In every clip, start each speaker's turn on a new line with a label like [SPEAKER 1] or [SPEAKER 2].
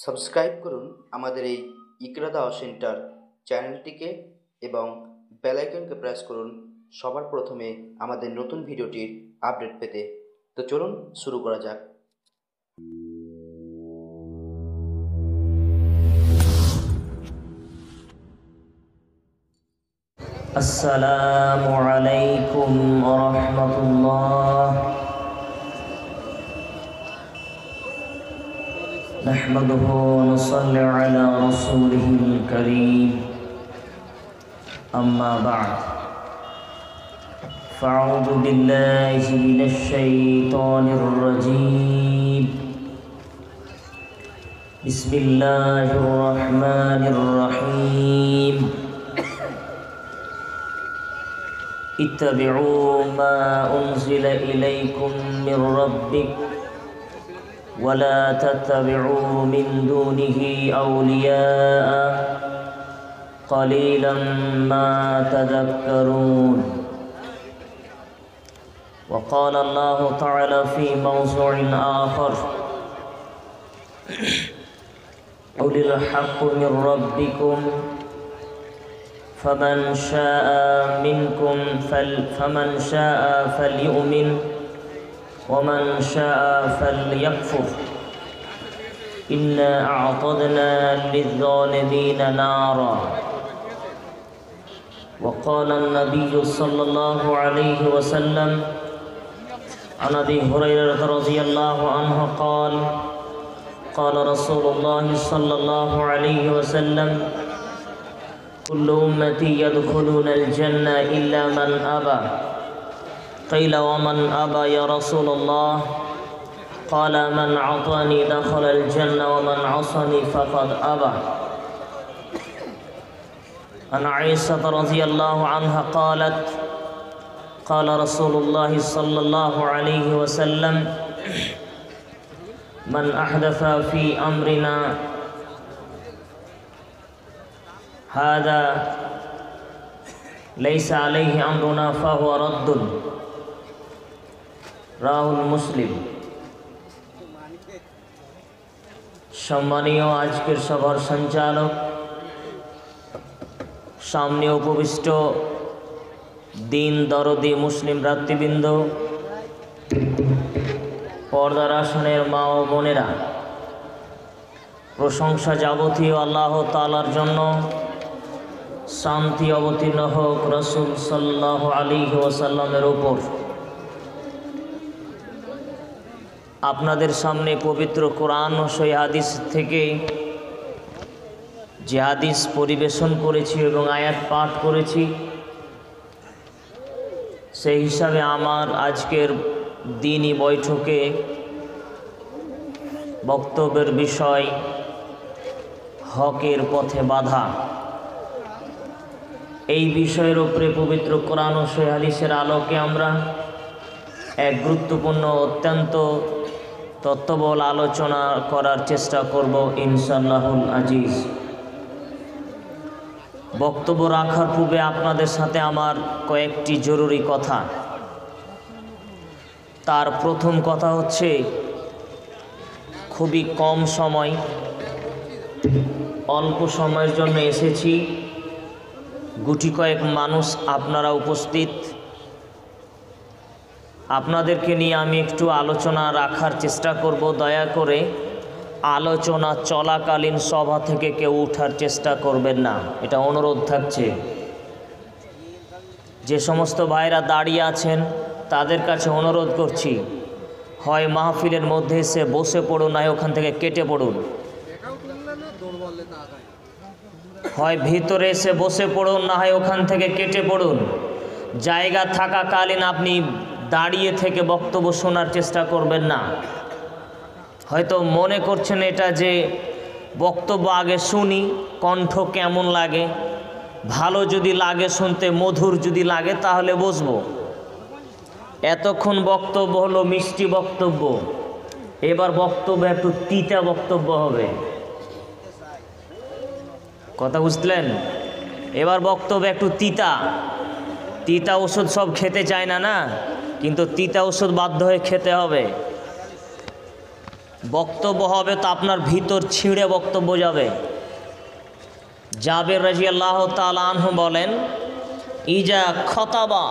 [SPEAKER 1] Subscribe করুন আমাদের এই ইকরা দাওয়া সেন্টার চ্যানেলটিকে এবং বেল আইকনকে প্রেস করুন সবার প্রথমে আমাদের নতুন ভিডিওটির আপডেট পেতে। তো চলুন শুরু করা যাক।
[SPEAKER 2] আসসালামু আলাইকুম ওয়া রাহমাতুল্লাহ। নাহমাদুহু ওয়া নুসাল্লি আলা রাসূলিহিল কারীম। আম্মা বা'দ। ফাআউযু বিল্লাহি মিনাশ শাইতানির রাজীম। বিসমিল্লাহির রাহমানির রাহিম। اتبعوا ما أنزل إليكم من ربكم ولا تتبعوا من دونه أولياء قليلا ما تذكرون. وقال الله تعالى في موضوع آخر: قل الحق من ربكم فمن شاء فليؤمن ومن شاء فليكفر إنا أعتدنا للظالمين نارا. وقال النبي صلى الله عليه وسلم عن أبي هريرة رضي الله عنه قال: قال رسول الله صلى الله عليه وسلم: كل أمتي يدخلون الجنة إلا من أبى. قيل: ومن أبى يا رسول الله؟ قال: من عطاني دخل الجنة ومن عصاني فقد أبى. عن عائشة رضي الله عنها قالت: قال رسول الله صلى الله عليه وسلم: من أحدث في أمرنا هذا ليس عليه أمرنا فهو رد. রাহুল মুসলিম। সম্মানীয় আজকের সভার সঞ্চালক, সামনে উপবিষ্ট দিন দরদি মুসলিম ভ্রাতৃবৃন্দ, পর্দার আসনের মা ও বোনেরা, প্রশংসা যাবতীয় আল্লাহ তাআলার জন্য। শান্তি অবতীর্ণ হোক রাসূল সাল্লাল্লাহু আলাইহি ওয়াসাল্লামের উপর। আপনাদের সামনে পবিত্র কোরআন ও সহিহ হাদিস থেকে যে হাদিস পরিবেশন করেছি এবং আয়াত পাঠ করেছি, সেই হিসাবে আমার আজকের দিনী বৈঠকে বক্তব্যের বিষয় হকের পথে বাধা। এই বিষয়ের উপরে পবিত্র কোরআন ও সহিহ হাদিসের আলোকে আমরা এক গুরুত্বপূর্ণ অত্যন্ত তত্ত্ববল আলোচনা করার চেষ্টা করব ইনশাআল্লাহুল আজিজ। বক্তব্য রাখার পূর্বে আপনাদের সাথে আমার কয়েকটি জরুরি কথা। তার প্রথম কথা হচ্ছে, খুবই কম সময়, অল্প সময়ের জন্য এসেছি, গুটি কয়েক মানুষ আপনারা উপস্থিত। আপনাদেরকে নিয়ে আমি একটু আলোচনা রাখার চেষ্টা করব। দয়া করে আলোচনা চলাকালীন সভা থেকে কেউ ওঠার চেষ্টা করবেন না, এটা অনুরোধ থাকছে। যে সমস্ত ভাইরা দাঁড়িয়ে আছেন তাদের কাছে অনুরোধ করছি, হয় মাহফিলের মধ্যে এসে বসে পড়ুন, নয় ওখান থেকে কেটে পড়ুন। হয় ভিতরে এসে বসে পড়ুন, না হয় ওখান থেকে কেটে পড়ুন। জায়গা থাকাকালীন আপনি দাঁড়িয়ে থেকে বক্তব্য শোনার চেষ্টা করবেন না। হয়তো মনে করছেন এটা যে বক্তব্য আগে শুনি, কণ্ঠ কেমন লাগে, ভালো যদি লাগে শুনতে, মধুর যদি লাগে তাহলে বসবো। এতক্ষণ বক্তব্য হলো মিষ্টি বক্তব্য, এবার বক্তব্য একটু তিতা বক্তব্য হবে। কথা বুঝলেন? এবার বক্তব্য একটু তিতা। তিতা ওষুধ সব খেতে চায় না, কিন্তু তিতা ওষুধ বাধ্য হয়ে খেতে হবে। বক্তব্য হবে তো আপনার ভিতর ছিঁড়ে বক্তব্য যাবে। জাবের রাদিয়াল্লাহু তাআলা আনহু বলেন, ইজা খতাবা,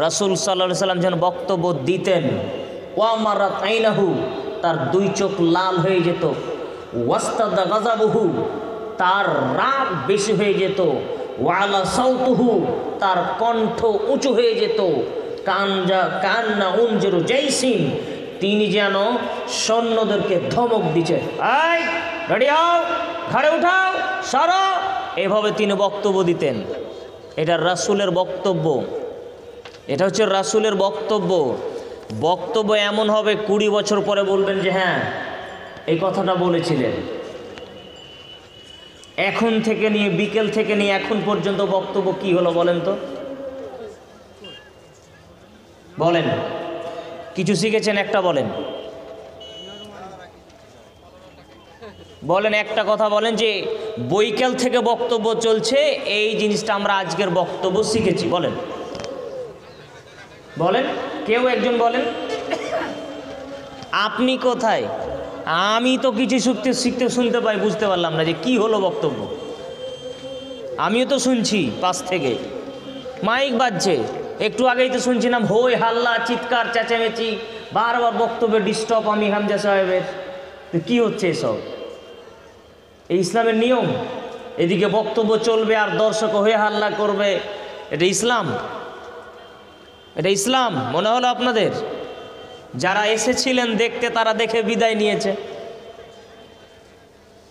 [SPEAKER 2] রাসূল সাল্লাল্লাহু আলাইহি সাল্লাম যেন বক্তব্য দিতেন, ওয়া মারাত আইনাহু, তার দুই চোখ লাল হয়ে যেত, ওয়াস্তাদা গাযাবুহু, তার রাগ বেশি হয়ে যেত, ওয়ালা সাউতুহু, তার কণ্ঠ উঁচু হয়ে যেত, কান্না উনজিরু জাইসিন, তিনি যেন সৈন্যদেরকে ধমক দিচ্ছে, এই রেডি হও, ঘাড়ে উঠাও, সরো, এভাবে তিনি বক্তব্য দিতেন। এটা রাসূলের বক্তব্য, এটা হচ্ছে রাসূলের বক্তব্য। বক্তব্য এমন হবে 20 বছর পরে বলবেন যে হ্যাঁ এই কথাটা বলেছিলেন। এখন থেকে নিয়ে বিকেল থেকে নিয়ে এখন পর্যন্ত বক্তব্য কি হলো বলেন তো, বলেন কিছু শিখেছেন একটা বলেন, বলেন একটা কথা বলেন যে বৈকাল থেকে বক্তব্য চলছে, এই জিনিসটা আমরা আজকের বক্তব্য শিখেছি, বলেন বলেন, কেউ একজন বলেন। আপনি কোথায়? আমি তো কিছু শিখতে শুনতে পাই, বুঝতে পারলাম না যে কি হলো বক্তব্য। আমিও তো শুনছি পাশ থেকে মাইক বাজছে, একটু আগেই তো শুনছিলাম হই হাল্লা, চিৎকার চেঁচামেচি, বারবার বক্তব্যে ডিস্টার্ব আমি হামজা সাহেবের। তো কী হচ্ছে এসব? এই ইসলামের নিয়ম? এদিকে বক্তব্য চলবে আর দর্শক হয়ে হাল্লা করবে, এটা ইসলাম? এটা ইসলাম মনে হলো আপনাদের? যারা এসেছিলেন দেখতে তারা দেখে বিদায় নিয়েছে,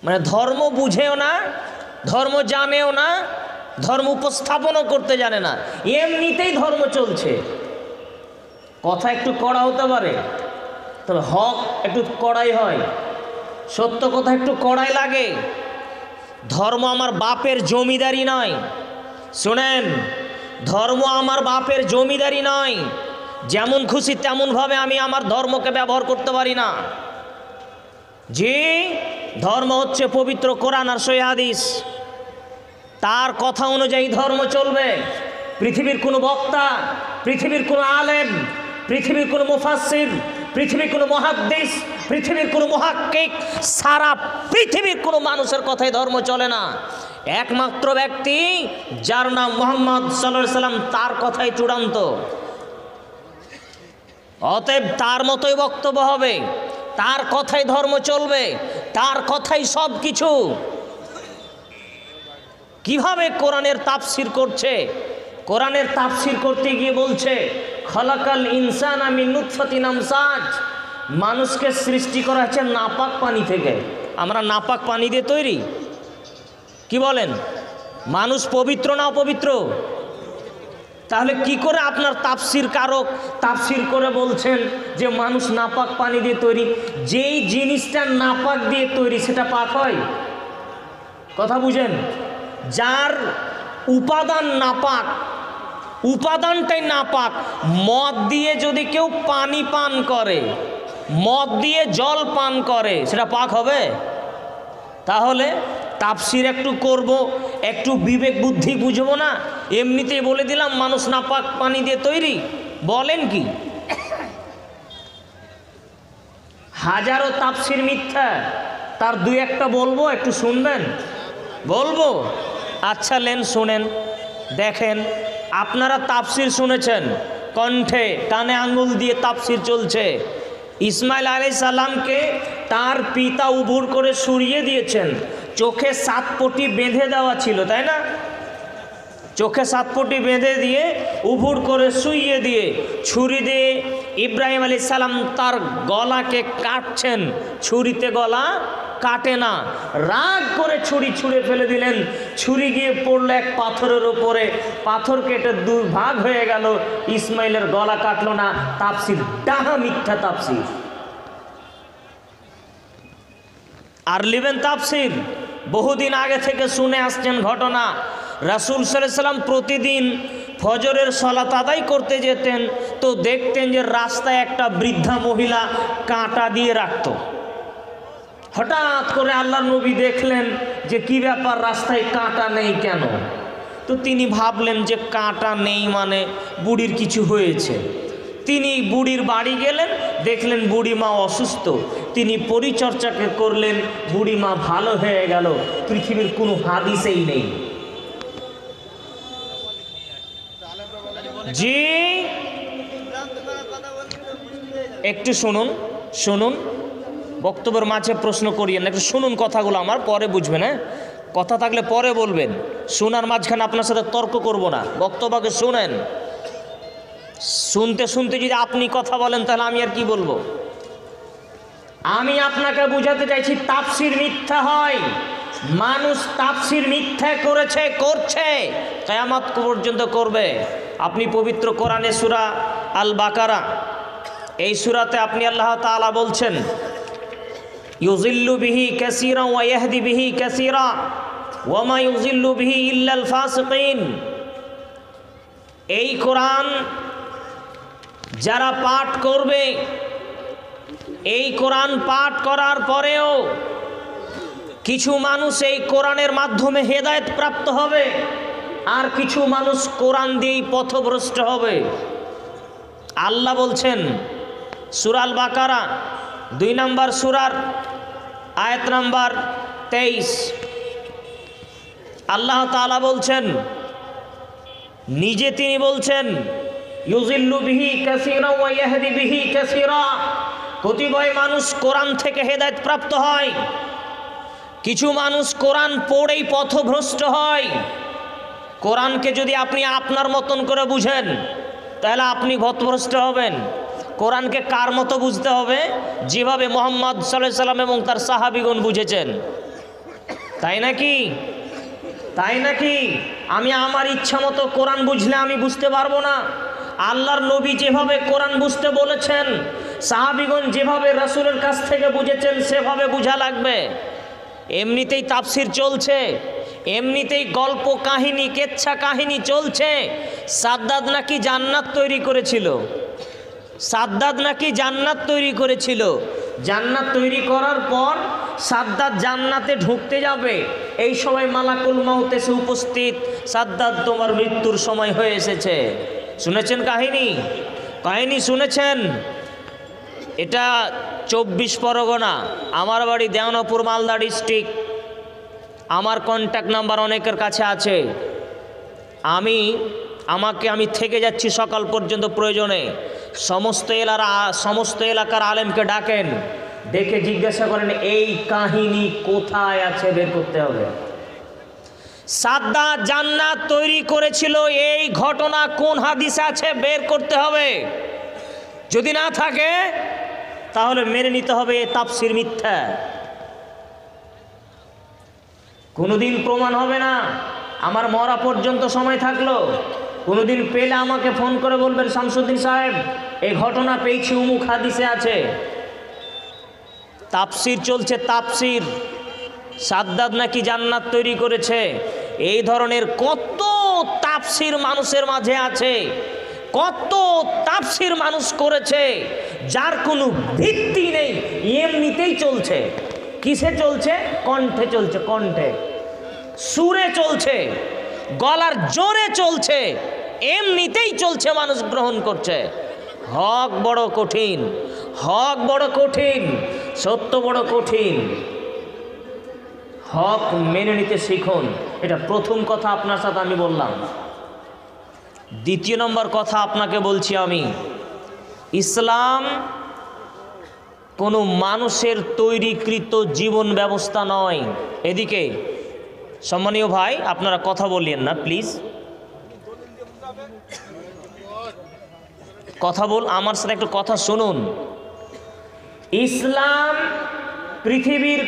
[SPEAKER 2] মানে ধর্ম বুঝেও না, ধর্ম জানেও না, ধর্ম উপস্থাপনও করতে জানে না, এমনিতেই ধর্ম চলছে। কথা একটু কড়া হতে পারে, তবে হক একটু কড়াই হয়, সত্য কথা একটু কড়াই লাগে। ধর্ম আমার বাপের জমিদারি নয়, শোনেন, ধর্ম আমার বাপের জমিদারি নয়। যেমন খুশি তেমনভাবে আমি আমার ধর্মকে ব্যবহার করতে পারি না। জি, ধর্ম হচ্ছে পবিত্র কোরআন আর সহিহ হাদিস, তার কথা অনুযায়ী ধর্ম চলবে। পৃথিবীর কোনো বক্তা, পৃথিবীর কোনো আলেম, পৃথিবীর কোনো মুফাসসির, পৃথিবীর কোনো মুহাদ্দিস, পৃথিবীর কোনো মুহাক্কিক, সারা পৃথিবীর কোনো মানুষের কথাই ধর্ম চলে না। একমাত্র ব্যক্তি যার নাম মুহাম্মদ সাল্লাল্লাহু আলাইহি সাল্লাম, তার কথাই চূড়ান্ত। অতএব তার মতোই বক্তব্য হবে, তার কথাই ধর্ম চলবে, তার কথাই সব কিছু। কিভাবে কোরআনের তাফসির করছে, কোরআনের তাফসির করতে গিয়ে বলছে খলাকাল ইনসানা মিন নুতফাতিন আমসাজ, মানুষকে সৃষ্টি করা হয়েছে নাপাক পানি থেকে। আমরা নাপাক পানি দিয়ে তৈরি, কি বলেন? মানুষ পবিত্র না অপবিত্র? তাহলে কি করে আপনার তাফসির কারক তাফসির করে বলছেন যে মানুষ নাপাক পানি দিয়ে তৈরি? যেই জিনিসটা নাপাক দিয়ে তৈরি সেটা পাক হয়? কথা বুঝেন? যার উপাদান নাপাক, উপাদানটাই নাপাক, মদ দিয়ে যদি কেউ পানি পান করে, মদ দিয়ে জল পান করে, সেটা পাক হবে? তাহলে তাফসির একটু করব, একটু বিবেক বুদ্ধি বুঝবো না? এমনিতেই বলে দিলাম মানুষ নাপাক পানি দিয়ে তৈরি, বলেন কি? হাজারো তাফসির মিথ্যা, তার দুই একটা বলবো, একটু শুনবেন? বলবো? আচ্ছা লেন শুনেন, দেখেন। আপনারা তাফসির শুনেছেন, কণ্ঠে কানে আঙ্গুল দিয়ে তাফসির চলছে। ইসমাইল আলাইহিস সালামকে তার পিতা উবুর করে সরিয়ে দিয়েছেন, চোখে 7 পটি বেঁধে দেওয়া ছিল, তাই না? চোখে 7 পটি বেঁধে দিয়ে উবুর করে শুইয়ে দিয়ে ছুরি দিয়ে ইব্রাহিম আলাইহিস সালাম তার গলাকে কাটছেন, ছুরিতে গলা কাটে না, রাগ করে ছুরি ছুঁড়ে ফেলে দিলেন, ছুরি গিয়ে পড়লো এক পাথরের উপরে, পাথর কেটে 2 ভাগ হয়ে গেল, ইসমাইলের গলা কাটলো না। তাফসির ডাহা মিথ্যা তাফসির। আর লিবেন তাফসির বহুদিন আগে থেকে শুনে আসছেন ঘটনা। রাসূল সাল্লাল্লাহু আলাইহি সাল্লাম প্রতিদিন ফজরের সালাত আদায় করতে যেতেন, তো দেখতেন যে রাস্তায় একটা বৃদ্ধা মহিলা কাঁটা দিয়ে রাখত। হঠাৎ করে আল্লাহর নবী দেখলেন যে কি ব্যাপার, রাস্তায় কাঁটা নেই কেন? তো তিনি ভাবলেন যে কাঁটা নেই মানে বুড়ির কিছু হয়েছে। তিনি বুড়ির বাড়ি গেলেন, দেখলেন বুড়ি মা অসুস্থ, তিনি পরিচর্যাকে করলেন, বুড়ি মা ভালো হয়ে গেল। পৃথিবীর কোনো হাদিসেই নেই। জি, একটু শুনুন, শুনুন, বক্তব্যের মাঝে প্রশ্ন করিয়েন না, একটু শুনুন কথাগুলো, আমার পরে বুঝবেন। হ্যাঁ, কথা থাকলে পরে বলবেন, শোনার মাঝখানে আপনার সাথে তর্ক করব না, বক্তব্যকে শুনেন। শুনতে শুনতে যদি আপনি কথা বলেন তাহলে আমি আর কি বলবো। আমি আপনাকে বুঝাতে চাইছি তাফসীর মিথ্যা হয়, মানুষ তাফসীর মিথ্যা করেছে, করছে, কিয়ামত পর্যন্ত করবে। আপনি পবিত্র কোরআনে সূরা আল বাকারা, এই সূরাতে আপনি আল্লাহ তাআলা বলছেন ইউযিল্লু বিহি কাসীরা ওয়া ইয়াহদি বিহি কাসীরা ওয়া মা ইউযিল্লু বিহি ইল্লাল ফাসিকিন। এই কোরআন যারা পাঠ করবে, এই কোরআন পাঠ করার পরেও কিছু মানুষ এই কোরআনের মাধ্যমে হেদায়েত প্রাপ্ত হবে, আর কিছু মানুষ কোরআন দিয়েই পথভ্রষ্ট হবে। আল্লাহ বলছেন সূরা আল বাকারা 2 নম্বর সূরার আয়াত নম্বর 23, আল্লাহ তাআলা বলছেন, নিজে তিনি বলছেন ইউযিল্লু বিহি কাসীরা ওয়া ইয়াহদি বিহি কাসীরা। কতিপয় মানুষ কোরআন থেকে হেদায়েত প্রাপ্ত হয়, কিছু মানুষ কোরআন পড়েই পথভ্রষ্ট হয়। কোরআনকে যদি আপনি আপনার মতন করে বুঝেন তাহলে আপনি পথভ্রষ্ট হবেন। কোরআনকে কার মতো বুঝতে হবে? যেভাবে মুহাম্মদ সাল্লাল্লাহু আলাইহি সাল্লাম এবং তার সাহাবীগণ বুঝেছেন। তাই নাকি? তাই নাকি? আমি আমার ইচ্ছা মতো কোরআন বুঝলে আমি বুঝতে পারবো না। আল্লাহর নবী যেভাবে কোরআন বুঝতে বলেছেন, সাহাবীগণ যেভাবে রাসূলের কাছ থেকে বুঝেছেন সেভাবে বুঝা লাগবে। এমনিতেই তাফসীর চলছে, এমনিতেই গল্প কাহিনী, কেচ্ছা কাহিনী চলছে। সাদ্দাদ নাকি জান্নাত তৈরি করেছিল, সাদ্দাদ নাকি জান্নাত তৈরি করেছিল। জান্নাত তৈরি করার পর সাদ্দাদ জান্নাতে ঢুকতে যাবে, এই সময় মালাকুল মাউত এসে উপস্থিত, সাদ্দাদ তোমার মৃত্যুর সময় হয়ে এসেছে। শুনেছেন কাহিনী? কাহিনী শুনেছেন? এটা 24 পরগনা, আমার বাড়ি দেওয়ানপুর, মালদা ডিস্ট্রিক্ট। আমার কন্ট্যাক্ট নাম্বার অনেকের কাছে আছে। আমি থেকে যাচ্ছি সকাল পর্যন্ত, প্রয়োজনে সমস্ত এলাকার আলেমকে ডাকেন, ডেকে জিজ্ঞাসা করেন এই কাহিনী কোথায় আছে, বের করতে হবে। সাদ্দাদ জান্নাত তৈরি করেছিল, এই ঘটনা কোন হাদিসে আছে বের করতে হবে। যদি না থাকে তাহলে মেনে নিতে হবে তাফসীর মিথ্যা। কোনোদিন প্রমাণ হবে না, আমার মরা পর্যন্ত সময় থাকলো। কোনোদিন পেলে আমাকে ফোন করে বলবেন শামসুদ্দিন সাহেব এই ঘটনা পেয়েছি, উমুক হাদিসে আছে। তাফসীর চলছে, তাফসীর। সাদ্দাদ নাকি জান্নাত তৈরি করেছে, এই ধরনের কত তাফসীর মানুষের মাঝে আছে, কত তাফসীর মানুষ করেছে যার কোনো ভিত্তি নেই, এমনিতেই চলছে। কিসে চলছে? কণ্ঠে চলছে, কণ্ঠে, সুরে চলছে, গলার জোরে চলছে, এমনিতেই চলছে, মানুষ গ্রহণ করছে। হক বড় কঠিন, হক বড় কঠিন, সত্য বড় কঠিন। হক মেনে নিতে শিখুন, এটা প্রথম কথা আপনার সাথে আমি বললাম। দ্বিতীয় নম্বর কথা আপনাকে বলছি আমি, ইসলাম কোনো মানুষের তৈরিকৃত জীবন ব্যবস্থা নয়। এদিকে সম্মানীয় ভাই, আপনারা কথা বলিয়েন না প্লিজ, আমার সাথে একটু কথা শুনুন। ইসলাম পৃথিবীর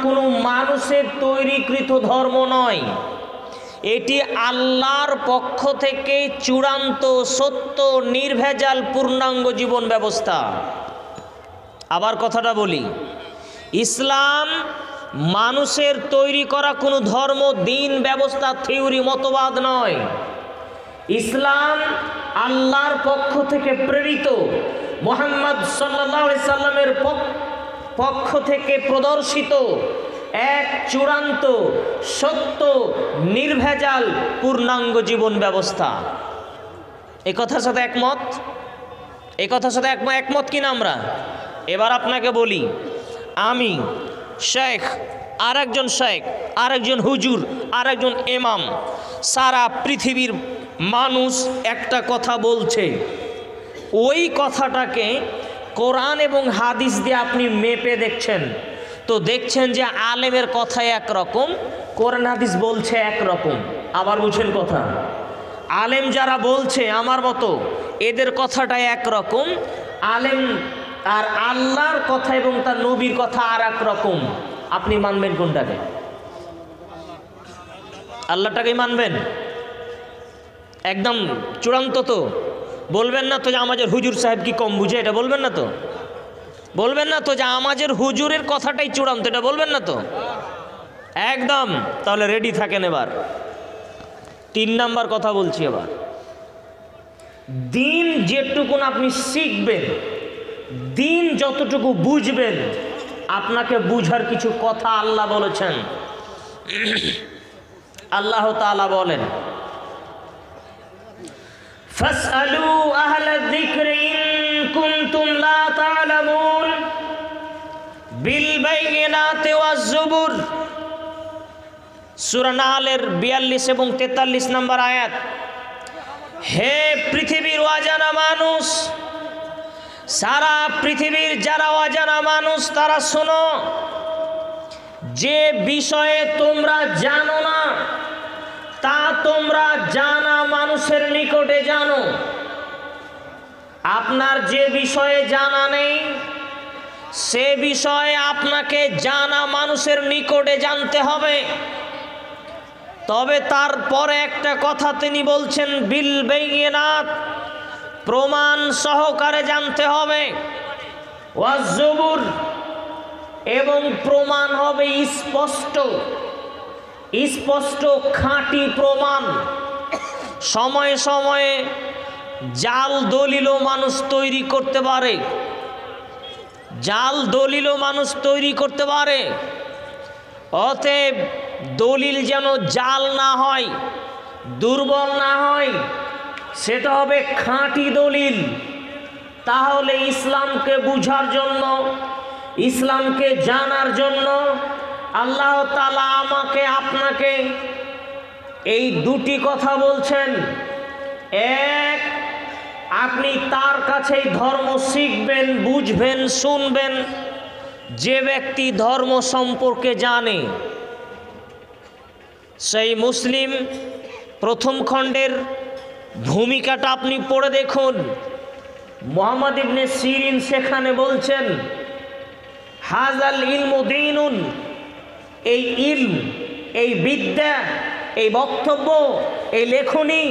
[SPEAKER 2] কোনো মানুষের তৈরিকৃত ধর্ম নয়, এটি আল্লাহর পক্ষ থেকে চূড়ান্ত সত্য নির্ভেজাল পূর্ণাঙ্গ জীবন ব্যবস্থা। আবার কথাটা বলি, ইসলাম মানুষের তৈরি করা কোনো ধর্ম, দিন, ব্যবস্থা, থিওরি, মতবাদ নয়। ইসলাম আল্লাহর পক্ষ থেকে প্রেরিত, মুহাম্মদ সাল্লাল্লাহু আলাইহি সাল্লামের পক্ষ থেকে প্রদর্শিত এক চূড়ান্ত সত্য নির্ভেজাল পূর্ণাঙ্গ জীবন ব্যবস্থা। এই কথার সাথে একমত? এই কথার সাথে একমত কিনা আমরা? এবার আপনাকে বলি, আমি শেখ, আরেকজন শেখ, আরেকজন হুজুর, আরেকজন ইমাম, সারা পৃথিবীর মানুষ একটা কথা বলছে, ওই কথাটাকে কোরআন এবং হাদিস দিয়ে আপনি মেপে দেখছেন, তো দেখছেন যে আলেমের কথা একরকম, কোরআন হাদিস বলছে একরকম। আবার বুঝেন কথা, আলেম যারা বলছে আমার মতো, এদের কথাটা একরকম, আলেম আর আল্লাহর কথা এবং তার নবীর কথা আর এক রকম। আপনি মানবেন কোনটাকে? আল্লাহটাকেই মানবেন একদম চূড়ান্ত? তো বলবেন না তো যে আমাদের হুজুর সাহেব কি কম বুঝে, এটা বলবেন না তো? বলবেন না তো যে আমাদের হুজুরের কথাটাই চূড়ান্ত, এটা বলবেন না তো? একদম। তাহলে রেডি থাকেন। এবার 3 নাম্বার কথা বলছি। এবার দিন যেটুকুন আপনি শিখবেন, দিন যতটুকু বুঝবেন, আপনাকে বুঝার কিছু কথা আল্লাহ বলেছেন। আল্লাহ তাআলা বলেন, ফাসআলু আহলা যিকরি ইন কুনতুম লা তা'লামুন বিল বাইয়িনাতি ওয়াজ জুবুর। সূরা নাহলের 42 এবং 43 নম্বর আয়াত। হে পৃথিবীর অজানা মানুষ, সারা পৃথিবীর যারা অজানা মানুষ তারা শোনো, যে বিষয়ে তোমরা জানো না তা তোমরা জানা মানুষের নিকটে জানো। আপনার যে বিষয়ে জানা নেই সে বিষয়ে আপনাকে জানা মানুষের নিকটে জানতে হবে। তবে তারপরে একটা কথা তিনি বলছেন, বিল বাইয়িনাত, প্রমাণ সহকারে জানতে হবে, ওয়াজ জুবুর, এবং প্রমাণ হবে স্পষ্ট, স্পষ্ট খাঁটি প্রমাণ। সময়ে সময়ে জাল দলিলও মানুষ তৈরি করতে পারে, জাল দলিলও মানুষ তৈরি করতে পারে। অতএব দলিল যেন জাল না হয়, দুর্বল না হয়, সেটা হবে খাঁটি দলিল। তাহলে ইসলামকে বুঝার জন্য, ইসলামকে জানার জন্য আল্লাহ তাআলা আমাকে আপনাকে এই দুটি কথা বলছেন। এক, আপনি তার কাছেই ধর্ম শিখবেন, বুঝবেন, শুনবেন যে ব্যক্তি ধর্ম সম্পর্কে জানে। সেই মুসলিম প্রথম খণ্ডের ভূমিকাটা আপনি পড়ে দেখুন। মুহাম্মদ ইবনে সিরিন সেখানে বলছেন, হাজাল ইলমু দীনুন, এই ইলম, এই বিদ্যা, এই বক্তব্য, এই লেখনী,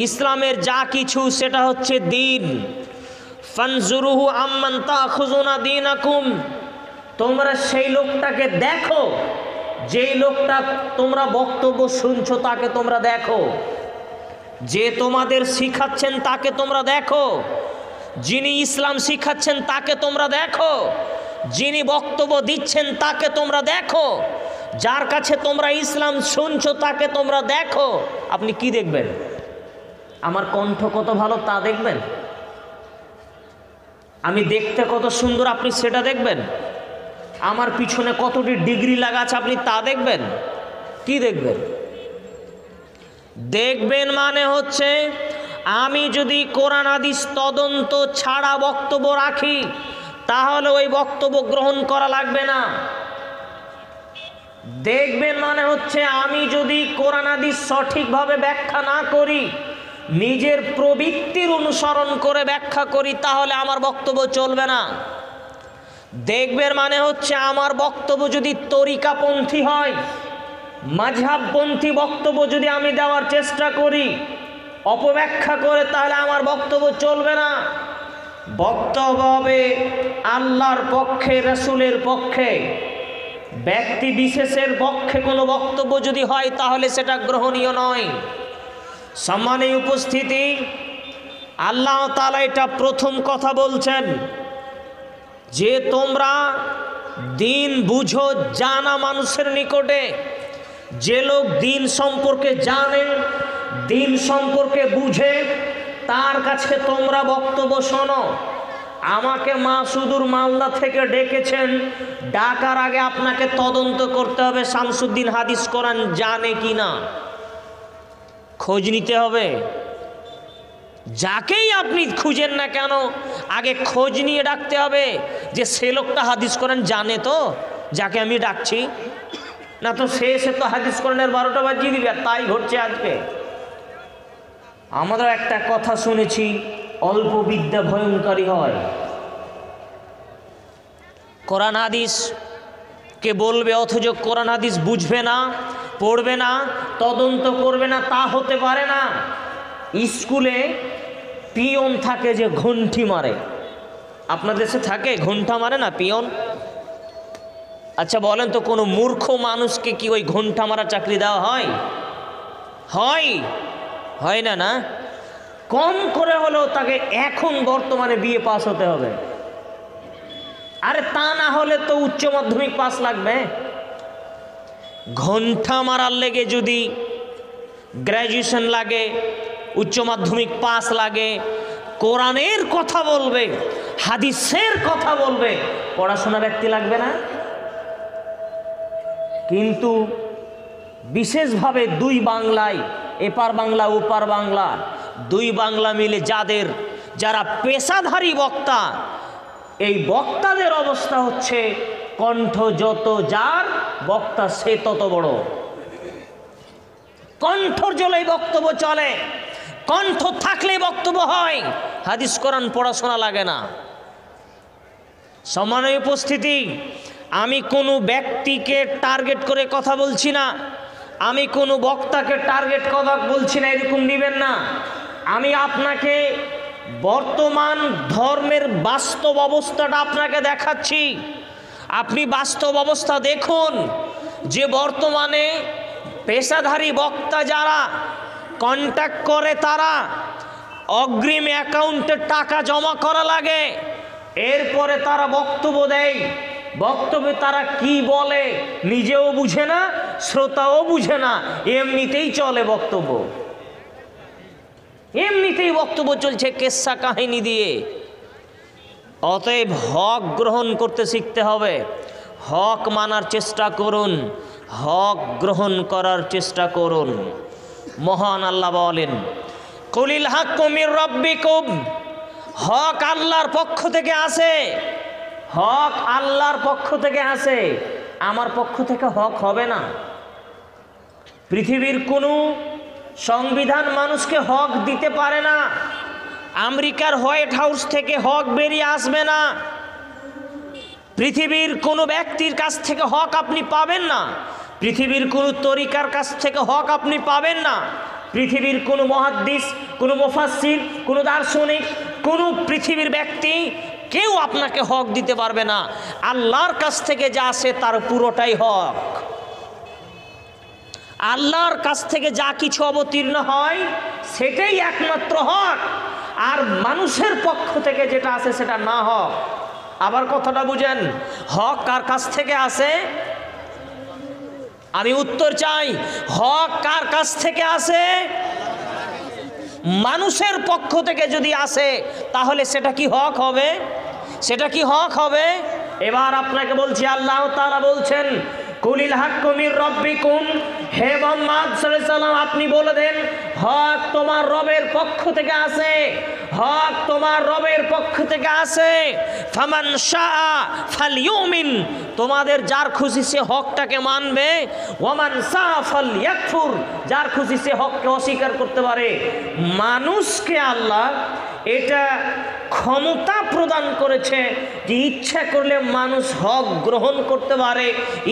[SPEAKER 2] ইসলামের যা কিছু সেটা হচ্ছে দিন। ফানজুরুহু আম্মান তাখুযুনা দীনাকুম, তোমরা সেই লোকটাকে দেখো, যেই লোকটা তোমরা বক্তব্য শুনছো তাকে তোমরা দেখো, যে তোমাদের শিখাচ্ছেন তাকে তোমরা দেখো, যিনি ইসলাম শিখাচ্ছেন তাকে তোমরা দেখো, যিনি বক্তব্য দিচ্ছেন তাকে তোমরা দেখো, যার কাছে তোমরা ইসলাম শুনছো তাকে তোমরা দেখো। আপনি কি দেখবেন? আমার কণ্ঠ কত ভালো তা দেখবেন? আমি দেখতে কত সুন্দর আপনি সেটা দেখবেন? আমার পিছনে কতটি ডিগ্রি লাগা আছে আপনি তা দেখবেন? কি দেখবেন? দেখবেন মানে হচ্ছে, আমি যদি কোরআন হাদিস তদন্ত ছাড়া বক্তব্য রাখি তাহলে ওই বক্তব্য গ্রহণ করা লাগবে না। দেখবেন মানে হচ্ছে, আমি যদি কোরআন হাদিস সঠিকভাবে ব্যাখ্যা না করি, নিজের প্রবৃত্তির অনুসরণ করে ব্যাখ্যা করি, তাহলে আমার বক্তব্য চলবে না। দেখবেন মানে হচ্ছে, আমার বক্তব্য যদি তরিকাপন্থী হয়, মাযহাবপন্থী বক্তব্য যদি আমি দেওয়ার চেষ্টা করি অপব্যাখ্যা করে, তাহলে আমার বক্তব্য চলবে না। বক্তব্য হবে আল্লাহর পক্ষে, রাসূলের পক্ষে। ব্যক্তি বিশেষের পক্ষে কোনো বক্তব্য যদি হয় তাহলে সেটা গ্রহণীয় নয়। সম্মানীয় উপস্থিতি, আল্লাহ তাআলা এটা প্রথম কথা বলছেন যে তোমরা দিন বুঝো জানা মানুষের নিকটে। যে লোক দিন সম্পর্কে জানে, দিন সম্পর্কে বুঝে, তার কাছে তোমরা বক্তব্য শোনো। আমাকে মাসুদুর মালদা থেকে ডেকেছেন, ডাকার আগে আপনাকে তদন্ত করতে হবে শামসুদ্দিন হাদিস কোরআন জানে কি না, খোঁজ নিতে হবে। যাকেই আপনি খুঁজেন না কেন, আগে খোঁজ নিয়ে ডাকতে হবে যে সে লোকটা হাদিস কোরআন জানে তো, যাকে আমি ডাকছি। না তো সে তো হাদিস কোরআনের 12টা বাজিয়ে দিবে। আর তাই ঘটছে আজকে। আমরা একটা কথা শুনেছি, অল্প বিদ্যা ভয়ঙ্করী হয়। কোরআন হাদিস কে বলবে অথচ কোরআন হাদিস বুঝবে না, পড়বে না, তদন্ত করবে না, তা হতে পারে না। স্কুলে পিয়ন থাকে যে ঘন্টি মারে, আপনাদের দেশে থাকে ঘন্টা মারে না পিয়ন? আচ্ছা বলেন তো, কোনো মূর্খ মানুষকে কি ওই ঘন্টা মারা চাকরি দেওয়া হয়? হয়? হয় না, না? কম করে হলেও তাকে এখন বর্তমানে বিএ পাস হতে হবে। আরে তা না হলে তো উচ্চ মাধ্যমিক পাস লাগবে। ঘন্টা মারার লেগে যদি গ্র্যাজুয়েশন লাগে, উচ্চ মাধ্যমিক পাস লাগে, কোরআনের কথা বলবে, হাদিসের কথা বলবে, পড়াশোনা ব্যক্তি লাগবে না? কিন্তু বিশেষভাবে দুই বাংলায়, এপার বাংলা ওপার বাংলা, দুই বাংলা মিলে যারা পেশাধারী বক্তা, এই বক্তাদের অবস্থা হচ্ছে কণ্ঠ যত যার বক্তা সে তত বড়। কণ্ঠর জলেই বক্তব্য চলে, কণ্ঠ থাকলে বক্তব্য হয়। হাদিস কোরআন পড়াশোনা লাগে না। সম্মানীয় উপস্থিতি, আমি কোনো ব্যক্তিকে টার্গেট করে কথা বলছি না, আমি কোনো বক্তাকে টার্গেট কথা বলছি না, এরকম নেবেন না। আমি আপনাকে বর্তমান ধর্মের বাস্তব অবস্থাটা আপনাকে দেখাচ্ছি। আপনি বাস্তব অবস্থা দেখুন যে বর্তমানে পেশাধারী বক্তা যারা কন্ট্যাক্ট করে, তারা অগ্রিম অ্যাকাউন্টে টাকা জমা করা লাগে, এরপরে তারা বক্তব্য দেয়। বক্তব্যে তারা কি বলে নিজেও বুঝে না, শ্রোতাও বুঝে না, এমনিতেই চলে বক্তব্য, এমনিতেই বক্তব্য চলছে কেসা কাহিনী দিয়ে। অতএব হক গ্রহণ করতে শিখতে হবে। হক মানার চেষ্টা করুন, হক গ্রহণ করার চেষ্টা করুন। মহান আল্লাহ বলেন, কুলিল হাক্কু মির রাব্বিকুম, হক আল্লাহর পক্ষ থেকে আসে, হক আল্লাহর পক্ষ থেকে আসে, আমার পক্ষ থেকে হক হবে না। পৃথিবীর কোনো সংবিধান মানুষকে হক দিতে পারে না। আমেরিকার হোয়াইট হাউস থেকে হক বেরিয়ে আসবে না। পৃথিবীর কোনো ব্যক্তির কাছ থেকে হক আপনি পাবেন না। পৃথিবীর কোনো তরিকার কাছ থেকে হক আপনি পাবেন না। পৃথিবীর কোনো মুহাদ্দিস, কোনো মুফাসসির, কোনো দার্শনিক, কোনো পৃথিবীর ব্যক্তি কেউ আপনাকে হক দিতে পারবে না। আল্লাহর কাছ থেকে যা আসে তার পুরোটাই হক। আল্লাহর কাছ থেকে যা কিছু অবতীর্ণ হয় সেটাই একমাত্র হক, আর মানুষের পক্ষ থেকে যেটা আসে সেটা না হক। আবার কথাটা বুঝেন, হক কার কাছ থেকে আসে? আমি উত্তর চাই, হক কার কাছ থেকে আসে? মানুষের পক্ষ থেকে যদি আসে তাহলে সেটা কি হক হবে? সেটা কি হক হবে? এবার আপনাকে বলছি, আল্লাহ তাআলা বলছেন, কুলিল হাক্কু মির রাব্বিকুম, হে মুহাম্মদ সাল্লাল্লাহু আলাইহি ওয়াসাল্লাম আপনি বলে দেন, হক তোমার রবের পক্ষ থেকে আসে, হক তোমার রবের পক্ষ থেকে আসে। ফামান শাআ ফালইউমিন, তোমাদের যার খুশি সে হকটাকে মানবে, ওয়ামান শাআ ফালইয়াকফুর, যার খুশি সে হককে অস্বীকার করতে পারে। মানুষকে আল্লাহ এটা ক্ষমতা প্রদান করেছে যে ইচ্ছা করলে মানুষ হক গ্রহণ করতে পারে,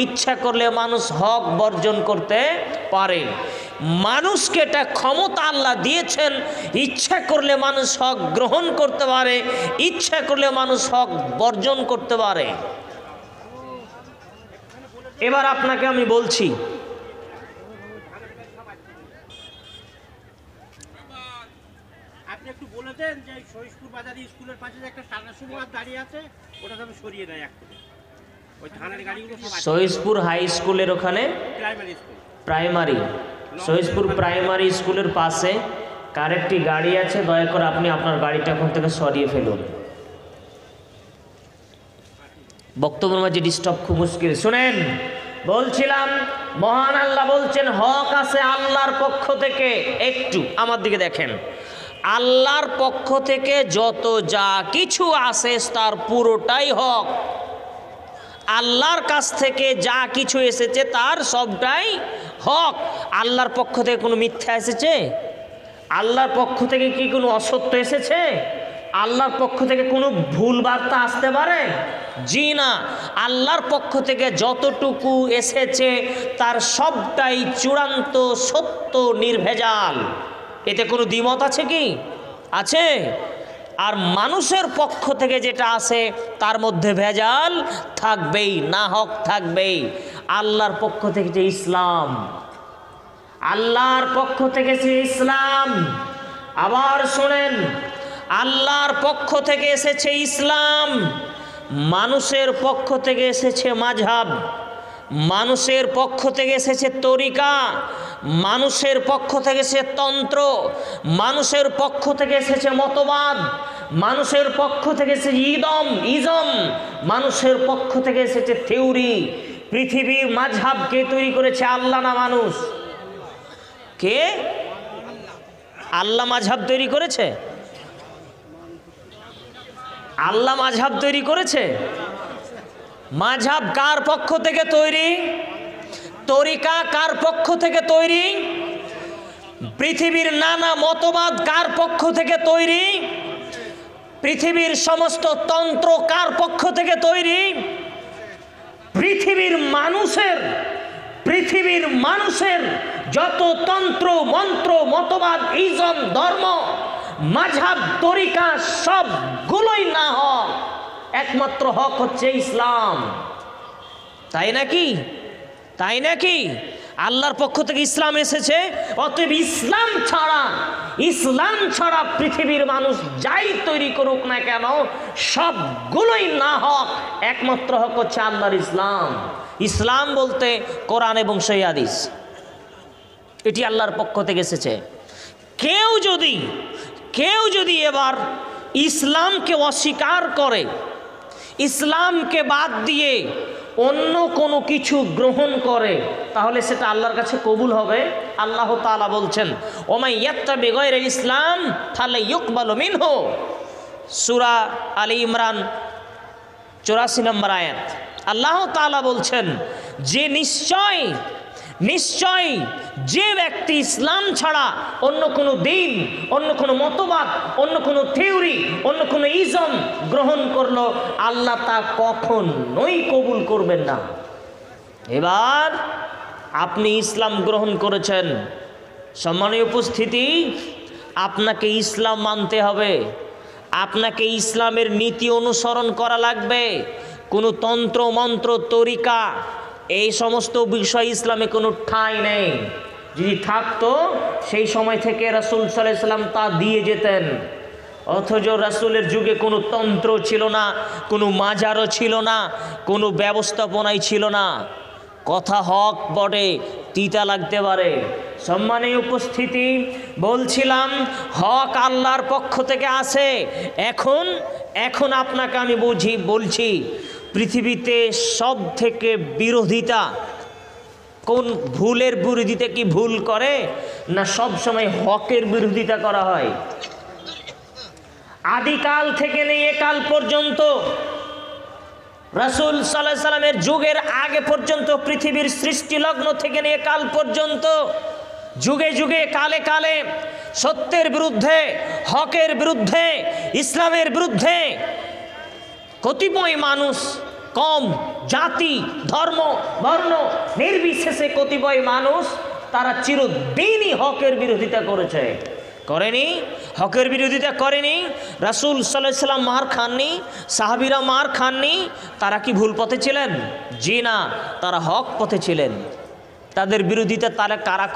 [SPEAKER 2] ইচ্ছা করলে মানুষ হক বর্জন করতে পারে। মানুষকে এটা ক্ষমতা আল্লাহ দিয়েছেন, ইচ্ছা করলে মানুষ হক গ্রহণ করতে পারে, ইচ্ছা করলে মানুষ হক বর্জন করতে পারে। এবার আপনাকে আমি বলছি,
[SPEAKER 3] আপনি একটু বলে দেন যে শহীদপুর বাজারে স্কুলের পাশে যে একটা টাটা সুমো দাঁড়িয়ে আছে, ওটা তবে সরিয়ে দেয় একটু। ওই থানার গাড়িগুলো সব
[SPEAKER 2] শহীদপুর হাই স্কুলের ওখানে
[SPEAKER 3] primary school,
[SPEAKER 2] primary, Shahidpur primary স্কুলের পাশে কার একটি গাড়ি আছে, দয়া করে আপনি আপনার গাড়িটা এখন থেকে সরিয়ে ফেলুন। বক্তব্যের মাঝে ডিস্টার্ব খুব মুশকিল। শুনেন, বলছিলাম মহান আল্লাহ বলছেন হক আছে আল্লাহর পক্ষ থেকে। একটু আমার দিকে দেখেন, আল্লাহর পক্ষ থেকে যত যা কিছু আছে তার পুরোটাই হক। আল্লাহর কাছ থেকে যা কিছু এসেছে তার সবটাই হক। আল্লাহর পক্ষ থেকে কোনো মিথ্যা এসেছে? আল্লাহর পক্ষ থেকে কি কোনো অসত্য এসেছে? আল্লাহর পক্ষ থেকে কোনো ভুল বার্তা আসতে পারে? জি না। আল্লাহর পক্ষ থেকে যতটুকু এসেছে তার সবটাই চূড়ান্ত সত্য, নির্ভেজাল। এতে কোনো দ্বিমত আছে কি? আছে? আর মানুষের পক্ষ থেকে যেটা আসে তার মধ্যে ভেজাল থাকবেই, না হক থাকবেই। আল্লাহর পক্ষ থেকে যে ইসলাম, আল্লাহর পক্ষ থেকে সে ইসলাম। আবার শোনেন, আল্লাহর পক্ষ থেকে এসেছে ইসলাম, মানুষের পক্ষ থেকে এসেছে মাযহাব, মানুষের পক্ষ থেকে এসেছে তরিকা, মানুষের পক্ষ থেকে এসেছে তন্ত্র, মানুষের পক্ষ থেকে এসেছে মতবাদ, মানুষের পক্ষ থেকে এসেছে ইজম, মানুষের পক্ষ থেকে এসেছে থিওরি। পৃথিবীর মাযহাব কে তৈরি করেছে? আল্লাহ না মানুষ? কে? আল্লাহ মাযহাব তৈরি করেছে? আল্লাহ মাযহাব তৈরি করেছে? মাযহাব কার পক্ষ থেকে তৈরি? তরিকা কার পক্ষ থেকে তৈরি? পৃথিবীর নানা মতবাদ কার পক্ষ থেকে তৈরি? পৃথিবীর সমস্ত তন্ত্র কার পক্ষ থেকে তৈরি? পৃথিবীর মানুষের যত তন্ত্র, মন্ত্র, মতবাদ, ইজম, ধর্ম, মাযহাব, তরিকা সবগুলোই না হক। একমাত্র হক হচ্ছে ইসলাম। তাই নাকি? তাই নাকি? আল্লাহর পক্ষ থেকে ইসলাম এসেছে, অতএব ইসলাম ছাড়া পৃথিবীর মানুষ যাই তৈরি করুক না কেন সবগুলোই না হক। একমাত্র হক হচ্ছে আল্লাহর ইসলাম। ইসলাম বলতে কোরআন এবং সহিহ হাদিস, এটি আল্লাহর পক্ষ থেকে এসেছে। কেউ যদি এবার ইসলামকে অস্বীকার করে, ইসলামকে বাদ দিয়ে অন্য কোনো কিছু গ্রহণ করে, তাহলে সেটা আল্লাহর কাছে কবুল হবে? আল্লাহ তাআলা বলছেন ওমাই ইয়াত্তাবি গায়রাল ইসলাম ফালা ইউকবালু মিনহু, সূরা আলী ইমরান 84 নম্বর আয়াত। আল্লাহ তাআলা বলছেন যে নিশ্চয় যে ব্যক্তি ইসলাম ছাড়া অন্য কোনো দিন, অন্য কোনো মতবাদ, অন্য কোনো থিওরি, অন্য কোনো ইজম গ্রহণ করলো, আল্লাহ তা কখনোই কবুল করবেন না। এবার আপনি ইসলাম গ্রহণ করেছেন, সম্মানীয় উপস্থিতি, আপনাকে ইসলাম মানতে হবে, আপনাকে ইসলামের নীতি অনুসরণ করা লাগবে। কোনো তন্ত্র, মন্ত্র, তরিকা, এই সমস্ত বিষয় ইসলামে কোনো ঠাঁই নেই। যদি থাকতো সেই সময় থেকে রাসূল সাল্লাল্লাহু আলাইহি ওয়াসাল্লাম তা দিয়ে যেতেন। অথচ রাসূলের যুগে কোনো তন্ত্র ছিল না, কোনো মাজারও ছিল না, কোনো ব্যবস্থাপনাই ছিল না। কথা হক বটে, তিতা লাগতে পারে। সম্মানীয় উপস্থিতি, বলছিলাম হক আল্লাহর পক্ষ থেকে আসে। এখন আপনাকে আমি বলছি পৃথিবীতে সব থেকে বিরোধিতা কোন? ভুলের বিরোধিতা কি ভুল করে না সব সময় হকের বিরোধিতা করা হয়? আদিকাল থেকে নিয়ে কাল পর্যন্ত, রাসূল সাল্লাল্লাহু আলাইহি সাল্লামের যুগের আগে পর্যন্ত, পৃথিবীর সৃষ্টি লগ্ন থেকে নিয়ে কাল পর্যন্ত, যুগে যুগে কালে কালে সত্যের বিরুদ্ধে, হকের বিরুদ্ধে, ইসলামের বিরুদ্ধে কতিপয় মানুষ, কম, জাতি, ধর্ম, বর্ণ নির্বিশেষে কতিপয় মানুষ, তারা চিরদিনই হকের বিরোধিতা করেছে। করেনি? হকের বিরোধিতা করেনি? রাসূল সাল্লাল্লাহু আলাইহি সাল্লাম মার খাননি, সাহাবীরা মার খাননি। তারা কি ভুল পথে ছিলেন? জি না, তারা হক পথে ছিলেন। তাদের বিরোধিতা তারা কারা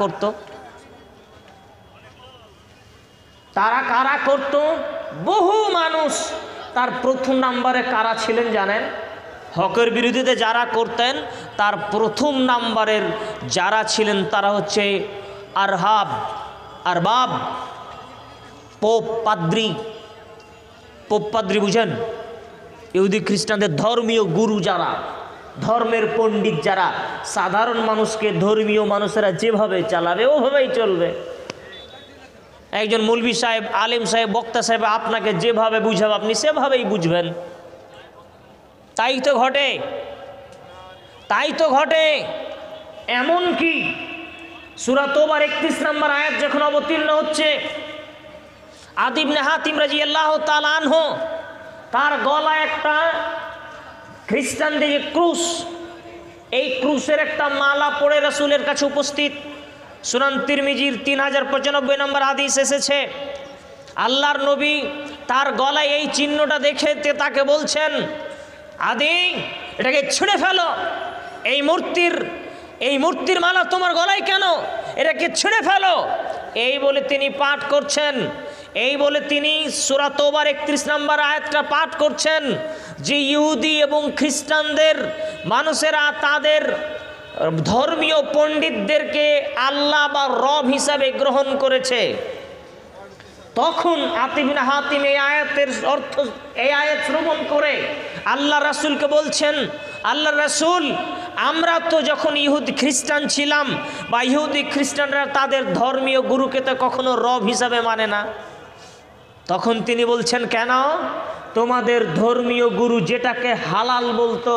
[SPEAKER 2] করত? বহু মানুষ। তার প্রথম নাম্বারে কারা ছিলেন জানেন? হকের বিরোধিতা যারা করতেন তার প্রথম নাম্বারের যারা ছিলেন তারা হচ্ছে আরবাব, পোপ পাদ্রি বুঝেন? ইহুদি খ্রিস্টানদের ধর্মীয় গুরু যারা, ধর্মের পণ্ডিত যারা, সাধারণ মানুষকে ধর্মীয় মানুষেরা যেভাবে চালাবে ওভাবেই চলবে। একজন মৌলভী সাহেব, আলেম সাহেব, বক্তা সাহেব আপনাকে যেভাবে বুঝাবে আপনি সেভাবেই বুঝবেন। তাই তো ঘটে। এমন কি সূরা তওবার 31 নম্বর আয়াত যখন অবতীর্ণ হচ্ছে, আদি ইবনে হাতিম রাদিয়াল্লাহু তাআলা আনহু, তার গলায় একটা খ্রিস্টানদের যে ক্রুশ, এই ক্রুশের একটা মালা পড়ে রাসূলের কাছে উপস্থিত। সুনান তিরমিজির 3095 নম্বর হাদিস এসেছে, আল্লাহর নবী তার গলায় এই চিহ্নটা দেখে তাকে বলছেন, আদি এটাকে ছিঁড়ে ফেলো, এই মূর্তির মালা তোমার গলায় কেন, এটাকে ছিঁড়ে ফেলো। এই বলে তিনি পাঠ করছেন, এই বলে তিনি সূরা তওবার 31 নম্বর আয়াতটা পাঠ করছেন যে ইহুদি এবং খ্রিস্টানদের মানুষেরা তাদের ধর্মীয় পণ্ডিতদেরকে আল্লাহ বা রব হিসাবে গ্রহণ করেছে। তখন আদি ইবনে হাতিম এই আয়াতের অর্থ, এই আয়াত শ্রবণ করে আল্লাহ রাসূলকে বলছেন, আল্লাহ রাসূল, আমরা তো যখন ইহুদি খ্রিস্টান ছিলাম বা ইহুদি খ্রিস্টানরা তাদের ধর্মীয় গুরুকে তো কখনো রব হিসাবে মানে না। তখন তিনি বলছেন, কেন? তোমাদের ধর্মীয় গুরু যেটাকে হালাল বলতো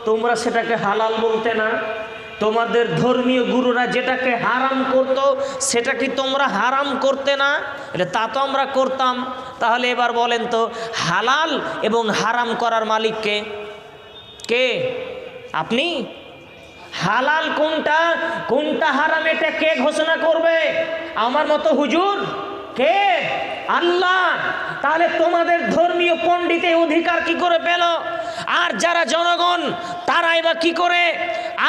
[SPEAKER 2] তোমরা সেটাকে হালাল বলতে না, তোমাদের ধর্মীয় গুরুরা যেটাকে হারাম করত সেটা কি তোমরা হারাম করতে না? এটা তা তো আমরা করতাম। তাহলে এবার বলেন তো, হালাল এবং হারাম করার মালিক কে? কে? আপনি? হালাল কোনটা, কোনটা হারাম এটা কে ঘোষণা করবে? আমার মতো হুজুর? কে? আল্লাহ। তাহলে তোমাদের ধর্মীয় পণ্ডিত অধিকার কি করে পেল? আর যারা জনগণ তারাই বা কি করে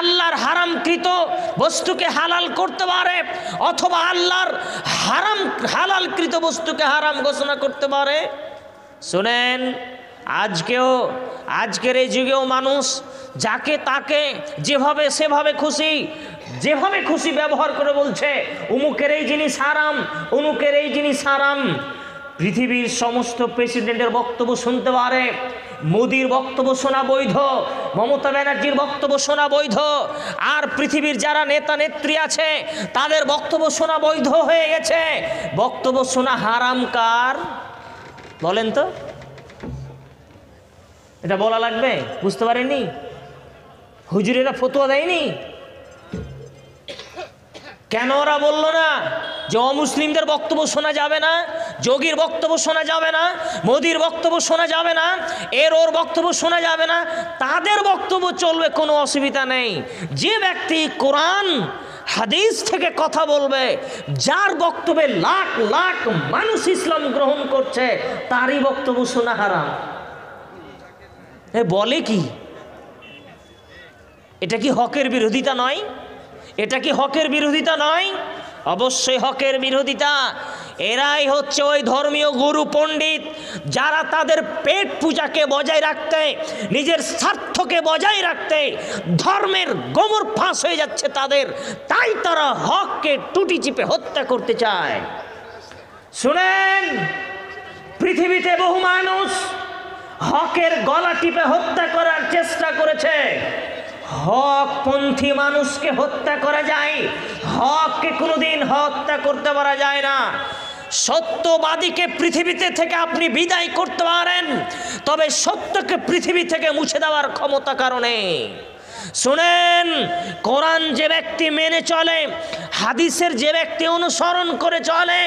[SPEAKER 2] আল্লাহর হারামকৃত বস্তুকে হালাল করতে পারে অথবা আল্লাহর হালালকৃত বস্তুকে হারাম ঘোষণা করতে পারে? শুনেন, আজকের এই যুগেও মানুষ যাকে তাকে যেভাবে খুশি ব্যবহার করে বলছে উমুকের এই জিনিস হারাম, উমুকের এই জিনিস হারাম। পৃথিবীর সমস্ত প্রেসিডেন্টের বক্তব্য শুনতে পারে, মোদির বক্তব্য শোনা বৈধ, মমতা ব্যানার্জির বক্তব্য শোনা বৈধ, আর পৃথিবীর যারা নেতা নেত্রী আছে তাদের বক্তব্য শোনা বৈধ হয়ে গেছে। বক্তব্য শোনা হারাম কার বলেন তো? এটা বলা লাগবে? বুঝতে পারেননি? হুজুরেরা ফতোয়া দেয়নি কেন? ওরা বললো না যে অমুসলিমদের বক্তব্য শোনা যাবে না, যোগীর বক্তব্য শোনা যাবে না, মোদির বক্তব্য শোনা যাবে না, ওর বক্তব্য শোনা যাবে না, তাদের বক্তব্য চলবে, কোনো অসুবিধা নেই। যে ব্যক্তি কোরআন হাদিস থেকে কথা বলবে, যার বক্তব্যে লাখ লাখ মানুষ ইসলাম গ্রহণ করছে, তারই বক্তব্য শোনা হারাম। বলে কি? এটা কি হকের বিরোধিতা নয়? এটা কি হকের বিরোধিতা নয়? অবশ্যই হকের বিরোধিতা। এরাই হচ্ছে ওই ধর্মীয় গুরু পণ্ডিত যারা তাদের পেট পূজাকে বজায় রাখতে, নিজের স্বার্থকে বজায় রাখতে ধর্মের গোমর ফাঁস হয়ে যাচ্ছে তাদের, তাই তারা হককে টুটি চিপে হত্যা করতে চায়। শুনেন, পৃথিবীতে বহু মানুষ হকের গলা টিপে হত্যা করার চেষ্টা করেছে। হকপন্থী মানুষকে হত্যা করা যায়, হককে কোনোদিন হত্যা করতে পারা যায় না। সত্যবাদীকে পৃথিবীতে থেকে আপনি বিদায় করতে পারেন, তবে সত্যকে পৃথিবী থেকে মুছে দেওয়ার ক্ষমতা কারণে। শুনেন, কোরআন যে ব্যক্তি মেনে চলে, হাদিসের যে ব্যক্তি অনুসরণ করে চলে,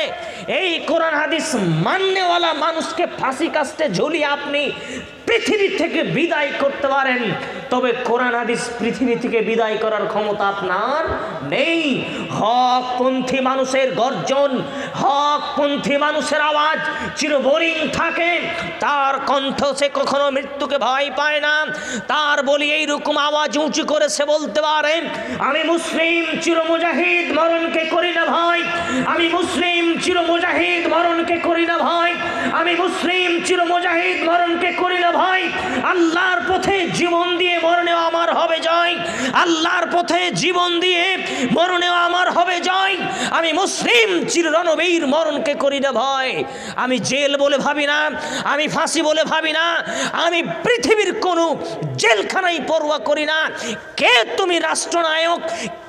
[SPEAKER 2] এই কোরআন হাদিস মাননেওয়ালা মানুষকে ফাঁসি কাস্টে ঝুলিয়ে আপনি পৃথিবী থেকে বিদায় করতে পারেন, তবে কোরআন হাদিস পৃথিবী থেকে বিদায় করার ক্ষমতা আপনার নেই। হকপন্থী মানুষের গর্জন, হকপন্থী মানুষের আওয়াজ চিরবরিং থাকে, তার কণ্ঠ সে কখনো মৃত্যুকে ভয় পায় না। তার বলি এইরকম আওয়াজ উঁচু করে সে বলতে পারে, আমি মুসলিম চিরমুজাহিদ, মরণকে করি না ভয়, আমি মুসলিম চিরমুজাহিদ, মরণকে করি না ভয়, আমি মুসলিম চিরমুজাহিদ, মরণকে করি না ভয়। আল্লাহর পথে জীবন দিয়ে মরণেও আমার হবে জয়, আল্লাহর পথে জীবন দিয়ে মরণেও আমার হবে জয়। আমি মুসলিম চিররণবীর মরণকে করি না ভয়। আমি জেল বলে ভাবি না, আমি ফাঁসি বলে ভাবি না, আমি পৃথিবীর কোনো জেলখানাই পরোয়া করি না। কে তুমি রাষ্ট্রনায়ক,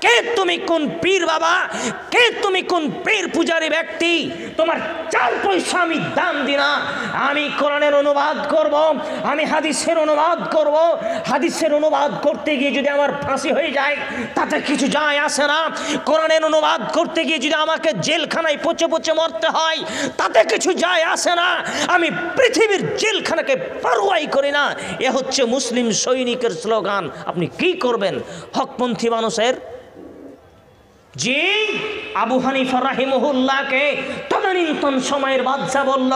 [SPEAKER 2] কে তুমি কোন পীর বাবা, কে তুমি কোন পীর পূজারী ব্যক্তি, তোমার 4 পয়সা আমি দাম দিই না। আমি কোরআনের অনুবাদ করব, আমি হাদিসের অনুবাদ করব। হাদিসের অনুবাদ করতে গিয়ে যদি আমার ফাঁসি হয়ে যায় তাতে কিছু যায় আসে না। কোরআনের অনুবাদ করতে গিয়ে যদি আমাকে জেলখানায় পচে পচে মরতে হয় তাতে কিছু যায় আসে না। আমি পৃথিবীর জেলখানাকে পরোয়াই করি না। এ হচ্ছে মুসলিম সৈনিকের স্লোগান। আপনি কি করবেন হকপন্থী মানুষের? জি, আবু হানিফা রাহিমাহুল্লাহকে তদানীন্তন সময়ের বাদশা বলল,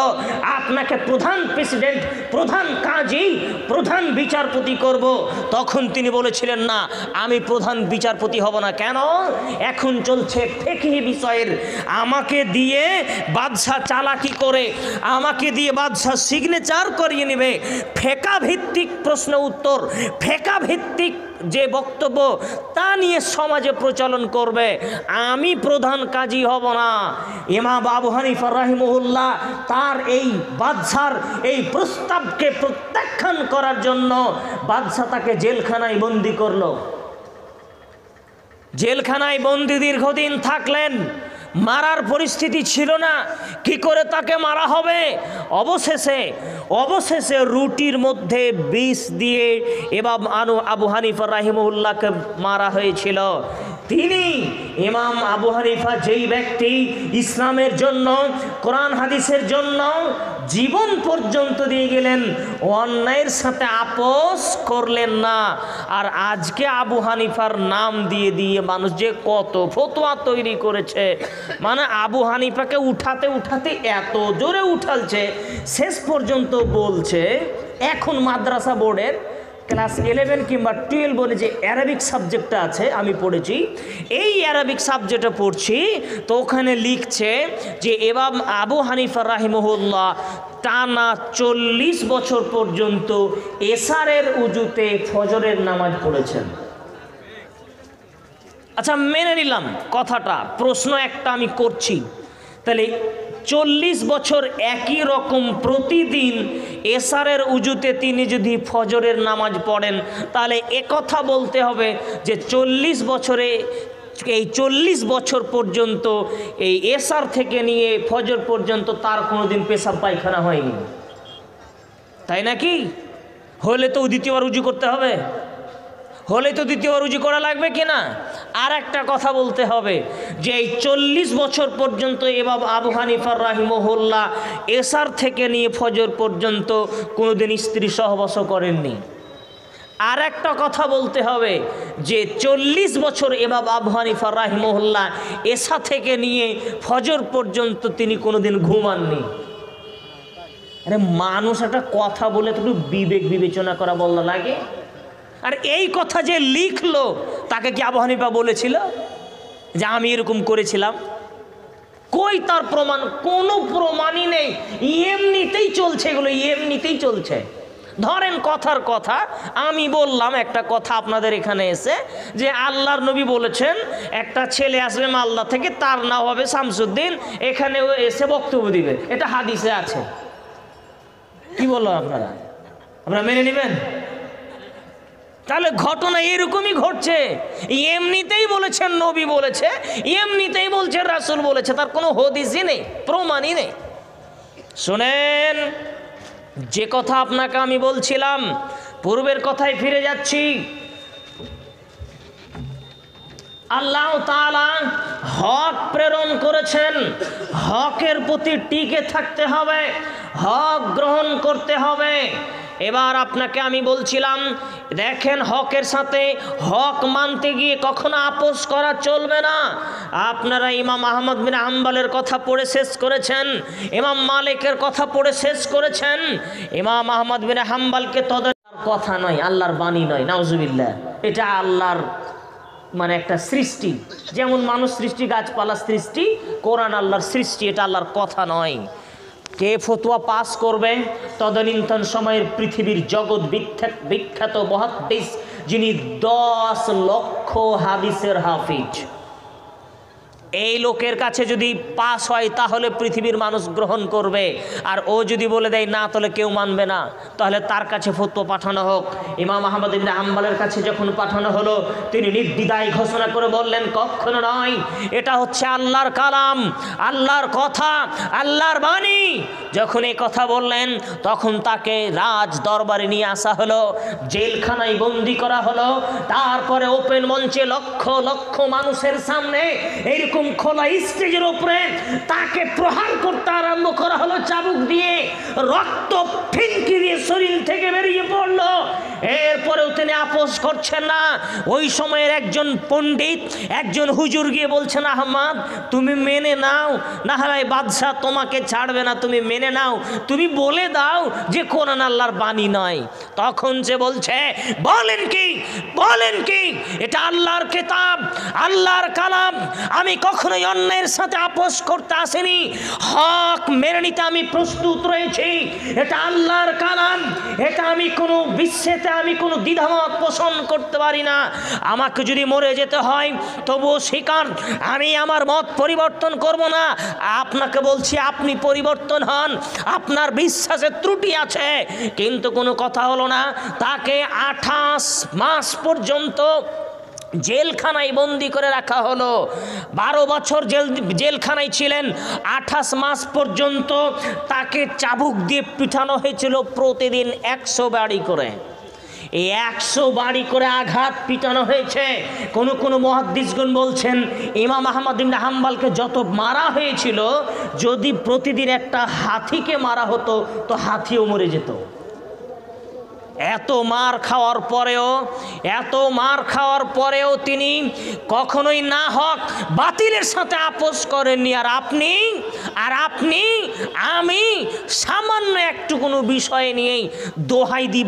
[SPEAKER 2] আপনাকে প্রধান প্রেসিডেন্ট, প্রধান কাজী, প্রধান বিচারপতি করব। তখন তিনি বলেছিলেন, না, আমি প্রধান বিচারপতি হব না। কেন? এখন চলছে ফিকহি বিষয়ের। আমাকে দিয়ে বাদশা চালাকি করে, আমাকে দিয়ে বাদশা সিগনেচার করিয়ে নেবে। ফেকা ভিত্তিক প্রশ্ন উত্তর, ফেকা ভিত্তিক যে বক্তব্য তা নিয়ে সমাজে প্রচলন করবে। আমি প্রধান কাজী হব না। ইমাম আবু হানিফা রাহিমাহুল্লাহ তার এই বাদশার এই প্রস্তাবকে প্রত্যাখ্যান করার জন্য বাদশা তাকে জেলখানায় বন্দি করলো। জেলখানায় বন্দি দীর্ঘদিন থাকলেন, মারার পরিস্থিতি ছিল না, কি করে তাকে মারা হবে? অবশেষে রুটির মধ্যে বিষ দিয়ে ইমাম আবু হানিফা রাহিমাহুল্লাহকে মারা হয়েছিল। তিনি ইমাম আবু হানিফা যেই ব্যক্তি ইসলামের জন্য, কোরআন হাদিসের জন্য জীবন পর্যন্ত দিয়ে গেলেন, অন্যায়ের সাথে আপোষ করলেন না। আর আজকে আবু হানিফার নাম দিয়ে দিয়ে মানুষ যে কত ফতোয়া তৈরি করেছে, মানে আবু হানিফাকে উঠাতে উঠাতে এত জোরে উঠালছে, শেষ পর্যন্ত বলছে এখন মাদ্রাসা বোর্ডের ক্লাস 11 কিংবা 12 যে অ্যারাবিক সাবজেক্টটা আছে, আমি পড়েছি, এই অ্যারাবিক সাবজেক্টে পড়ছি, তো ওখানে লিখছে যে ইমাম আবু হানিফা রাহিমাহুল্লাহ টানা 40 বছর পর্যন্ত এশারের উজুতে ফজরের নামাজ পড়েছেন। আচ্ছা, মেনে নিলাম কথাটা, প্রশ্ন একটা আমি করছি, তাহলে 40 বছর একই রকম প্রতিদিন এশারের উজুতে তিনি যদি ফজরের নামাজ পড়েন, তাহলে একথা বলতে হবে যে 40 বছরে, এই 40 বছর পর্যন্ত এই এশার থেকে নিয়ে ফজর পর্যন্ত তার কোনোদিন পেশাব পায়খানা হয়নি, তাই নাকি? হলে তো দ্বিতীয়বার উজু করতে হবে, হলে তো দ্বিতীয়বার উজু করা লাগবে কিনা? আর একটা কথা বলতে হবে যে এই 40 বছর পর্যন্ত ইমাম আবু হানিফা রাহিমাহুল্লাহ এশার থেকে নিয়ে ফজর পর্যন্ত কোনোদিন স্ত্রী সহবাস করেননি। আর একটা কথা বলতে হবে যে 40 বছর ইমাম আবু হানিফা রাহিমাহুল্লাহ এশা থেকে নিয়ে ফজর পর্যন্ত তিনি কোনোদিন ঘুমাননি। আরে মানুষ একটা কথা বলে একটু বিবেক বিবেচনা করা বললো লাগে। আর এই কথা যে লিখলো তাকে কি আবু হানিফা বলেছিল যে আমি এরকম করেছিলাম? কই তার প্রমাণ? কোনো প্রমাণই নেই, এমনিতেই চলছে, এগুলো এমনিতেই চলছে। ধরেন কথার কথা, আমি বললাম একটা কথা আপনাদের এখানে এসে যে আল্লাহর নবী বলেছেন একটা ছেলে আসবে মালদা থেকে, তার নাম হবে শামসুদ্দিন, এখানে এসে বক্তব্য দিবে, এটা হাদিসে আছে। কি বললো আপনারা মেনে নেবেন? তাহলে ঘটনা এরকমই ঘটছে, এমনিতেই বলেছেন নবী বলেছে, এমনিতেই বলছে রাসূল বলেছে, তার কোনো হাদিসই নেই, প্রমাণই নেই। শুনেন, যে কথা আপনাকে আমি বলছিলাম, পূর্বের কথায় ফিরে যাচ্ছি। আল্লাহ তাআলা হক প্রেরণ করেছেন, হকের প্রতি টিকে থাকতে হবে, হক গ্রহণ করতে হবে। এবার আপনাকে আমি বলছিলাম, দেখেন হকের সাথে হক মানতে গিয়ে কখনো আপোষ করা চলবে না। আপনারা ইমাম আহমদ বিন হাম্বলের কথা পড়ে শেষ করেছেন, ইমাম মালিকের কথা পড়ে শেষ করেছেন। ইমাম আহমদ বিন হাম্বলকে তাদের কথা নয়, আল্লাহর বাণী নয়, নাউজুবিল্লাহ, এটা আল্লাহর মানে একটা সৃষ্টি, যেমন মানুষ সৃষ্টি, গাছপালা সৃষ্টি, কোরআন আল্লাহর সৃষ্টি, এটা আল্লাহর কথা নয়। কে ফতোয়া পাস করবে? তদানীন্তন সময়ের পৃথিবীর জগৎ বিখ্যাত মুহাদ্দিস, যিনি 10 লক্ষ হাদিসের হাফিজ। এই লোকের কাছে যদি পাস হয় তাহলে পৃথিবীর মানুষ গ্রহণ করবে, আর ও যদি বলে দেয় না তাহলে কেউ মানবে না। তাহলে তার কাছে ফতোয়া পাঠানো হোক। ইমাম আহমদ ইবনে হাম্বলের কাছে যখন পাঠানো হলো, তিনি নির্দ্বিধায় ঘোষণা করে বললেন, কখনো নয়, এটা হচ্ছে আল্লাহর কালাম, আল্লাহর কথা, আল্লাহর বাণী। যখন এই কথা বললেন তখন তাকে রাজ দরবারে নিয়ে আসা হলো, জেলখানায় বন্দি করা হলো। তারপরে ওপেন মঞ্চে লক্ষ লক্ষ মানুষের সামনে এরকম খোলা স্টেজের উপরে তাকে প্রহার করতে আরম্ভ করা হলো চাবুক দিয়ে। রক্ত ফিনকি দিয়ে শরীর থেকে বেরিয়ে পড়লো। এরপরেও তিনি আপোষ করছেন না। ওই সময়ের একজন পণ্ডিত, একজন হুজুর গিয়ে বলছেন, আহমদ তুমি মেনে নাও, না হয় বাদশাহ তোমাকে ছাড়বে না, তুমি মেনে নাও, তুমি বলে দাও যে কোরআন আল্লাহর বাণী নয়। তখন সে বলছে, বলেন কি, বলেন কি, এটা আল্লাহর কিতাব, আল্লাহর কালাম। আমি কখনোই অন্যের সাথে আপোষ করতে আসিনি, হক মেনে নিতে আমি প্রস্তুত রয়েছি। এটা আল্লাহর কালাম, এটা আমি কোনো বিশ্বেতে আমি কোনো দ্বিধামত পোষণ করতে পারি না। আমাকে যদি মরে যেতে হয় তবুও স্বীকার, আমি আমার মত পরিবর্তন করব না। আপনাকে বলছি আপনি পরিবর্তন হন, আপনার বিশ্বাসের ত্রুটি আছে। কিন্তু কোনো কথা হলো না। তাকে 28 মাস পর্যন্ত জেলখানায় বন্দি করে রাখা হলো। 12 বছর জেলখানায় ছিলেন। 28 মাস পর্যন্ত তাকে চাবুক দিয়ে পিটানো হয়েছিল, প্রতিদিন 100 বাড়ি করে। এই 100 বাড়ি করে আঘাত পিটানো হয়েছে। কোন মুহাদ্দিসগণ বলছেন, ইমাম আহমদ ইবনে হাম্বলকে যত মারা হয়েছিল, যদি প্রতিদিন একটা হাতিকে মারা হতো তো হাতিও মরে যেত। এত মার খাওয়ার পরেও তিনি কখনোই না হক বাতিলের সাথে আপোষ করেননি। আর আপনি আমি সামান্য একটু কোনো বিষয় নিয়েই দোহাই দিই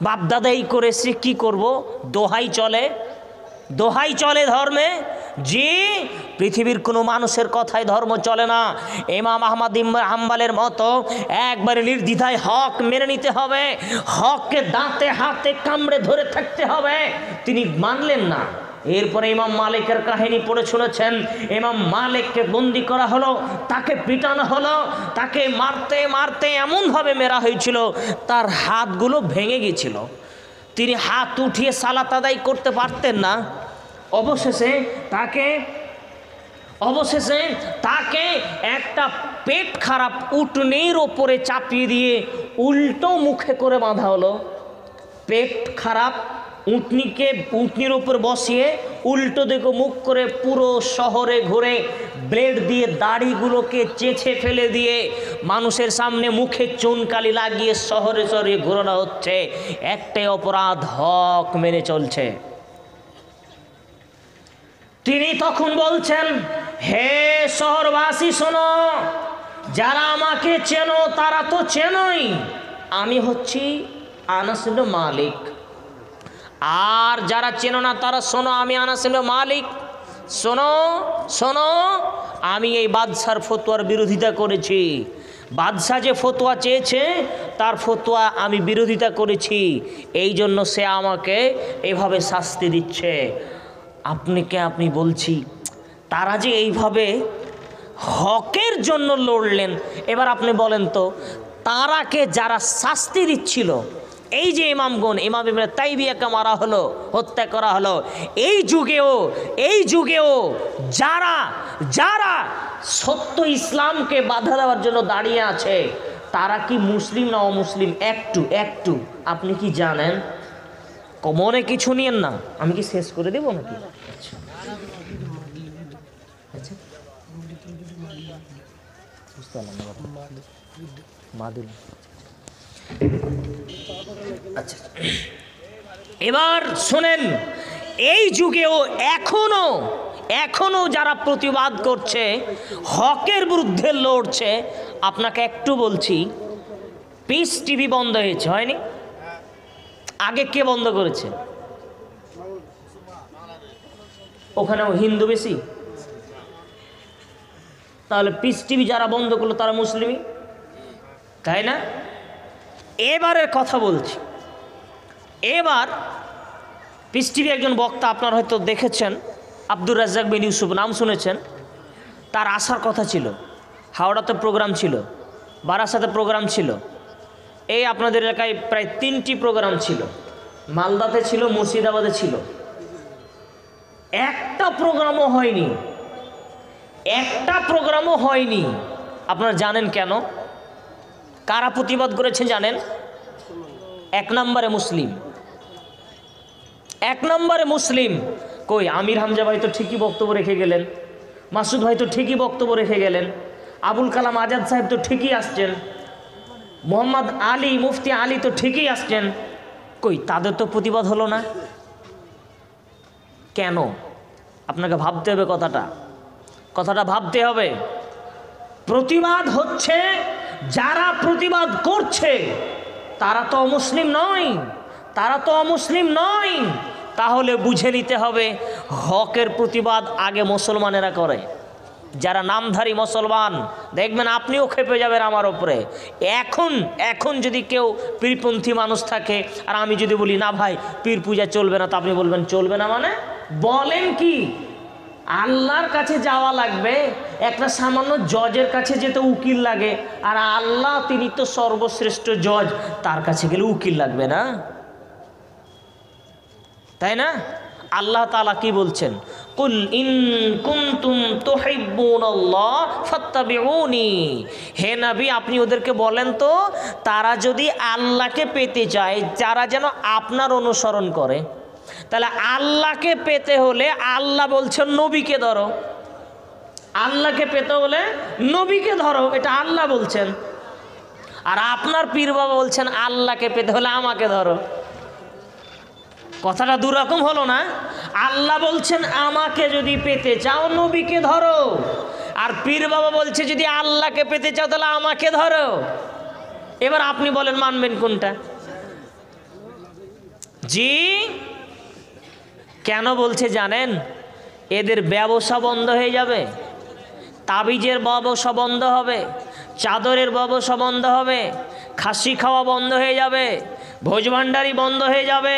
[SPEAKER 2] বাপদাদাই করেছে, কি করব, দোহাই চলে ধর্মে। যে পৃথিবীর কোনো মানুষের কথায় ধর্ম চলে না। ইমাম আহমদ ইবনে হাম্বলের মতো একবারে নির্দ্বিধায় হক মেনে নিতে হবে, হককে দাঁতে হাতে কামড়ে ধরে থাকতে হবে। তিনি মানলেন না। এরপরে ইমাম মালিকের কাহিনী পড়ে শুনেছেন। ইমাম মালিককে বন্দি করা হলো, তাকে পিটানো হলো, তাকে মারতে মারতে এমনভাবে মেরা হয়েছিল তার হাতগুলো ভেঙে গিয়েছিল। তিনি হাত উঠিয়ে সালাত আদায় করতে পারতেন না। অবশেষে তাকে একটা পেট খারাপ উটনির ওপরে চাপিয়ে দিয়ে উল্টো মুখে করে বাঁধা হলো। পেট খারাপ উটনির উপর বসিয়ে উল্টো দিকে মুখ করে পুরো শহরে ঘুরে ব্লেড দিয়ে দাড়িগুলোকে চেঁচে ফেলে দিয়ে মানুষের সামনে মুখে চুনকালি লাগিয়ে শহরে শহরে ঘোরানো হচ্ছে। একটাই অপরাধ, হক মেনে চলছে। তিনি তখন বলছেন, হে শহরবাসী শোনো, যারা আমাকে চেনো তারা তো চেনোই, আমি হচ্ছি আনাস ইবনে মালিক। আর যারা চেনো না তারা শোনো, আমি আনাস ইবনে মালিক। শোনো, আমি এই বাদশার ফতোয়ার বিরোধিতা করেছি। বাদশাহ যে ফতোয়া চেয়েছে তার ফতোয়া আমি বিরোধিতা করেছি, এই জন্য সে আমাকে এভাবে শাস্তি দিচ্ছে। আপনি বলছি, তারা যে এইভাবে হকের জন্য লড়লেন, এবার আপনি বলেন তো, তারাকে যারা শাস্তি দিচ্ছিল, এই যে ইমামগণ, ইমাম ইবনে তাইমিয়াকে মারা হলো, হত্যা করা হলো, এই যুগেও যারা সত্য ইসলামকে বাধা দেওয়ার জন্য দাঁড়িয়ে আছে, তারা কি মুসলিম না অমুসলিম? একটু আপনি কি জানেন? মনে কিছু নিয়েন না, আমি কি শেষ করে দেবো নাকি? আচ্ছা, বুঝতে পারলাম না কথা। মাদুল, আচ্ছা, এবার শোনেন, এই যুগেও এখনো যারা প্রতিবাদ করছে, হকের বিরুদ্ধে লড়ছে, আপনাকে একটু বলছি, পিস টিভি বন্ধ হয়েছে, হয়নি? আগে কে বন্ধ করেছে? ওখানেও হিন্দু বেশি। তাহলে পিস টিভি যারা বন্ধ করলো তারা মুসলিমই, তাই না? এবারের কথা বলছি। এবার পিস টিভি একজন বক্তা আপনার হয়তো দেখেছেন, আব্দুর রাজ্জাক বিন ইউসুফ, নাম শুনেছেন। তার আসার কথা ছিল, হাওড়াতে প্রোগ্রাম ছিল, বারাসাতে প্রোগ্রাম ছিল, এই আপনাদের এলাকায় প্রায় 3টি প্রোগ্রাম ছিল, মালদাতে ছিল, মুর্শিদাবাদে ছিল। একটা প্রোগ্রামও হয়নি, একটা প্রোগ্রামও হয়নি। আপনারা জানেন কেন? কারা প্রতিবাদ করেছে জানেন? 1 নম্বরে মুসলিম, 1 নম্বরে মুসলিম। কই আমির হামজা ভাই তো ঠিকই বক্তব্য রেখে গেলেন, মাসুদ ভাই তো ঠিকই বক্তব্য রেখে গেলেন, আবুল কালাম আজাদ সাহেব তো ঠিকই আসছেন, মোহাম্মদ আলী মুফতি আলী তো ঠিকই আসছেন। কই তাদের তো প্রতিবাদ হলো না কেন? আপনাকে ভাবতে হবে কথাটা ভাবতে হবে। প্রতিবাদ হচ্ছে, যারা প্রতিবাদ করছে তারা তো অমুসলিম নয়, তারা তো অমুসলিম নয়। তাহলে বুঝে নিতে হবে হকের প্রতিবাদ আগে মুসলমানেরা করে। যারা নামধারী মুসলমান, দেখবেন আপনিও খেপে যাবেন আমার ওপরে। এখন যদি কেউ পীরপন্থী মানুষ থাকে আর আমি যদি বলি না ভাই পীর পূজা চলবে না, তা আপনি বলবেন চলবে না মানে? বলেন কি? আল্লাহর কাছে যাওয়া লাগবে, একটা সামান্য জজের কাছে যেতে উকিল লাগে, আর আল্লাহ তিনি তো সর্বশ্রেষ্ঠ জজ, তার কাছে গেলে উকিল লাগবে না, তাই না? আল্লাহ তাআলা কি বলছেন? কুল ইন কুনতুম তুহিব্বুনাল্লাহ ফাত্তাবিউনি। হে নবী, আপনি ওদেরকে বলেন তো তারা যদি আল্লাহকে পেতে চায়, যারা যেন আপনার অনুসরণ করে। তাহলে আল্লাহকে পেতে হলে আল্লাহ বলছেন নবীকে ধরো, আল্লাহকে পেতে হলে নবীকে ধরো, এটা আল্লাহ বলছেন। আর আপনার পীর বাবা বলছেন আল্লাহকে পেতে হলে আমাকে ধরো। কথাটা দুরকম হলো না? আল্লাহ বলছেন আমাকে যদি পেতে চাও নবীকে ধরো, আর পীর বাবা বলছে যদি আল্লাহকে পেতে চাও তাহলে আমাকে ধরো। এবার আপনি বলেন মানবেন কোনটা? জি, কেন বলছে জানেন? এদের ব্যবসা বন্ধ হয়ে যাবে, তাবিজের ব্যবসা বন্ধ হবে, চাদরের ব্যবসা বন্ধ হবে, খাসি খাওয়া বন্ধ হয়ে যাবে, ভোজভাণ্ডারি বন্ধ হয়ে যাবে।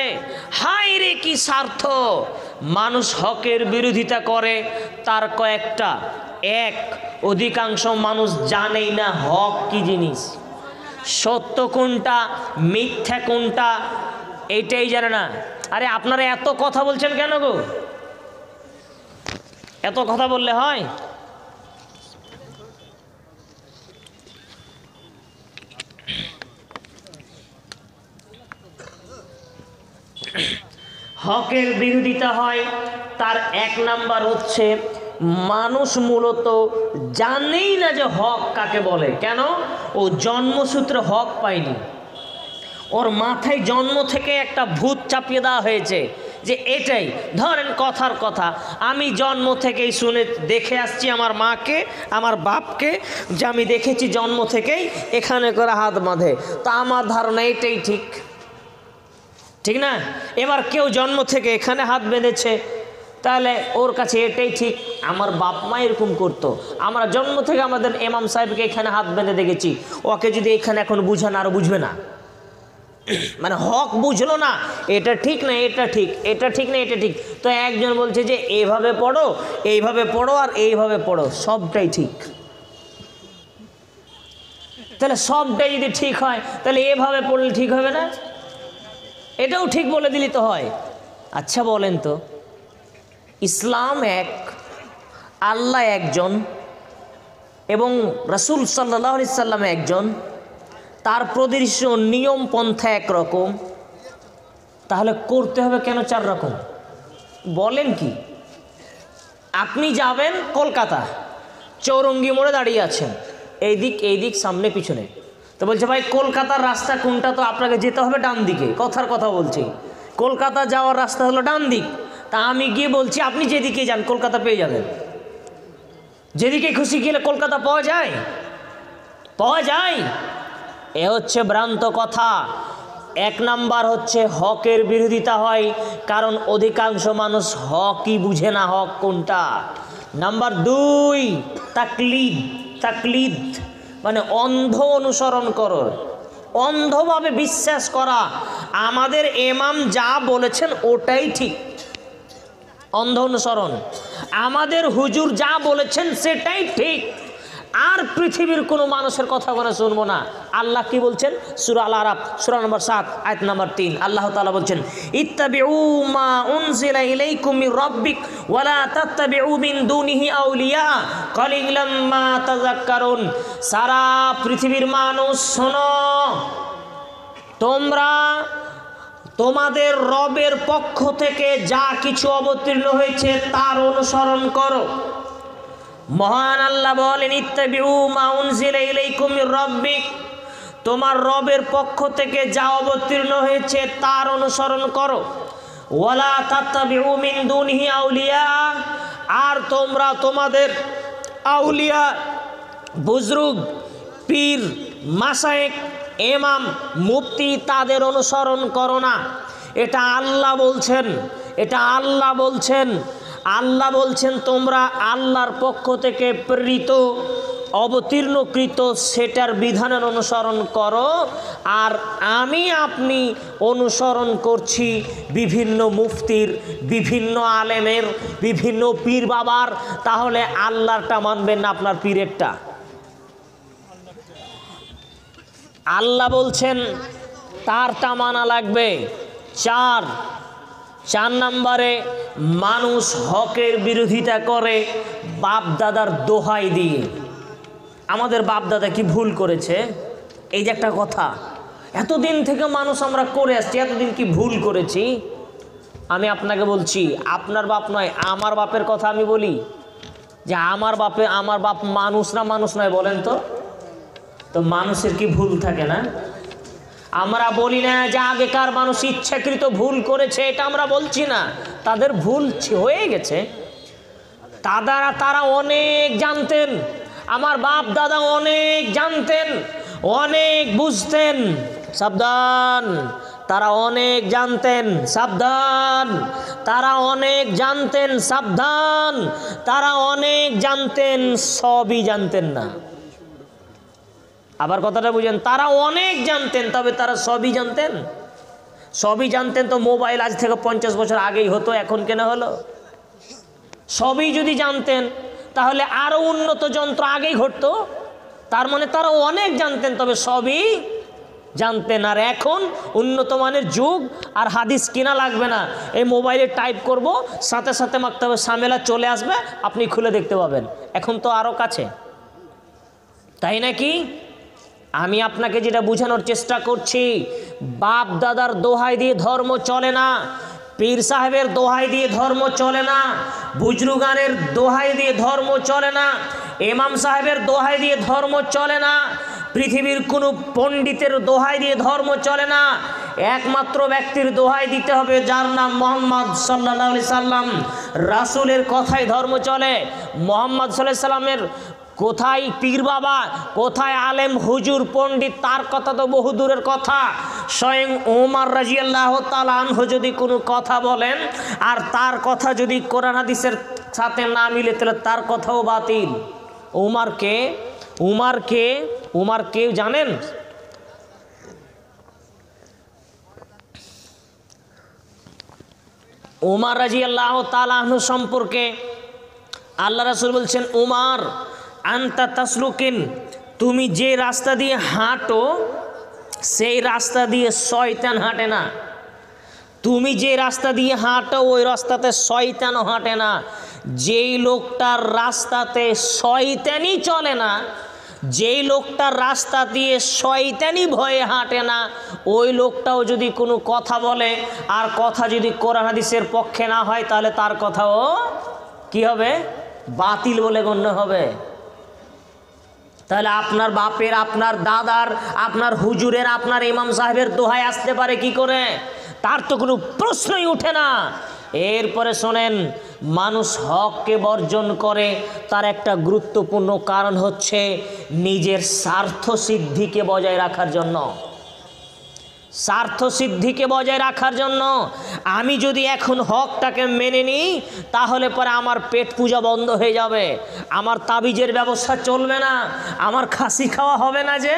[SPEAKER 2] হায় রে কি স্বার্থ! মানুষ হকের বিরোধিতা করে তার কয়েকটা, অধিকাংশ মানুষ জানেই না হক কি জিনিস, সত্য কোনটা, মিথ্যা কোনটা, এইটাই জানে না। আরে আপনারা এত কথা বলছেন কেন গো? এত কথা বললে হয়? হকের বিরোধিতা হয় তার 1 নাম্বার হচ্ছে মানুষ মূলত জানেই না যে হক কাকে বলে। কেন? ও জন্মসূত্রে হক পায়নি, ওর মাথায় জন্ম থেকে একটা ভূত চাপিয়ে দেওয়া হয়েছে যে এটাই। ধরেন কথার কথা, আমি জন্ম থেকেই দেখে আসছি আমার মাকে, আমার বাপকে, যে আমি দেখেছি জন্ম থেকেই এখানে করে হাত বাঁধে, তা আমার ধারণা এটাই ঠিক, ঠিক না? এবার কেউ জন্ম থেকে এখানে হাত বেঁধেছে, তাহলে ওর কাছে এটাই ঠিক, আমার বাপ মা এরকম করতো, আমরা জন্ম থেকে আমাদের ইমাম সাহেবকে এখানে হাত বেঁধে দেখেছি, ওকে যদি এখানে এখন বুঝান আরও বুঝবে না। মানে হক বুঝলো না, এটা ঠিক না এটা ঠিক, এটা ঠিক না এটা ঠিক। তো একজন বলছে যে এইভাবে পড়ো, এইভাবে পড়ো, আর এইভাবে পড়ো, সবটাই ঠিক। তাহলে সবটাই যদি ঠিক হয় তাহলে এভাবে পড়লে ঠিক হবে না? এটাও ঠিক বলে দিলি তো হয়। আচ্ছা বলেন তো, ইসলাম এক, আল্লাহ একজন এবং রাসূল সাল্লাল্লাহু আলাইহি সাল্লাম একজন, তার প্রদর্শিত নিয়ম পন্থা একরকম, তাহলে করতে হবে কেন 4 রকম? বলেন কি? আপনি যাবেন কলকাতা, চৌরঙ্গি মোড়ে দাঁড়িয়ে আছেন, এই দিক সামনে পিছনে, তো বলছে ভাই কলকাতার রাস্তা কোনটা? তো আপনাকে যেতে হবে ডান দিকে। কথার কথা বলছি, কলকাতা যাওয়ার রাস্তা হলো ডান দিক। তা আমি গিয়ে বলছি আপনি যেদিকে যান কলকাতা পেয়ে যাবেন। যেদিকে খুশি গেলে কলকাতা পাওয়া যায়? পাওয়া যায়? এ হচ্ছে ভ্রান্ত কথা। 1 নাম্বার হচ্ছে হকের বিরোধিতা হয়, কারণ অধিকাংশ মানুষ হকই বুঝে না হক কোনটা। নাম্বার 2 তাকলিদ। তাকলিদ মানে অন্ধ অনুসরণ করো, অন্ধভাবে বিশ্বাস করা আমাদের ইমাম যা বলেছেন ওটাই ঠিক, অন্ধ অনুসরণ। আমাদের হুজুর যা বলেছেন সেটাই ঠিক, আর পৃথিবীর কোনো মানুষের কথা কোনো শুনবো না। আল্লাহ কি বলছেন? সূরা আল আরাফ সূরা নম্বর 7 আয়াত নম্বর 3 আল্লাহ তাআলা বলছেন, ইত্তাবিউ মা উনজিলা ইলাইকুম মির রাব্বিক ওয়া লা তাত্তাবিউ মিন দুনিহি আউলিয়া কালিলাম মা তাযাক্কারুন। সারা পৃথিবীর মানুষ শোনো, তোমরা তোমাদের রবের পক্ষ থেকে যা কিছু অবতীর্ণ হয়েছে তার অনুসরণ করো। মহান আল্লাহ বলেন, ইত্তাবিউ মা উনজিলা ইলাইকুম মির রাব্বিক, তোমার রবের পক্ষ থেকে যা অবতীর্ণ হয়েছে তার অনুসরণ করো। ওয়ালা তাত্তাবিউ মিন দুনিহি আউলিয়া, আর তোমরা তোমাদের আউলিয়া, বুজরুগ, পীর, মাশায়েখ, ইমাম, মুফতি তাদের অনুসরণ করো না। এটা আল্লাহ বলছেন, এটা আল্লাহ বলছেন। আল্লাহ বলছেন তোমরা আল্লাহর পক্ষ থেকে প্রেরিত অবতীর্ণকৃত সেটার বিধানের অনুসরণ করো, আর আমি আপনি অনুসরণ করছি বিভিন্ন মুফতির, বিভিন্ন আলেমের, বিভিন্ন পীর বাবার। তাহলে আল্লাহরটা মানবেন না আপনার পীরেরটা? আল্লাহ বলছেন তারটা মানা লাগবে। 4 নম্বরে মানুষ হকের বিরোধিতা করে বাপ দাদার দোহাই দিয়ে। আমাদের বাপ দাদা কি ভুল করেছে? এই যে একটা কথা, এতদিন থেকে মানুষ আমরা করে আসছি, এতদিন কি ভুল করেছি? আমি আপনাকে বলছি, আপনার বাপ নয় আমার বাপের কথা আমি বলি, যে আমার বাপ মানুষ না মানুষ নয় বলেন তো? তো মানুষের কি ভুল থাকে না? আমরা বলি না যে আগেকার মানুষ ইচ্ছাকৃত ভুল করেছে, এটা আমরা বলছি না। তাদের ভুল হয়ে গেছে, তারা অনেক জানতেন, আমার বাপ দাদা অনেক জানতেন, অনেক বুঝতেন। সাবধান, তারা অনেক জানতেন, সাবধান। তারা অনেক জানতেন, সাবধান। তারা অনেক জানতেন, সবই জানতেন না। আবার কথাটা বুঝেন, তারা অনেক জানতেন, তবে তারা সবই জানতেন। সবই জানতেন তো মোবাইল আজ থেকে 50 বছর আগেই হতো, এখন কেন হলো? সবই যদি জানতেন তাহলে আরো উন্নত যন্ত্র আগেই ঘটতো। তার মানে তারা অনেক জানতেন, তবে সবই জানতেন। আর এখন উন্নত মানের যুগ, আর হাদিস কিনা লাগবে না, এই মোবাইলে টাইপ করব, সাথে সাথে মাকতাবে সামেলা চলে আসবে, আপনি খুলে দেখতে পাবেন। এখন তো আরো কাছে, তাই নাকি? আমি আপনাকে যেটা বোঝানোর চেষ্টা করছি, বাপ দাদার দোহাই দিয়ে ধর্ম চলে না, পীর সাহেবের দোহাই দিয়ে ধর্ম চলে না, বুজরুগানের দোহাই দিয়ে ধর্ম চলে না, ইমাম সাহেবের দোহাই দিয়ে ধর্ম চলে না, পৃথিবীর কোনো পণ্ডিতের দোহাই দিয়ে ধর্ম চলে না। একমাত্র ব্যক্তির দোহাই দিতে হবে যার নাম মুহাম্মদ সাল্লাল্লাহু আলাইহি সাল্লাম। রাসূলের কথাই ধর্ম চলে। মুহাম্মদ সাল্লাল্লাহু আলাইহি সাল্লামের কোথায় পীর বাবা, কোথায় আলেম হুজুর পণ্ডিত, তার কথা তো বহু দূরের কথা। স্বয়ং ওমর রাদিয়াল্লাহু তাআলা আনহু যদি কোনো কথা বলেন আর তার কথা যদি কোরআন হাদিসের সাথে না মিলে, তাহলে তার কথাও বাতিল। উমর কে জানেন? ওমর রাদিয়াল্লাহু তাআলা আনহু সম্পর্কে আল্লাহ রাসূল বলছেন, উমর আনতা তাসলুকিন, তুমি যে রাস্তা দিয়ে হাঁটো সেই রাস্তা দিয়ে শয়তান হাঁটে না। তুমি যে রাস্তা দিয়ে হাঁটো ওই রাস্তাতে শয়তানও হাঁটে না। যেই লোকটার রাস্তাতে শয়তানই চলে না, যেই লোকটার রাস্তা দিয়ে শয়তানি ভয়ে হাঁটে না, ওই লোকটাও যদি কোনো কথা বলে আর কথা যদি কোরআন হাদিসের পক্ষে না হয়, তাহলে তার কথাও কি হবে? বাতিল বলে গণ্য হবে। তাহলে আপনার বাপের, আপনার দাদার, আপনার হুজুরের, আপনার ইমাম সাহেবের দোহাই আসতে পারে কি করে? তার তো কোনো প্রশ্নই ওঠে না। এরপরে শোনেন, মানুষ হককে বর্জন করে তার একটা গুরুত্বপূর্ণ কারণ হচ্ছে নিজের স্বার্থ সিদ্ধিকে বজায় রাখার জন্য। স্বার্থ সিদ্ধিকে বজায় রাখার জন্য আমি যদি এখন হকটাকে মেনে নিই তাহলে পরে আমার পেট পূজা বন্ধ হয়ে যাবে, আমার তাবিজের ব্যবস্থা চলবে না, আমার খাসি খাওয়া হবে না, যে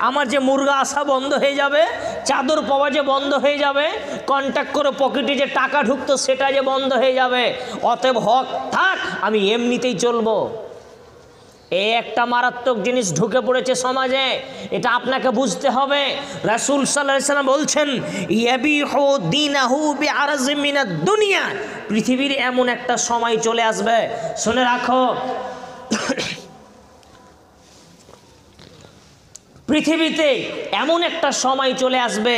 [SPEAKER 2] আমার যে মুরগা আসা বন্ধ হয়ে যাবে, চাদর পাওয়া যে বন্ধ হয়ে যাবে, কন্ট্যাক্ট করে পকেটে যে টাকা ঢুকতো সেটা যে বন্ধ হয়ে যাবে। অতএব হক থাক, আমি এমনিতেই চলবো। এই একটা মারাত্মক জিনিস ঢুকে পড়েছে সমাজে, এটা আপনাকে বুঝতে হবে। রাসূল সাল্লাল্লাহু আলাইহি ওয়াসাল্লাম বলছেন ইয়াবিহু দীনাহু বিআরযিম মিনাদ দুনিয়া। পৃথিবীর এমন একটা সময় চলে আসবে, শুনে রাখো, পৃথিবীতে এমন একটা সময় চলে আসবে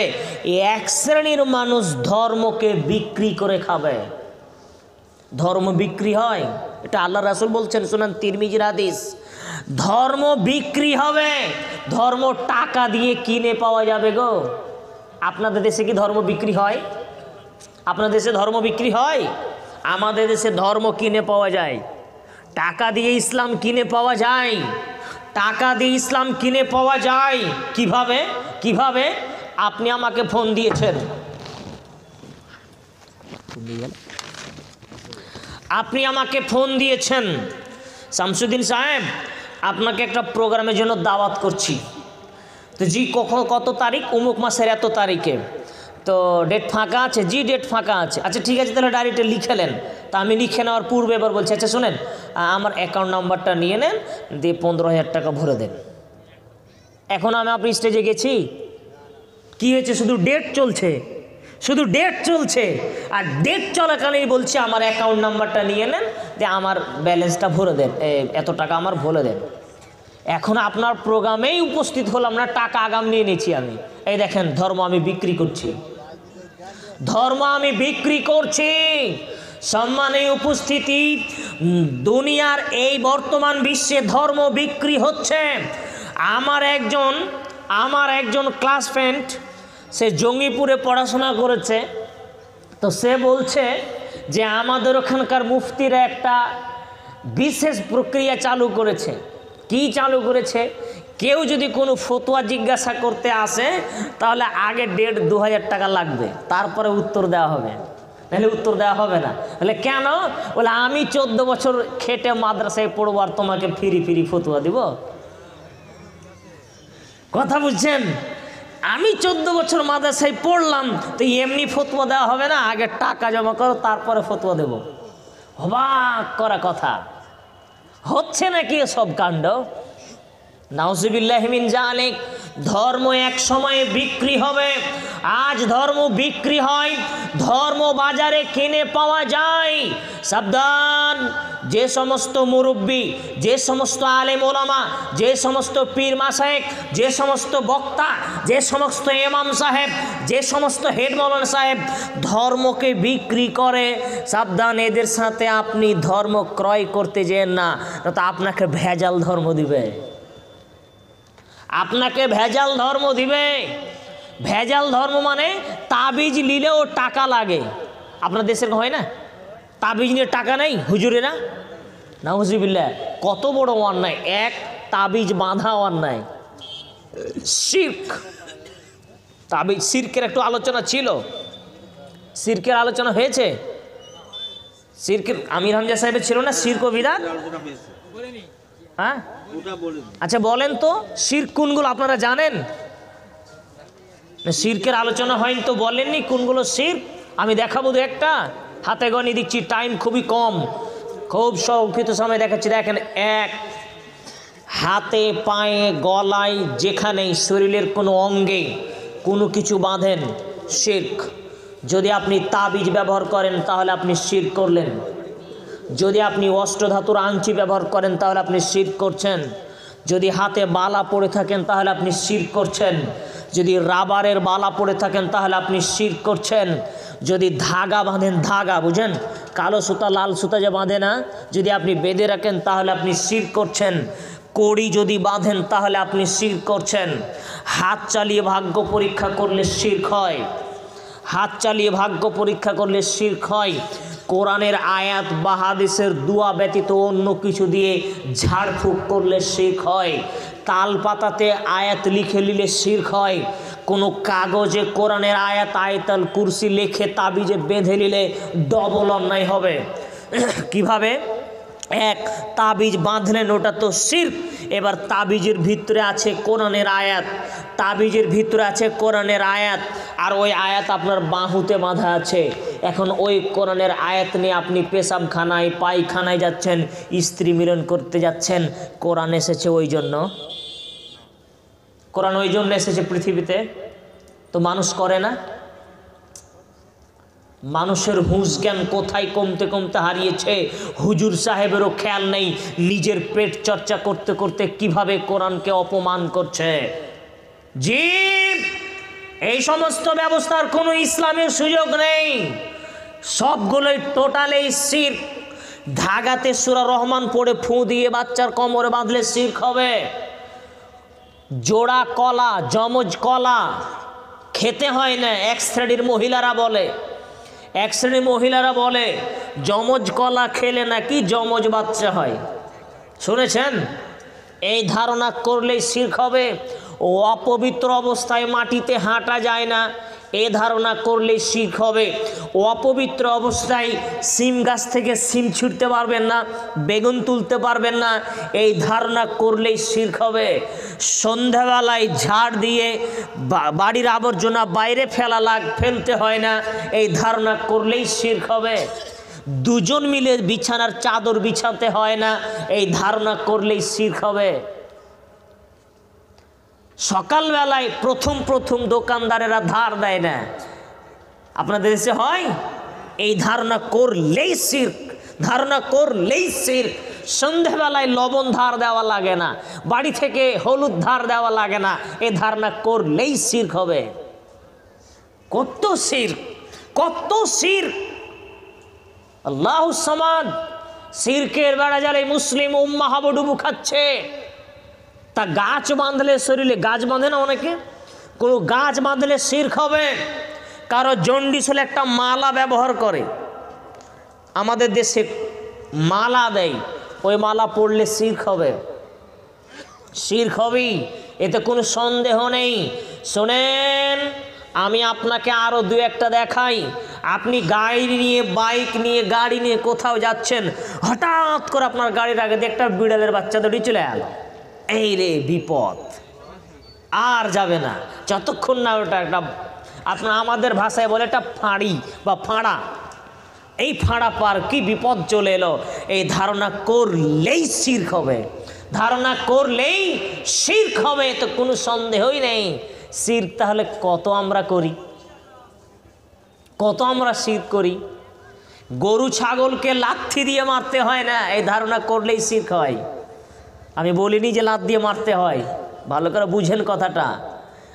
[SPEAKER 2] এক শ্রেণীর মানুষ ধর্মকে বিক্রি করে খাবে। ধর্ম বিক্রি হয়, এটা আল্লাহ রাসূল বলছেন, শুনেন তিরমিজির হাদিস। ধর্ম বিক্রি হবে, ধর্ম টাকা দিয়ে কিনে পাওয়া যাবে গো। আপনাদের দেশে কি ধর্ম বিক্রি হয়? আপনাদের দেশে ধর্ম বিক্রি হয়? আমাদের দেশে ধর্ম কিনে পাওয়া যায়, টাকা দিয়ে ইসলাম কিনে পাওয়া যায়, টাকা দিয়ে ইসলাম কিনে পাওয়া যায়। কিভাবে? কিভাবে? আপনি আমাকে ফোন দিয়েছেন, আপনি আমাকে ফোন দিয়েছেন, শামসুদ্দিন সাহেব আপনাকে একটা প্রোগ্রামের জন্য দাওয়াত করছি। তো জি, কত তারিখ? অমুক মাসের এত তারিখে। তো ডেট ফাঁকা আছে? জি ডেট ফাঁকা আছে। আচ্ছা ঠিক আছে, তাহলে ডায়েরিতে লিখে নেন। তা আমি লিখে নেওয়ার পূর্বে এবার বলছি, আচ্ছা শোনেন, আমার অ্যাকাউন্ট নাম্বারটা নিয়ে নেন, দিয়ে 15,000 টাকা ভরে দেন। এখন আমি আপনি স্টেজে গেছি, কি হয়েছে? শুধু ডেট চলছে, শুধু ডেট চলছে, আর ডেট চলাকালেই বলছি আমার অ্যাকাউন্ট নাম্বারটা নিয়ে নেন, যে আমার ব্যালেন্সটা ভরে দেন, এত টাকা আমার ভরে দেন। এখন আপনার প্রোগ্রামেই উপস্থিত হলাম না, টাকা আগাম নিয়ে নিয়েছি আমি। এই দেখেন, ধর্ম আমি বিক্রি করছি, ধর্ম আমি বিক্রি করছি। সম্মানে উপস্থিতি, দুনিয়ার এই বর্তমান বিশ্বে ধর্ম বিক্রি হচ্ছে। আমার একজন ক্লাসমেট, সে জঙ্গিপুরে পড়াশোনা করেছে। তো সে বলছে যে আমাদের ওখানকার মুফতিরা একটা বিশেষ প্রক্রিয়া চালু করেছে। কি চালু করেছে? কেউ যদি কোনো ফতোয়া জিজ্ঞাসা করতে আসে তাহলে আগে 1,500 টাকা লাগবে, তারপরে উত্তর দেওয়া হবে, নাহলে উত্তর দেওয়া হবে না। বলে কেন? বলে আমি 14 বছর খেটে মাদ্রাসায় পড়বো আর তোমাকে ফ্রি ফতোয়া দিব? কথা বুঝছেন? আমি 14 বছর মাদ্রাসায় পড়লাম, তো এমনি ফতোয়া দেওয়া হবে না, আগে টাকা জমা করো তারপরে ফতোয়া দেব। অবাক করা কথা, হচ্ছে নাকি সব কাণ্ড? নাউজুবিল্লাহি মিন জালিক। ধর্ম এক সময়ে বিক্রি হবে। আজ ধর্ম বিক্রি হয়, ধর্ম বাজারে কিনে পাওয়া যায়। সাবধান! যে সমস্ত মুরব্বী, যে সমস্ত আলেম ওলামা, যে সমস্ত পীর মাশায়েখ, যে সমস্ত বক্তা, যে সমস্ত ইমাম সাহেব, যে সমস্ত হেড মাওলানা সাহেব ধর্মকে বিক্রি করে, সাবধান, এদের সাথে আপনি ধর্ম ক্রয় করতে যেন না, তো আপনাকে ভেজাল ধর্ম দিবে, আপনাকে ভেজাল ধর্ম দিবে। ভেজাল ধর্ম মানে তাবিজ নিলেও টাকা লাগে। আপনার দেশের হয় না? তাবিজ নিয়ে টাকা নেই হুজুরেরা? নাউজুবিল্লাহ, কত বড় অন্যায়! এক তাবিজ বাঁধা অন্যায়, শিরক। তাবিজ শিরকের একটু আলোচনা ছিল, শিরকের আলোচনা হয়েছে। শিরকের আমির হামজা সাহেবের ছিল না শিরক ও বিদআত? হ্যাঁ, আচ্ছা বলেন তো শিরক কোনগুলো আপনারা জানেন? শিরকের আলোচনা হয়নি তো বলেননি কোনগুলো শিরক? আমি দেখাবো দু একটা, হাতে গনি দিচ্ছি, টাইম খুবই কম, খুব সংক্ষিপ্ত সময় দেখাচ্ছি। দেখেন, এক, হাতে পায়ে গলায় যেখানেই শরীরের কোনো অঙ্গে কোনো কিছু বাঁধেন, শিরক। যদি আপনি তাবিজ ব্যবহার করেন তাহলে আপনি শিরক করলেন। যদি আপনি অষ্টধাতুর আংটি ব্যবহার করেন তাহলে আপনি শিরক করছেন। যদি হাতে বালা পড়ে থাকেন তাহলে আপনি শিরক করছেন। যদি রাবারের বালা পড়ে থাকেন তাহলে আপনি শিরক করছেন। যদি ধাগা বাঁধেন, ধাগা বুঝেন, কালো সুতা লাল সুতা যে বাঁধে না, যদি আপনি বেঁধে রাখেন তাহলে আপনি শিরক করছেন। কড়ি যদি বাঁধেন তাহলে আপনি শিরক করছেন। হাত চালিয়ে ভাগ্য পরীক্ষা করলে শিরক হয়, হাত চালিয়ে ভাগ্য পরীক্ষা করলে শিরক হয়। কোরআনের আয়াত বা হাদিসের দুয়া ব্যতীত অন্য কিছু দিয়ে ঝাড়ফুঁক করলে শিরক হয়। তাল পাতাতে আয়াত লিখে নিলে শিরক হয়। কোনো কাগজে কোরআনের আয়াত আয়াতুল কুরসি লিখে তাবিজে বেঁধে নিলে ডবল অন্যায় হবে। কিভাবে? এক, তাবিজ বাঁধলেন, ওটা তো শিরক। এবার তাবিজের ভিতরে আছে কোরআনের আয়াত, তাবিজের ভিতরে আছে কোরআনের আয়াত, আর ওই আয়াত আপনার বাহুতে বাঁধা আছে। এখন ওই কোরআনের আয়াত নিয়ে আপনি পেশাবখানায় পায়খানায় যাচ্ছেন, স্ত্রী মিলন করতে যাচ্ছেন। কোরআন এসেছে ওই জন্য, কোরআন ওই জন্য এসেছে পৃথিবীতে, তো মানুষ করে না। মানুষের হুঁশ জ্ঞান কোথায় কমতে কমতে হারিয়েছে, হুজুর সাহেবেরও খেয়াল নেই নিজের পেট চর্চা করতে করতে কিভাবে কোরআনকে অপমান করছে। জি, এই সমস্ত ব্যবস্থার কোনো ইসলামের সুযোগ নেই, সবগুলোই টোটালি শিরক। ধাগাতে সূরা রহমান পড়ে ফু দিয়ে বাচ্চার কোমরে বাঁধলে শিরক হবে। জোড়া কলা, যমজ কলা খেতে হয় না, এক শ্রেণীর মহিলারা বলে, এক শ্রেণীর মহিলারা বলে যমজ কলা খেলে নাকি যমজ বাচ্চা হয়। শুনেছেন? এই ধারণা করলেই শিরক হবে। ও অপবিত্র অবস্থায় মাটিতে হাঁটা যায় না, এই ধারণা করলেই শিরক হবে। ও অপবিত্র অবস্থায় সিম গাছ থেকে সিম ছিঁড়তে পারবেন না, বেগুন তুলতে পারবেন না, এই ধারণা করলেই শিরক হবে। সন্ধ্যাবেলায় ঝাড় দিয়ে বাড়ির আবর্জনা বাইরে ফেলতে হয় না, এই ধারণা করলেই শিরক হবে। দুজন মিলে বিছানার চাদর বিছাতে হয় না, এই ধারণা করলেই শিরক হবে। সকালবেলায় প্রথম দোকানদারেরা ধার দেয় না, আপনাদের দেশে হয়? এই ধারণা করলেই শিরক, ধারণা করলেই শিরক। সন্ধ্যাবেলায় লবণ ধার দেওয়া লাগে না, বাড়ি থেকে হলুদ ধার দেওয়া লাগে না, এই ধারণা করলেই শিরক হবে। কত শিরক, কত শিরক! আল্লাহুস সামাদ। শিরকের বেড়া জালে মুসলিম উম্মাহ হাবুডুবু খাচ্ছে। তা গাছ বাঁধলে শরীরে, গাছ বাঁধে না অনেকে, কোনো গাছ বাঁধলে শিরক হবে। কারো জন্ডিস হলে একটা মালা ব্যবহার করে, আমাদের দেশে মালা দেয়, ওই মালা পড়লে শিরক হবে, শিরক হবেই, এতে কোনো সন্দেহ নেই। শোনেন, আমি আপনাকে আরও দু একটা দেখাই। আপনি গাড়ি নিয়ে, বাইক নিয়ে, গাড়ি নিয়ে কোথাও যাচ্ছেন, হঠাৎ করে আপনার গাড়ির আগে দিয়ে একটা বিড়ালের বাচ্চা দড়ি চলে গেল, এই রে বিপদ, আর যাবে না যতক্ষণ না ওটা একটা, আপনার আমাদের ভাষায় বলে একটা ফাঁড়ি বা ফাঁড়া, এই ফাঁড়া পার কি বিপদ চলে এলো, এই ধারণা করলেই শিরক হবে, ধারণা করলেই শিরক হবে, তো কোনো সন্দেহই নেই। শিরক তাহলে কত আমরা করি, কত আমরা শিরক করি। গরু ছাগলকে লাথি দিয়ে মারতে হয় না, এই ধারণা করলেই শিরক হয়। আমি বলিনি যে লাথ দিয়ে মারতে হয়, ভালো করে বুঝেন কথাটা।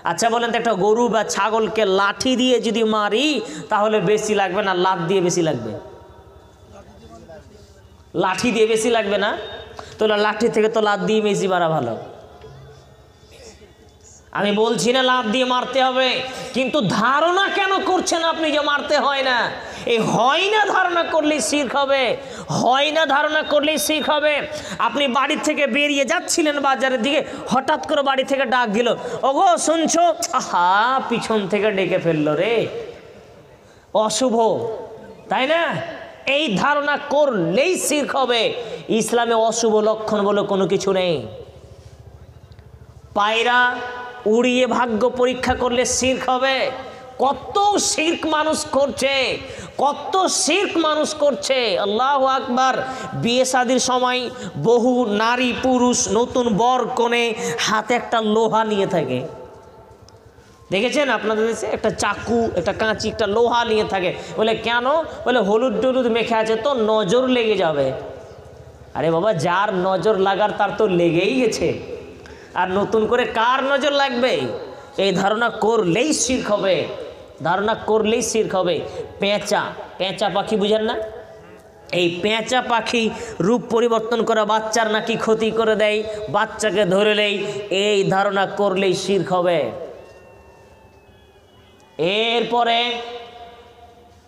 [SPEAKER 2] আচ্ছা বলেন তো, একটা গরু বা ছাগলকে লাঠি দিয়ে যদি মারি তাহলে বেশি লাগবে না লাথ দিয়ে বেশি লাগবে? লাঠি দিয়ে বেশি লাগবে না? তো লাঠি থেকে তো লাথ দিয়ে বেশি মারা ভালো। আমি বলছি না লাথ দিয়ে মারতে হবে, কিন্তু ধারণা কেন করছেন আপনি যে মারতে হয় না? এই হয় না ধারণা করলেই শিরক হবে, হয় না ধারণা করলেই শিরক হবে। আপনি বাড়ি থেকে বেরিয়ে যাচ্ছিলেন বাজারের দিকে, হঠাৎ করে বাড়ি থেকে ডাক দিল, ওগো শুনছো? আহা, পিছন থেকে ডেকে ফেললো রে, অশুভ, তাই না? এই ধারণা করলেই শিরক হবে। ইসলামে অশুভ লক্ষণ বলে কোনো কিছু নেই। পায়রা উড়িয়ে ভাগ্য পরীক্ষা করলে শিরক হবে। কত শিরক মানুষ করছে, কত শিরক মানুষ করছে। আল্লাহু আকবার। বিয়ে শাদির সময় বহু নারী পুরুষ নতুন বর কনে হাতে একটা লোহা নিয়ে থাকে, দেখেছেন আপনাদের দেশে? একটা চাকু, একটা কাঁচি, একটা লোহা নিয়ে থাকে। বলে কেন? বলে হলুদ টলুদ মেখে আছে তো নজর লেগে যাবে। আরে বাবা, যার নজর লাগার তার তো লেগেই গেছে, আর নতুন করে কার নজর লাগবে? এই ধারণা করলেই শিরক হবে, ধারণা করলেই শিরক হবে। পেঁচা, পেঁচা পাখি বুঝেন না? এই পেঁচা পাখি রূপ পরিবর্তন করে বাচ্চার নাকি ক্ষতি করে দেয়, বাচ্চাকে ধরে নেই, এই ধারণা করলেই শিরক হবে। এরপরে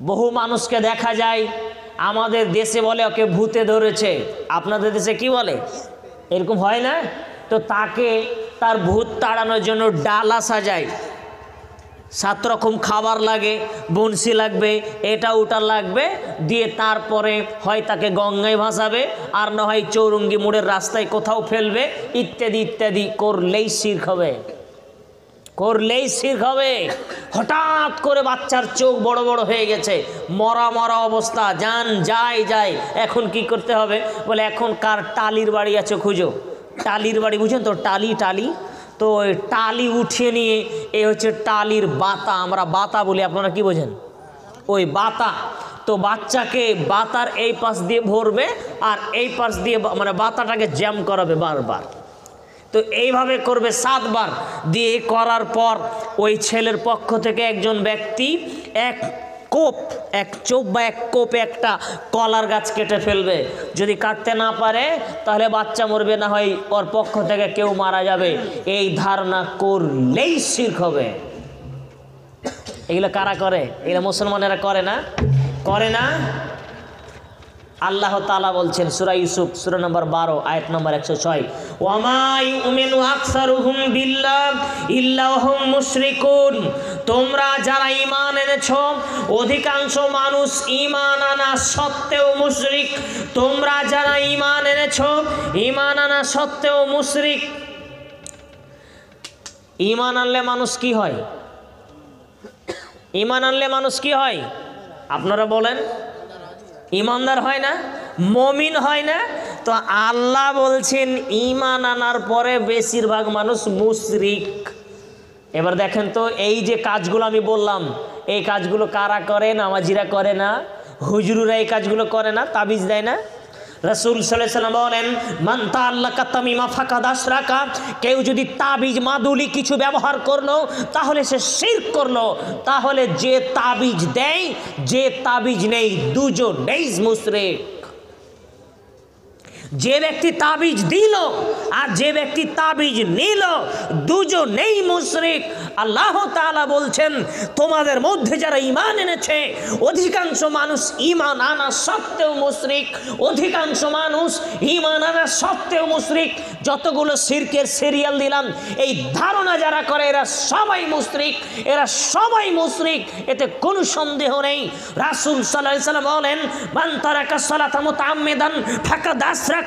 [SPEAKER 2] বহু মানুষকে দেখা যায়, আমাদের দেশে বলে ওকে ভূতে ধরেছে, আপনাদের দেশে কি বলে? এরকম হয় না? তো তাকে তার ভূত তাড়ানোর জন্য ডালা সাজায়, 7 রকম খাবার লাগে, বনশি লাগবে, এটা ওটা লাগবে, দিয়ে তারপরে হয় তাকে গঙ্গায় ভাসাবে, আর না হয় চৌরঙ্গি মোড়ের রাস্তায় কোথাও ফেলবে, ইত্যাদি ইত্যাদি করলেই শিরক হবে, করলেই শিরক হবে। হঠাৎ করে বাচ্চার চোখ বড় বড় হয়ে গেছে, মরা মরা অবস্থা, যান যায় যায়, এখন কি করতে হবে? বলে এখন কার টালির বাড়ি আছে খুঁজো। টালির বাড়ি বুঝেন তো, টালি টালি, তো ওই টালি উঠিয়ে নিয়ে, এই হচ্ছে টালির বাতা, আমরা বাতা বলি, আপনারা কি বোঝেন? ওই বাতা। তো বাচ্চাকে বাতার এই পাশ দিয়ে ভরবে আর এই পাশ দিয়ে মানে বাতাটাকে জ্যাম করাবে বারবার। তো এইভাবে করবে 7 বার। দিয়ে করার পর ওই ছেলের পক্ষ থেকে একজন ব্যক্তি এক চোপ বা এক কোপে একটা কলার গাছ কেটে ফেলবে। যদি কাটতে না পারে তাহলে বাচ্চা মরবে, না হয় ওর পক্ষ থেকে কেউ মারা যাবে। এই ধারণা করলেই শিরক হবে। এগুলো কারা করে? এগুলো মুসলমানেরা করে না, করে না। আল্লাহ তাআলা বলছেন সূরা ইউসুফ সূরা নম্বর 12 আয়াত নম্বর 106, ওয়ামা ইউমিনু আকসারুহুম বিল্লাহ ইল্লা হুম মুশরিকুন। তোমরা যারা ঈমান এনেছো, অধিকাংশ মানুষ ঈমান আনা সত্ত্বেও মুশরিক। তোমরা যারা ঈমান এনেছো, ঈমান আনা সত্ত্বেও মুশরিক। ঈমান আনলে মানুষ কি হয়? ঈমান আনলে মানুষ কি হয় আপনারা বলেন? ইমানদার হয় না, মমিন হয় না। তো আল্লাহ বলছেন ঈমান আনার পরে বেশিরভাগ মানুষ মুশরিক। এবার দেখেন তো, এই যে কাজগুলো আমি বললাম, এই কাজগুলো কারা করে? নামাজিরা করে না, হুজুররা এই কাজগুলো করে না, তাবিজ দেয় না। রাসূল সাল্লাল্লাহু আলাইহি ওয়াসাল্লাম বলেন, মান তাআল্লাকা তামিমা ফাকাদ আশরাকা। কেউ যদি তাবিজ মাদুলি কিছু ব্যবহার করলো তাহলে সে শিরক করলো। তাহলে যে তাবিজ দেয়, যে তাবিজ নেই, দুজনেই মুশরিক। যে ব্যক্তি তাবিজ দিল আর যে ব্যক্তি তাবিজ নিল, দুজনেই মুশরিক। আল্লাহ তাআলা বলছেন, তোমাদের মধ্যে যারা ঈমান এনেছে, অধিকাংশ মানুষ ঈমান আনা সত্ত্বেও মুশরিক। অধিকাংশ মানুষ ঈমান আনা সত্ত্বেও মুশরিক। যতগুলো শিরকের সিরিয়াল দিলাম, এই ধারণা যারা করে এরা সবাই মুশরিক, এরা সবাই মুশরিক, এতে কোনো সন্দেহ নেই। রাসূল সাল্লাল্লাহু আলাইহি ওয়াসাল্লাম বলেন, মান তারাকা সালাতা মুতাআম্মিদান ফাকাদ আশরাকা।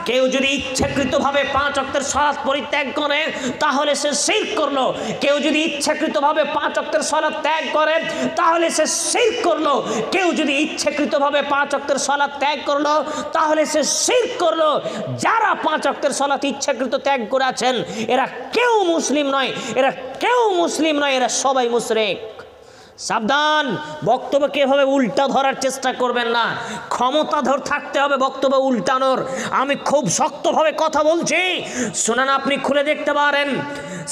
[SPEAKER 2] কেউ যদি ইচ্ছাকৃতভাবে 5 ওয়াক্তের সালাত পরিত্যাগ করে তাহলে সে শিরক করলো। কেউ যদি ইচ্ছাকৃতভাবে 5 ওয়াক্তের সালাত ত্যাগ করে তাহলে সে শিরক করলো। কেউ যদি ইচ্ছাকৃতভাবে 5 ওয়াক্তের সালাত ত্যাগ করলো তাহলে সে শিরক করলো। যারা 5 ওয়াক্তের সালাত ইচ্ছাকৃত ত্যাগ করেছেন এরা কেউ মুসলিম নয়, এরা কেউ মুসলিম নয়, এরা সবাই মুশরিক। সাবধান, বক্তব্যকে এভাবে উল্টা ধরার চেষ্টা করবেন না। ক্ষমতাধর থাকতে হবে বক্তব্য উল্টানোর। আমি খুব শক্তভাবে কথা বলছি, শুনান, আপনি খুলে দেখতে পারেন।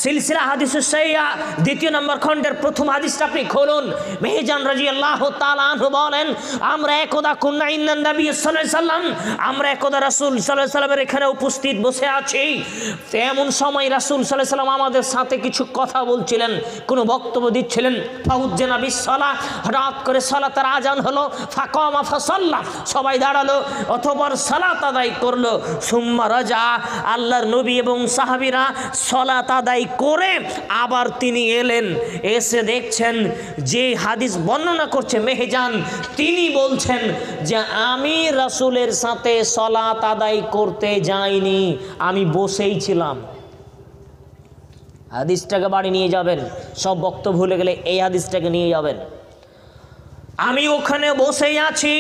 [SPEAKER 2] সিলসিলা হাদিসুস সাহিহা 2 নম্বর খণ্ডের 1ম হাদিসটা আপনি খুলুন। মেহজান রাদিয়াল্লাহু তাআলা আনহু বলেন, আমরা একদা কুন্না ইন্নান নবী সাল্লাল্লাহু আলাইহি সাল্লাম, আমরা একদা রাসূল সাল্লাল্লাহু আলাইহি সাল্লামের এখানে উপস্থিত বসে আছি। এমন সময় রাসূল সাল্লাল্লাহু আলাইহি সাল্লাম আমাদের সাথে কিছু কথা বলছিলেন, কোনো বক্তব্য দিচ্ছিলেন। ফাউজ্জানা বিসসালাহ, হঠাৎ করে সালাতের আজান হলো। ফাকামা ফাসাল্লা, সবাই দাঁড়ালো, অতঃপর সালাত আদায় করলো। সুম্মা রাজা, আল্লাহর নবী এবং সাহাবীরা সালাত আদায় করে আবার তিনি এলেন। এসে দেখছেন যে হাদিস বর্ণনা করছে মেহজান, তিনি বলছেন যে আমি রাসূলের সাথে সালাত আদায় করতে যাইনি, আমি বসেই ছিলাম। হাদিসটাকে বাড়ি নিয়ে যাবেন, সব বক্তব্য ভুলে গেলে এই হাদিসটাকে নিয়ে যাবেন। আমি ওখানে বসেই আছি,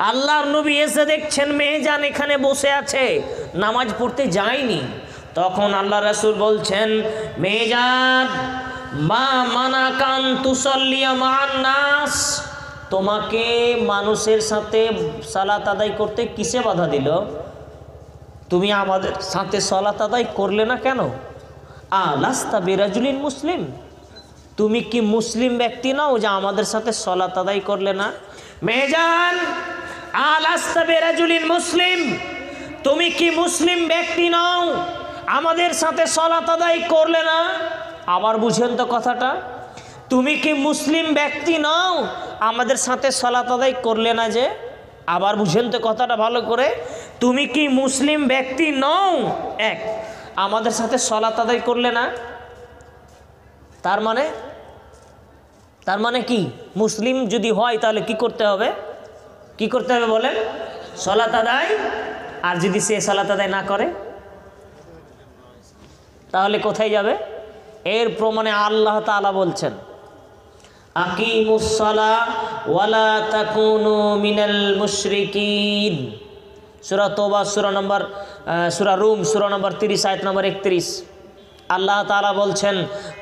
[SPEAKER 2] আল্লাহর নবী এসে দেখছেন মেহজান এখানে বসে আছে, নামাজ পড়তে যায়নি। তখন আল্লাহ রাসূল বলছেন, মেহজান মা মানাকান তুসাল্লিয়া মান নাস, তোমাকে মানুষের সাথে সালাত আদায় করতে কিসে বাধা দিল? তুমি আমাদের সাথে সালাত আদায় করলে না কেন? আলাস্তা বিরাজুলিন মুসলিম, তুমি কি মুসলিম ব্যক্তি নাও যে আমাদের সাথে সালাত আদায় করলে না? মেহজান আলাস্তা বিরাজুলিন মুসলিম, তুমি কি মুসলিম ব্যক্তি নাও, আমাদের সাথে সালাত আদায় করলে না? আবার বুঝেন তো কথাটা, তুমি কি মুসলিম ব্যক্তি নাও, আমাদের সাথে সালাত আদায় করলে না যে? আবার বুঝেন তো কথাটা ভালো করে, তুমি কি মুসলিম ব্যক্তি নও, এক, আমাদের সাথে সালাত আদায় করলে না। তার মানে তার মানে কি, মুসলিম যদি হয় তাহলে কি করতে হবে? কি করতে হবে বলেন? সালাত আদায়। আর যদি সে সালাত আদায় না করে তাহলে কোথায় যাবে? এর প্রমাণে আল্লাহ তাআলা বলছেন, আকিমুস সালাহ ওয়ালা তাকুনু মিনাল মুশরিকিন। সূরা তওবা সূরা রুম সূরা নম্বর 30 আয়াত নম্বর 31। আল্লাহ তাআলা বলছেন,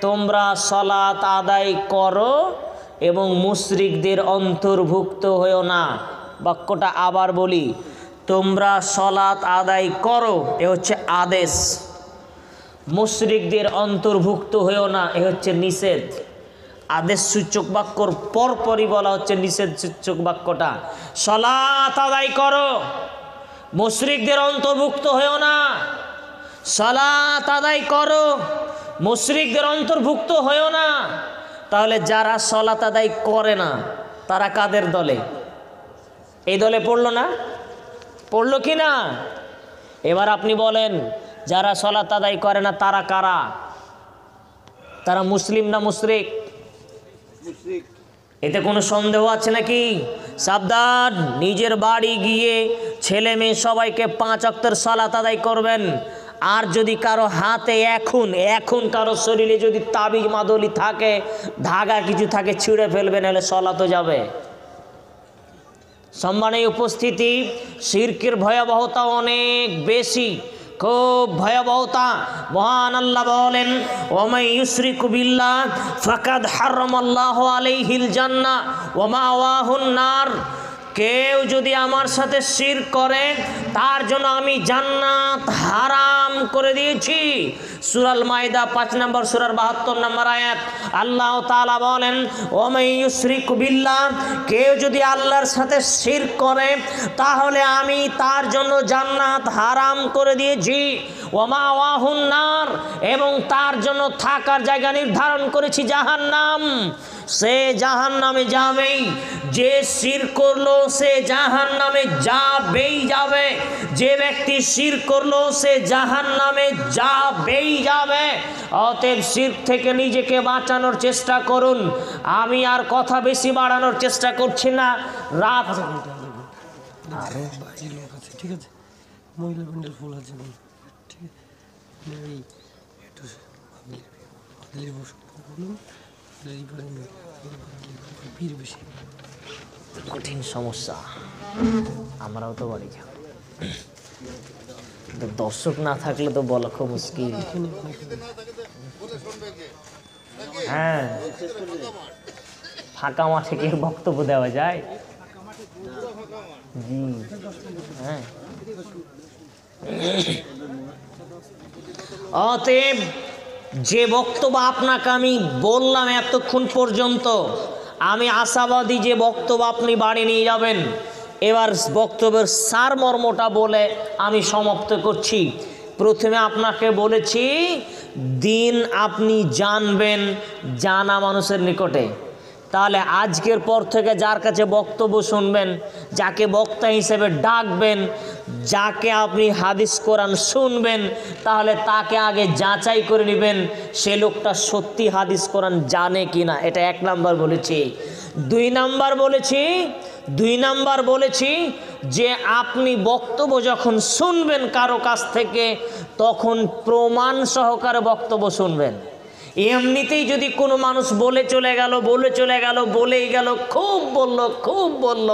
[SPEAKER 2] তোমরা সালাত আদায় করো এবং মুশরিকদের অন্তর্ভুক্ত হইও না। বাক্যটা আবার বলি, তোমরা সালাত আদায় করো, এ হচ্ছে আদেশ। মুশরিকদের অন্তর্ভুক্ত হইও না, এ হচ্ছে নিষেধ। আদেশ সূচক বাক্যর পরপরই বলা হচ্ছে নিষেধ সূচক বাক্যটা। সালাত আদায় করো, মুশরিকদের অন্তর্ভুক্ত হইও না। সালাত আদায় করো, মুশরিকদের অন্তর্ভুক্ত হইও না। তাহলে যারা সালাত আদায় করে না তারা কাদের দলে? এই দলে পড়লো না? পড়লো কি না? এবার আপনি বলেন, যারা সালাত আদায় করে না তারা কারা? তারা মুসলিম না মুশরিক? এতে কোনো সন্দেহ আছে নাকি? সাবধান, নিজের বাড়ি গিয়ে ছেলে মেয়ে সবাইকে 5 ওয়াক্তের সালাত আদায় করবেন। আর যদি কারো হাতে এখন কারো শরীরে যদি তাবিজ মাদলি থাকে, ধাগা কিছু থাকে, ছিঁড়ে ফেলবেন, নাহলে সালাতও যাবে। সম্মানের উপস্থিতি, শিরকের ভয়াবহতা অনেক বেশি, খুব ভয়াবহতা। মহান আল্লাহ বলেন, ওয়ামাই ইউশরিকু বিল্লাহ ফাকাদ হারামাল্লাহু আলাইহিল জান্নাহ ওয়া মাওয়াহুন নার। কেউ যদি আমার সাথে শিরক করে তার জন্য আমি জান্নাত হারাম করে দিয়েছি। সূরা আল মাইদা 5 নম্বর সূরার 72 নম্বর আয়াত। আল্লাহ তাআলা বলেন, ওয়ামাই ইউশরিকু বিল্লাহ, কেউ যদি আল্লাহর সাথে শিরক করে তাহলে আমি তার জন্য জান্নাত হারাম করে দিয়েছি। ওয়া মাওয়াহুন নার, এবং তার জন্য থাকার জায়গা নির্ধারণ করেছি জাহান্নাম। সে জাহান্নামে যাবেই। যে শিরক করলো সে জাহান্নামে যাবে। যে ব্যক্তি শিরক করলো সে জাহান্নামে যাবে। অতএব শিরক থেকে নিজেকে বাঁচানোর চেষ্টা করুন। আমি আর কথা বেশি বাড়ানোর চেষ্টা করছি না। রাত
[SPEAKER 4] আরো বাড়ি লোক আছে, ঠিক আছে, মহিলা প্যান্ডেল ফুল আছে, ঠিক আছে, এই একটু বাদলি বসুন, ভিড় বেশি,
[SPEAKER 2] কঠিন সমস্যা। আমরাও তো বাড়ি যাব, দর্শক না থাকলে তো বলা খুব মুশকিল। হ্যাঁ, ফাঁকা মাঠে কি বক্তব্য দেওয়া যায়? জি হ্যাঁ। অতএব যে বক্তব্য আপনাকে আমি বললাম এতক্ষণ পর্যন্ত, আমি আশাবাদী যে বক্তব্য আপনি বাড়ি নিয়ে যাবেন। এবার বক্তব্যের সারমর্মটা বলে আমি সমাপ্ত করছি। প্রথমে আপনাকে বলেছি, দিন আপনি জানবেন জানা মানুষের নিকটে। তাহলে আজকের পর থেকে যার কাছে বক্তব্য শুনবেন, যাকে বক্তা হিসেবে ডাকবেন, যাকে আপনি হাদিস কোরআন শুনবেন, তাহলে তাকে আগে যাচাই করে নেবেন সে লোকটা সত্যি হাদিস কোরআন জানে কি না। এটা 1 নাম্বার বলেছি। 2 নাম্বার বলেছি যে আপনি বক্তব্য যখন শুনবেন কারো কাছ থেকে, তখন প্রমাণ সহকারে বক্তব্য শুনবেন। এমনিতেই যদি কোনো মানুষ বলেই গেল, খুব বলল,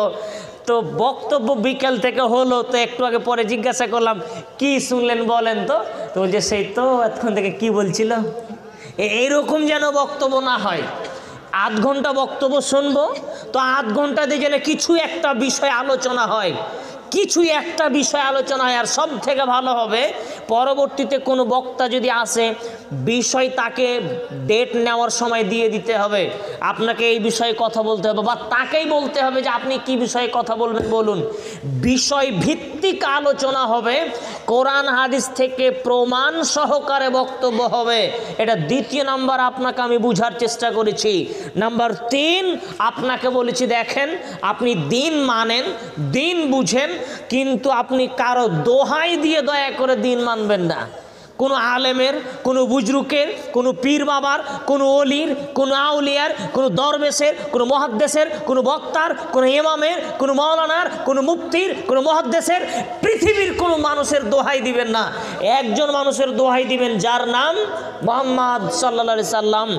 [SPEAKER 2] তো বক্তব্য বিকেল থেকে হলো, তো একটু আগে পরে জিজ্ঞাসা করলাম কি শুনলেন বলেন তো বলছে সেই তো এতক্ষণ থেকে কি বলছিল। এইরকম যেন বক্তব্য না হয়। 8 ঘন্টা বক্তব্য শুনবো, তো 8 ঘন্টা দিয়ে যেন কিছু একটা বিষয় আলোচনা হয়, আর সব থেকে ভালো হবে পরবর্তীতে কোনো বক্তা যদি আসে, বিষয় তাকে ডেট নেওয়ার সময় দিয়ে দিতে হবে, আপনাকে এই বিষয়ে কথা বলতে হবে, বা তাকেই বলতে হবে যে আপনি কি বিষয়ে কথা বলবেন বলুন। বিষয় ভিত্তিক আলোচনা হবে, কোরআন হাদিস থেকে প্রমাণ সহকারে বক্তব্য হবে। এটা 2 নাম্বার আপনাকে আমি বুঝার চেষ্টা করেছি। নাম্বার 3 আপনাকে বলেছি, দেখেন আপনি দিন মানেন, দিন বুঝেন, কিন্তু আপনি কারো দোহাই দিয়ে দয়া করে দিন মানবেন না। কোনো আলেমের, কোনো বুজরুকের, কোনো পীর বাবার, কোনো অলির, কোনো আউলিয়ার, কোনো দরবেশের, কোনো মুহাদ্দিসের, কোনো বক্তার, কোনো ইমামের, কোনো মাওলানার, কোনো মুফতির, কোনো মুহাদ্দিসের, পৃথিবীর কোনো মানুষের দোহাই দিবেন না। একজন মানুষের দোহাই দিবেন যার নাম মুহাম্মদ সাল্লাল্লাহু আলাইহি সাল্লাম।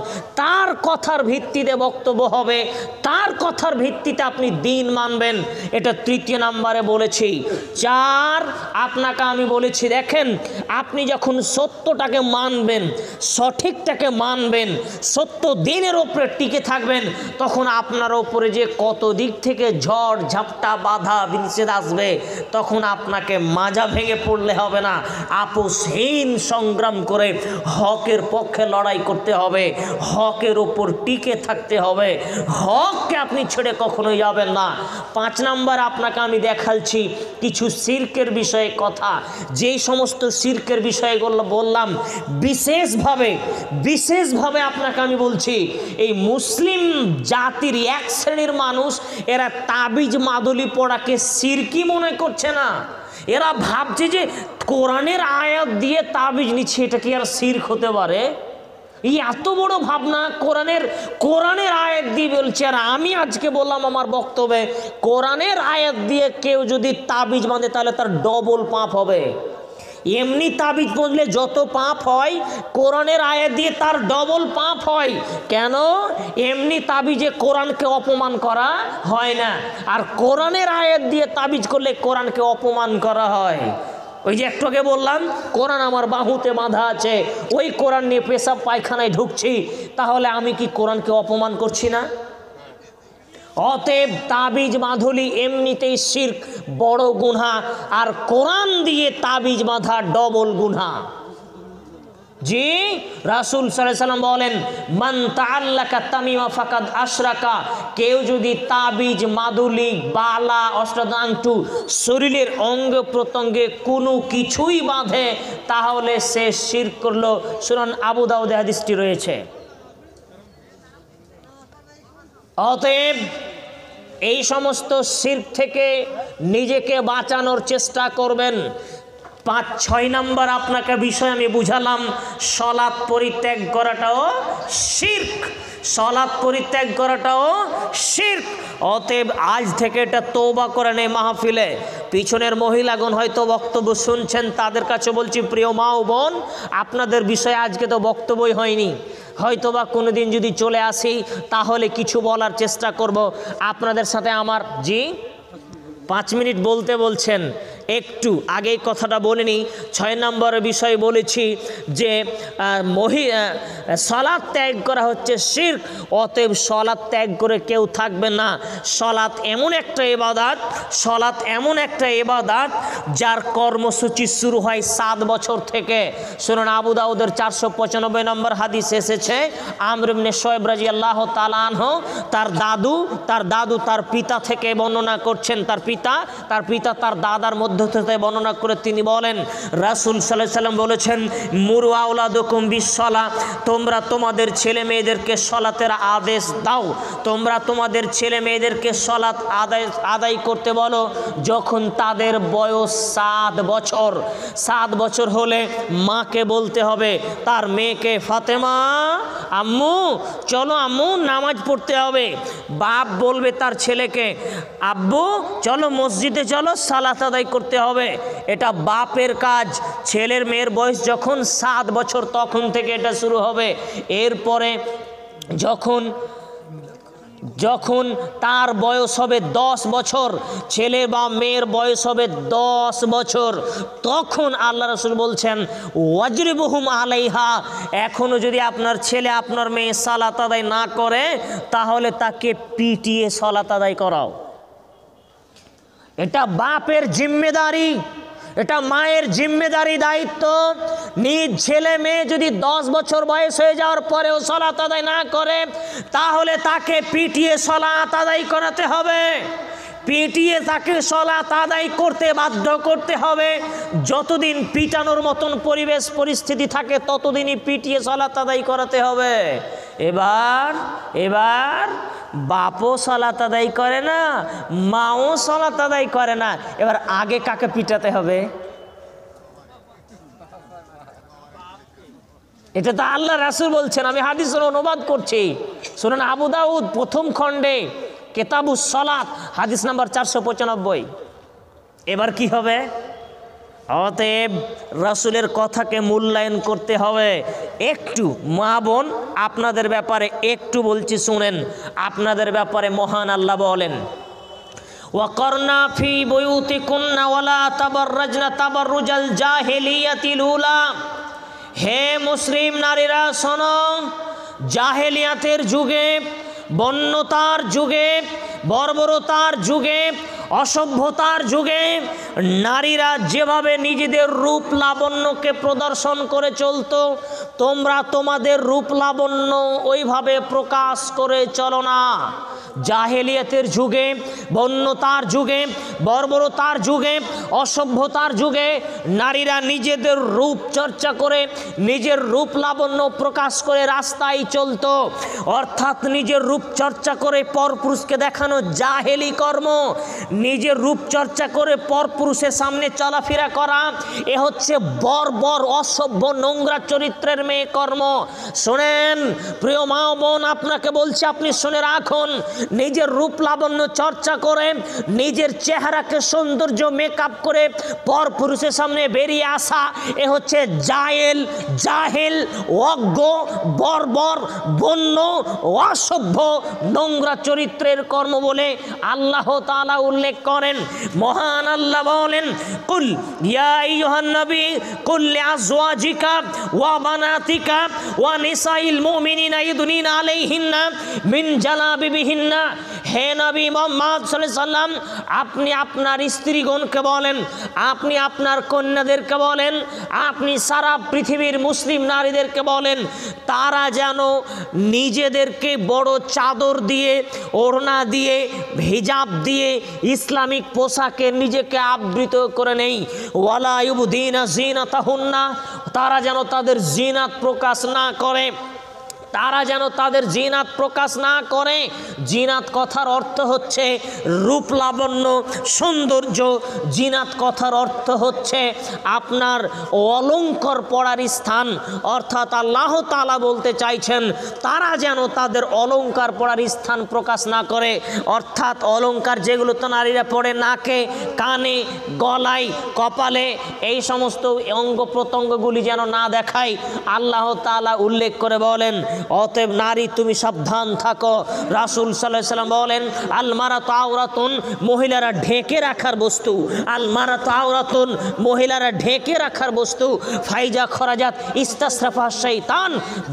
[SPEAKER 2] তার কথার ভিত্তিতে বক্তব্য হবে, তার কথার ভিত্তিতে আপনি দিন মানবেন। এটা তৃতীয় নম্বরে বলেছি। 4, আপনাকে আমি বলেছি, দেখেন আপনি যখন সত্যটাকে মানবেন, সঠিকটাকে মানবেন, সত্য দিনের ওপরে টিকে থাকবেন, তখন আপনার ওপরে যে কত দিক থেকে ঝড় ঝাপটা বাধা বিচ্ছেদ আসবে, তখন আপনাকে মাজা ভেঙে পড়লে হবে না। আপোষহীন সংগ্রাম করে হকের পক্ষে লড়াই করতে হবে, হকের ওপর টিকে থাকতে হবে, হককে আপনি ছেড়ে কখনোই যাবেন না। 5 নম্বর আপনাকে আমি দেখাচ্ছি কিছু শিরকের বিষয়ে কথা। যেই সমস্ত শিরকের বিষয়গুলো বললাম, বিশেষভাবে আপনাকে আমি বলছি, এই মুসলিম জাতির এক শ্রেণীর মানুষ এরা তাবিজ মাদুলি পড়াকে শিরকি মনে করছে না। এরা ভাবছে যে কোরআনের আয়াত দিয়ে তাবিজ নিচ্ছে, এটা কি আর শিরক হতে পারে? এই এত বড় ভাবনা কোরআনের আয়াত দিয়ে বলছে। আর আমি আজকে বললাম আমার বক্তব্যে, কোরআনের আয়াত দিয়ে কেউ যদি তাবিজ বাঁধে তাহলে তার ডবল পাপ হবে। এমনি তাবিজ পড়লে যত পাপ হয়, কোরআনের আয়াত দিয়ে তার ডবল পাপ হয়। কেন? এমনি তাবিজে কোরআনকে অপমান করা হয় না, আর কোরআনের আয়াত দিয়ে তাবিজ করলে কোরআনকে অপমান করা হয়। ওই যে একটু আগে বললাম কোরআন আমার বাহুতে বাঁধা আছে, ওই কোরআন নিয়ে পেশাব পায়খানায় ঢুকছি, তাহলে আমি কি কোরআনকে অপমান করছি না? অতএব তাবিজ মাধুলি এমনিতেই শিরক, বড় গুনাহ, আর কোরআন দিয়ে তাবিজ বাঁধা ডবল গুনাহ। জি, রাসূল সাল্লাল্লাহু আলাইহি সাল্লাম বলেন, মান তাআল্লাকা তামিমা ফাকাদ আশরাকা, কেউ যদি তাবিজ মাদুলি বালা অষ্টদাংটু শরীরের অঙ্গ প্রত্যঙ্গে কোনো কিছুই বাঁধে, তাহলে সে শিরক করলো। সুনান আবু দাউদে হাদিসটি রয়েছে। অতএব এই সমস্ত শিরক থেকে নিজেকে বাঁচানোর চেষ্টা করবেন। 5-6 নম্বর আপনাকে বিষয় আমি বুঝালাম, সলাৎ পরিত্যাগ করাটাও শিরক, সলাৎ পরিত্যাগ করাটাও শিরক। অতএব আজ থেকে এটা তওবা করে নেই। মাহফিলে পিছনের মহিলাগণ হয়তো বক্তব্য শুনছেন, তাদের কাছে বলছি, প্রিয় মা ও বোন, আপনাদের বিষয়ে আজকে তো বক্তব্যই হয়নি, হয়তোবা কোনো দিন যদি চলে আসি তাহলে কিছু বলার চেষ্টা করব আপনাদের সাথে। আমার 5 মিনিট বলতে বলছেন, একটু আগেই কথাটা বলিনি। 6 নম্বরের বিষয় বলেছি যে সলাৎ ত্যাগ করা হচ্ছে শিরক। অতএব সলাৎ ত্যাগ করে কেউ থাকবে না। সলাৎ এমন একটা ইবাদত যার কর্মসূচি শুরু হয় 7 বছর থেকে। শুনুন, আবু দাউদের 495 নম্বর হাদিস এসেছে, আমর ইবনে শুআয়ব রাদিয়াল্লাহু তাআলা আনহু তার দাদু তার পিতা থেকে বর্ণনা করছেন, তার পিতা তার দাদার মধ্যে থেকে বর্ণনা করে তিনি বলেন, রাসূল সাল্লাল্লাহু আলাইহি সাল্লাম বলেছেন, মুরু আওলাদুকুম বিসসালাহ, তোমরা তোমাদের ছেলে মেয়েদেরকে সলাতের আদেশ দাও, তোমরা তোমাদের ছেলে মেয়েদেরকে সলাত আদায় করতে বলো যখন তাদের বয়স 7 বছর। 7 বছর হলে মাকে বলতে হবে তার মেয়েকে, ফাতেমা আম্মু চলো আম্মু নামাজ পড়তে হবে। বাপ বলবে তার ছেলেকে, আব্বু চলো মসজিদে চলো সালাত আদায় করতে হবে। এটা বাপের কাজ। ছেলের মেয়ের বয়স যখন 7 বছর তখন থেকে এটা শুরু হবে। এরপরে যখন তার বয়স হবে 10 বছর, ছেলে বা মেয়ের বয়স হবে 10 বছর, তখন আল্লাহ রাসূল বলছেন, ওয়াজরিবুহুম আলাইহা, এখনো যদি আপনার ছেলে আপনার মেয়ে সালাত আদায় না করে তাহলে তাকে পিটিয়ে সালাত আদায় করাও। এটা বাপের জিম্মেদারি, এটা মায়ের জিম্মেদারি, দায়িত্ব। নিজ ছেলে মেয়ে যদি 10 বছর বয়স হয়ে যাওয়ার পরেও সালাত আদায় না করে তাহলে তাকে পিটিয়ে সালাত আদায় করাতে হবে, পিটিয়ে তাকে সালাত আদায় করতে বাধ্য করতে হবে। যতদিন পিটানোর মতন পরিবেশ পরিস্থিতি থাকে ততদিনই পিটিয়ে সালাত আদায় করাতে হবে। এবার বাপও সালাত আদায় করে না, মাও সালাত আদায় করে না, এবার আগে কাকে পিটাতে হবে? এটা তো আল্লাহ রাসূল বলছেন, আমি হাদিসের অনুবাদ করছি। শুনুন, আবু দাউদ প্রথম খণ্ডে কিতাবুস সালাত হাদিস নাম্বার 495। এবার কি হবে? অতএব রাসূলের কথাকে মূল্যায়ন করতে হবে। একটু মা বোন আপনাদের ব্যাপারে একটু বলছি শুনেন। আপনাদের ব্যাপারে মহান আল্লাহ বলেন, ওয়াকরনা ফি বুয়ুতিকুন্না ওয়ালা তাবাররাজনা তাবাররুজাল জাহিলিয়াতিল উলা। হে মুসলিম নারীরা শোনো, জাহেলিয়াতের যুগে, বন্যতার যুগে, বর্বরতার যুগে, অসভ্যতার যুগে নারীরা যেভাবে নিজেদের রূপ লাবণ্যকে প্রদর্শন করে চলতো, তোমরা তোমাদের রূপ লাবণ্য ওইভাবে প্রকাশ করে চলো না। জাহেলিয়াতের যুগে, বন্যতার যুগে, বর্বরতার যুগে, অসভ্যতার যুগে নারীরা নিজেদের রূপ চর্চা করে, নিজের রূপ লাবণ্য প্রকাশ করে রাস্তায় চলতো। অর্থাৎ নিজের রূপ চর্চা করে পরপুরুষকে দেখানো জাহেলি কর্ম। নিজের রূপ চর্চা করে পরপুরুষের সামনে চলাফেরা করা, এ হচ্ছে বর্বর, অসভ্য, নোংরা চরিত্রের মেয়ে কর্ম। শোনেন প্রিয় মা বোন, আপনাকে বলছি, আপনি শুনে রাখুন, নিজের রূপ লাবণ্য চর্চা করে, নিজের চেহারাকে সৌন্দর্য মেকআপ করে পরপুরুষের সামনে বেরিয়ে আসা, এ হচ্ছে জাহেল, অজ্ঞ, বর্বর, বন্য, অসভ্য, নোংরা চরিত্রের কর্ম বলে আল্লাহ তাআলা উল্লেখ করেন। মহান আল্লাহ বলেন, কুল ইয়া আইয়ুহান নবী কুল লিআজওয়াজিকা ওয়া বানাতিকা ওয়া নিসাইল মুমিনিনা ইউদনিনা আলাইহিন্না মিন জালাবিবিহিন্না। হে নবী মুহাম্মদ সাল্লাল্লাহু আলাইহি সাল্লাম, আপনি আপনার স্ত্রীগণকে বলেন, আপনি আপনার কন্যাদেরকে বলেন, আপনি সারা পৃথিবীর মুসলিম নারীদেরকে বলেন, তারা যেন নিজেদেরকে বড় চাদর দিয়ে, ওড়না দিয়ে, হিজাব দিয়ে, ইসলামিক পোশাকে নিজেকে আবৃত করে নেই। ওয়ালা ইউবদিনা জিনাতাহুন্না, তারা যেন তাদের জিনাত প্রকাশ না করে, তারা যেন তাদের জিনাত প্রকাশ না করে। জিনাত কথার অর্থ হচ্ছে রূপ লাবণ্য, সৌন্দর্য। জিনাত কথার অর্থ হচ্ছে আপনার অলংকার পড়ার স্থান। অর্থাৎ আল্লাহ তাআলা বলতে চাইছেন, তারা যেন তাদের অলংকার পড়ার স্থান প্রকাশ না করে। অর্থাৎ অলংকার যেগুলো তো নারীরা পড়ে নাকে, কানে, গলায়, কপালে, এই সমস্ত অঙ্গ প্রত্যঙ্গগুলি যেন না দেখায়, আল্লাহ তাআলা উল্লেখ করে বলেন, অতএব নারী তুমি সাবধান থাকো। রাসূল সাল্লাল্লাহু আলাইহি সাল্লাম বলেন, আল মারাতু আওরাতুন, মহিলারা ঢেকে রাখার বস্তু। আল মারাতু আওরাতুন, মহিলারা ঢেকে রাখার বস্তু। ফাইজা খরাজাত ইস্তাসরাফা শাইতান,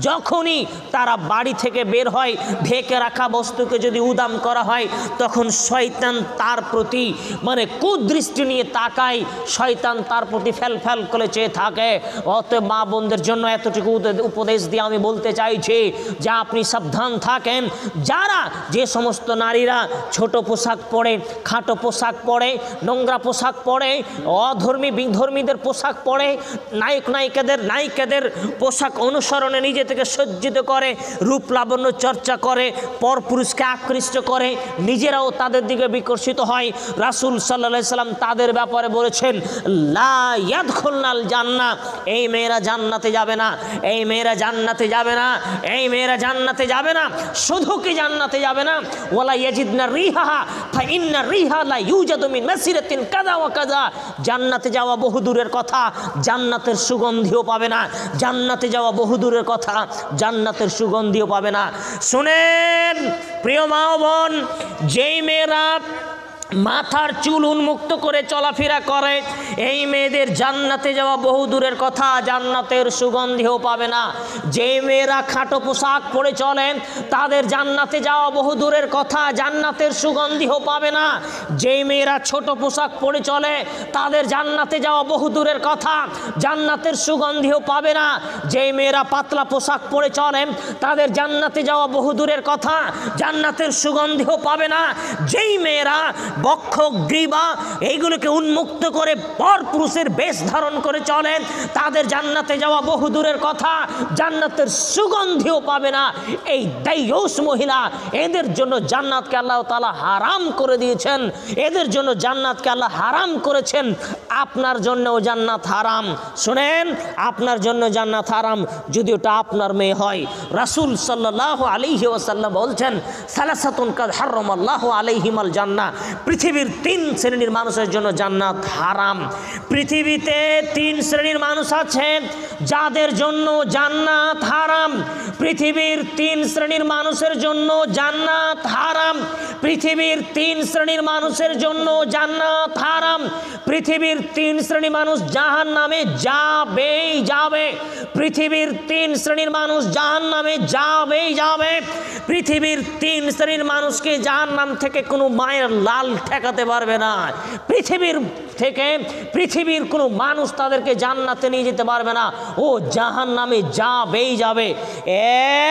[SPEAKER 2] যখনই তারা বাড়ি থেকে বের হয়, ঢেকে রাখা বস্তুকে যদি উদাম করা হয়, তখন শয়তান তার প্রতি কুদৃষ্টি নিয়ে তাকায়, শয়তান তার প্রতি ফ্যাল ফ্যাল করে চেয়ে থাকে। অতএব মা বোনদের জন্য এতটুকু উপদেশ দিয়ে আমি বলতে চাইছি যে আপনি সাবধান থাকেন। যারা, যে সমস্ত নারীরা ছোট পোশাক পরে, খাটো পোশাক পরে, নোংরা পোশাক পরে, অধর্মী বিধর্মীদের পোশাক পরে, নায়িকাদের পোশাক অনুসরণে নিজে থেকে সজ্জিত করে, রূপ লাবণ্য চর্চা করে, পরপুরুষকে আকৃষ্ট করে, নিজেরাও তাদের দিকে বিকর্ষিত হয়, রাসূল সাল্লাল্লাহু আলাইহি সাল্লাম তাদের ব্যাপারে বলেছেন, লা ইয়াদখুলনাল জান্নাহ, এই মেয়েরা জান্নাতে যাবে না, এই মেয়েরা জান্নাতে যাবে না, এই মেয়েরা জান্নাতে যাবে না। শুধু কি জান্নাতে যাবে না, ওয়ালা ইয়াজিদনা রিহাহা ফা ইন্না রিহা লা ইউজাদু মিন মাসিরাতিন কাযা ওয়া কাযা। জান্নাতে যাওয়া বহুদূরের কথা, জান্নাতের সুগন্ধিও পাবে না। জান্নাতে যাওয়া বহুদূরের কথা, জান্নাতের সুগন্ধিও পাবে না। শুনেন প্রিয় মা ও বোন, যেই মেয়েরা মাথার চুল উন্মুক্ত করে চলাফেরা করে, এই মেয়েদের জান্নাতে যাওয়া বহু দূরের কথা, জান্নাতের সুগন্ধিও পাবে না। যে মেয়েরা খাটো পোশাক পরে চলেন, তাদের জান্নাতে যাওয়া বহু দূরের কথা, জান্নাতের সুগন্ধিও পাবে না। যেই মেয়েরা ছোট পোশাক পরে চলে, তাদের জান্নাতে যাওয়া বহু দূরের কথা, জান্নাতের সুগন্ধিও পাবে না। যেই মেয়েরা পাতলা পোশাক পরে চলেন, তাদের জান্নাতে যাওয়া বহু দূরের কথা, জান্নাতের সুগন্ধিও পাবে না। যেই মেয়েরা বক্ষ গ্রীবা এইগুলোকে উন্মুক্ত করে পরপুরুষের বেশ ধারণ করে চলেন, তাদের জান্নাতে যাওয়া বহু দূরের কথা, জান্নাতের সুগন্ধিও পাবে না। এই দাইয়ুস মহিলা, এদের জন্য জান্নাতকে আল্লাহ তাআলা হারাম করে দিয়েছেন, এদের জন্য জান্নাতকে আল্লাহ হারাম করেছেন। আপনার জন্যও জান্নাত হারাম। শুনেন, আপনার জন্য জান্নাত হারাম যদি ওটা আপনার মেয়ে হয়। রাসূল সাল্লাল্লাহু আলাইহি ওয়াসাল্লাম বলছেন, সালাসাতুন কাদ হারামাল্লাহু আলাইহিমাল জান্নাহ, পৃথিবীর 3 শ্রেণীর মানুষের জন্য জান্নাত হারাম। পৃথিবীতে 3 শ্রেণীর মানুষ আছে যাদের জন্য জান্নাত হারাম। পৃথিবীর 3 শ্রেণীর মানুষের জন্য জান্নাত হারাম। পৃথিবীর 3 শ্রেণীর মানুষের জন্য জান্নাত হারাম। পৃথিবীর 3 শ্রেণীর মানুষ জাহান্নামে যাবেই যাবে। পৃথিবীর 3 শ্রেণীর মানুষ জাহান্নামে যাবেই যাবে। পৃথিবীর 3 শ্রেণীর মানুষকে জাহান্নাম থেকে কোনো মায়ের লাল ঠেকাতে পারবে না। পৃথিবীর কোনো মানুষ তাদেরকে জান্নাতে নিয়ে যেতে পারবে না, ও জাহান্নামে যাবেই যাবে।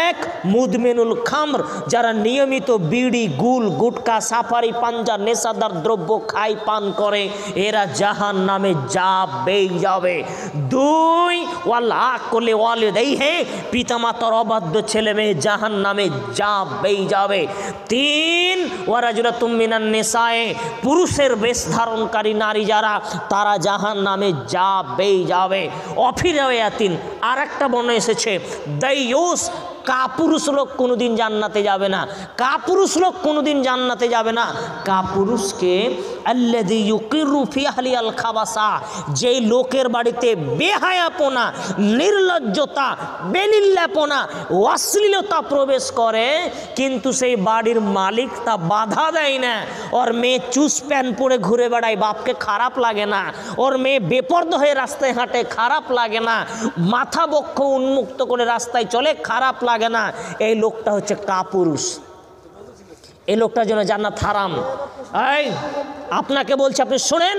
[SPEAKER 2] এক, মুদমিনুল খামর, যারা নিয়মিত বিড়ি, গুল, গুটকা, সাফারি, পাঞ্জা, নেশাদার দ্রব্য খায়, পান করে, এরা জাহান্নামে যাবেই যাবে। 2, ওয়াল্লাহ করলে ওয়ালিদাইহি, পিতামাতার অবাধ্য ছেলে মেয়ে জাহান্নামে যাবেই যাবে। 3, ওয়ারাজুলাতুম মিনান নিসায়ে, পুরুষের বেশ ধারণকারী নারী যারা, তারা জাহান্নামে যাবেই যাবে। অফিরায়াতিন, আর একটা বর্ণনা এসেছে, দাইয়ুস, কাপুরুষ লোক কোনোদিন জান্নাতে যাবে না। কাপুরুষ লোক কোনোদিন জান্নাতে যাবে না। কাপুরুষকে আল্লাযী ইউকিরু ফি আহলিল খাবাসা, যেই লোকের বাড়িতে বেহায়াপনা, নির্লজ্জতা, বেলিল্লাপনা, অশ্লীলতা প্রবেশ করে, কিন্তু সেই বাড়ির মালিক তা বাধা দেয় না। ওর মেয়ে চুস প্যান্ট পরে ঘুরে বেড়ায়, বাপকে খারাপ লাগে না। ওর মেয়ে বেপরদা হয়ে রাস্তায় হাঁটে, খারাপ লাগে না। মাথা বক্ষ উন্মুক্ত করে রাস্তায় চলে, খারাপ লাগে না। এই লোকটা হচ্ছে কাপুরুষ। এই লোকটার জন্য জান্নাত হারাম। এই আপনাকে বলছি, আপনি শুনেন,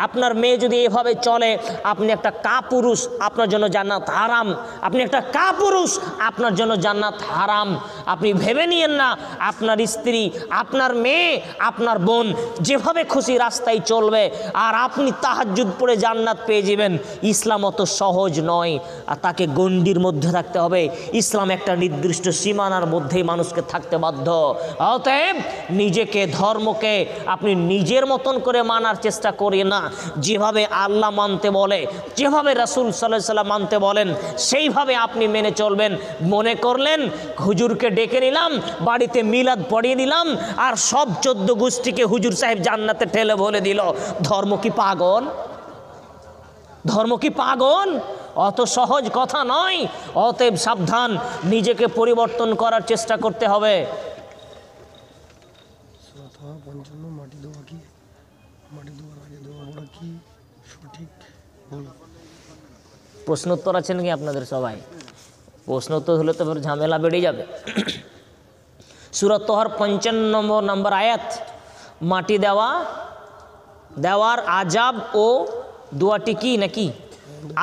[SPEAKER 2] আপনার মেয়ে যদি এভাবে চলে, আপনি একটা কাপুরুষ, আপনার জন্য জান্নাত হারাম। আপনি একটা কাপুরুষ, আপনার জন্য জান্নাত হারাম। আপনি ভেবে নিয়েন না আপনার স্ত্রী, আপনার মেয়ে, আপনার বোন যেভাবে খুশি রাস্তায় চলবে আর আপনি তাহাজ্জুদ পড়ে জান্নাত পেয়ে যাবেন। ইসলাম অত সহজ নয়, আর তাকে গণ্ডির মধ্যে থাকতে হবে। ইসলাম একটা নির্দিষ্ট সীমানার মধ্যেই মানুষকে থাকতে বাধ্য। অতএব নিজেকে, ধর্মকে আপনি নিজের মতন করে মানার চেষ্টা করেন না। যেভাবে আল্লাহ মানতে বলে, যেভাবে রাসূল সাল্লাল্লাহু আলাইহি ওয়াসাল্লাম মানতে বলেন, সেইভাবে আপনি মেনে চলবেন। মনে করলেন হুজুরকে ডেকে নিলাম, বাড়িতে মিলাদ পড়িয়ে দিলাম, আর সব 14 গোষ্ঠীকে হুজুর সাহেব জান্নাতে ঠেলে বলে দিল। ধর্ম কি পাগল? ধর্ম কি পাগল? অত সহজ কথা নয়। অতএব সাবধান, নিজেকে পরিবর্তন করার চেষ্টা করতে হবে।
[SPEAKER 4] পঞ্চম, মাটি দেওয়া কি, মাটি দেওয়ার আগে দেওয়া ওটা কি সঠিক ভুল?
[SPEAKER 2] প্রশ্ন উত্তর আছে নাকি আপনাদের সবাই? প্রশ্ন উত্তর হলে তো ঝামেলা বেড়ে যাবে। সূরা তহর 55 নম্বর আয়াত, মাটি দেওয়ার আজাব ও দোয়াটি কি নাকি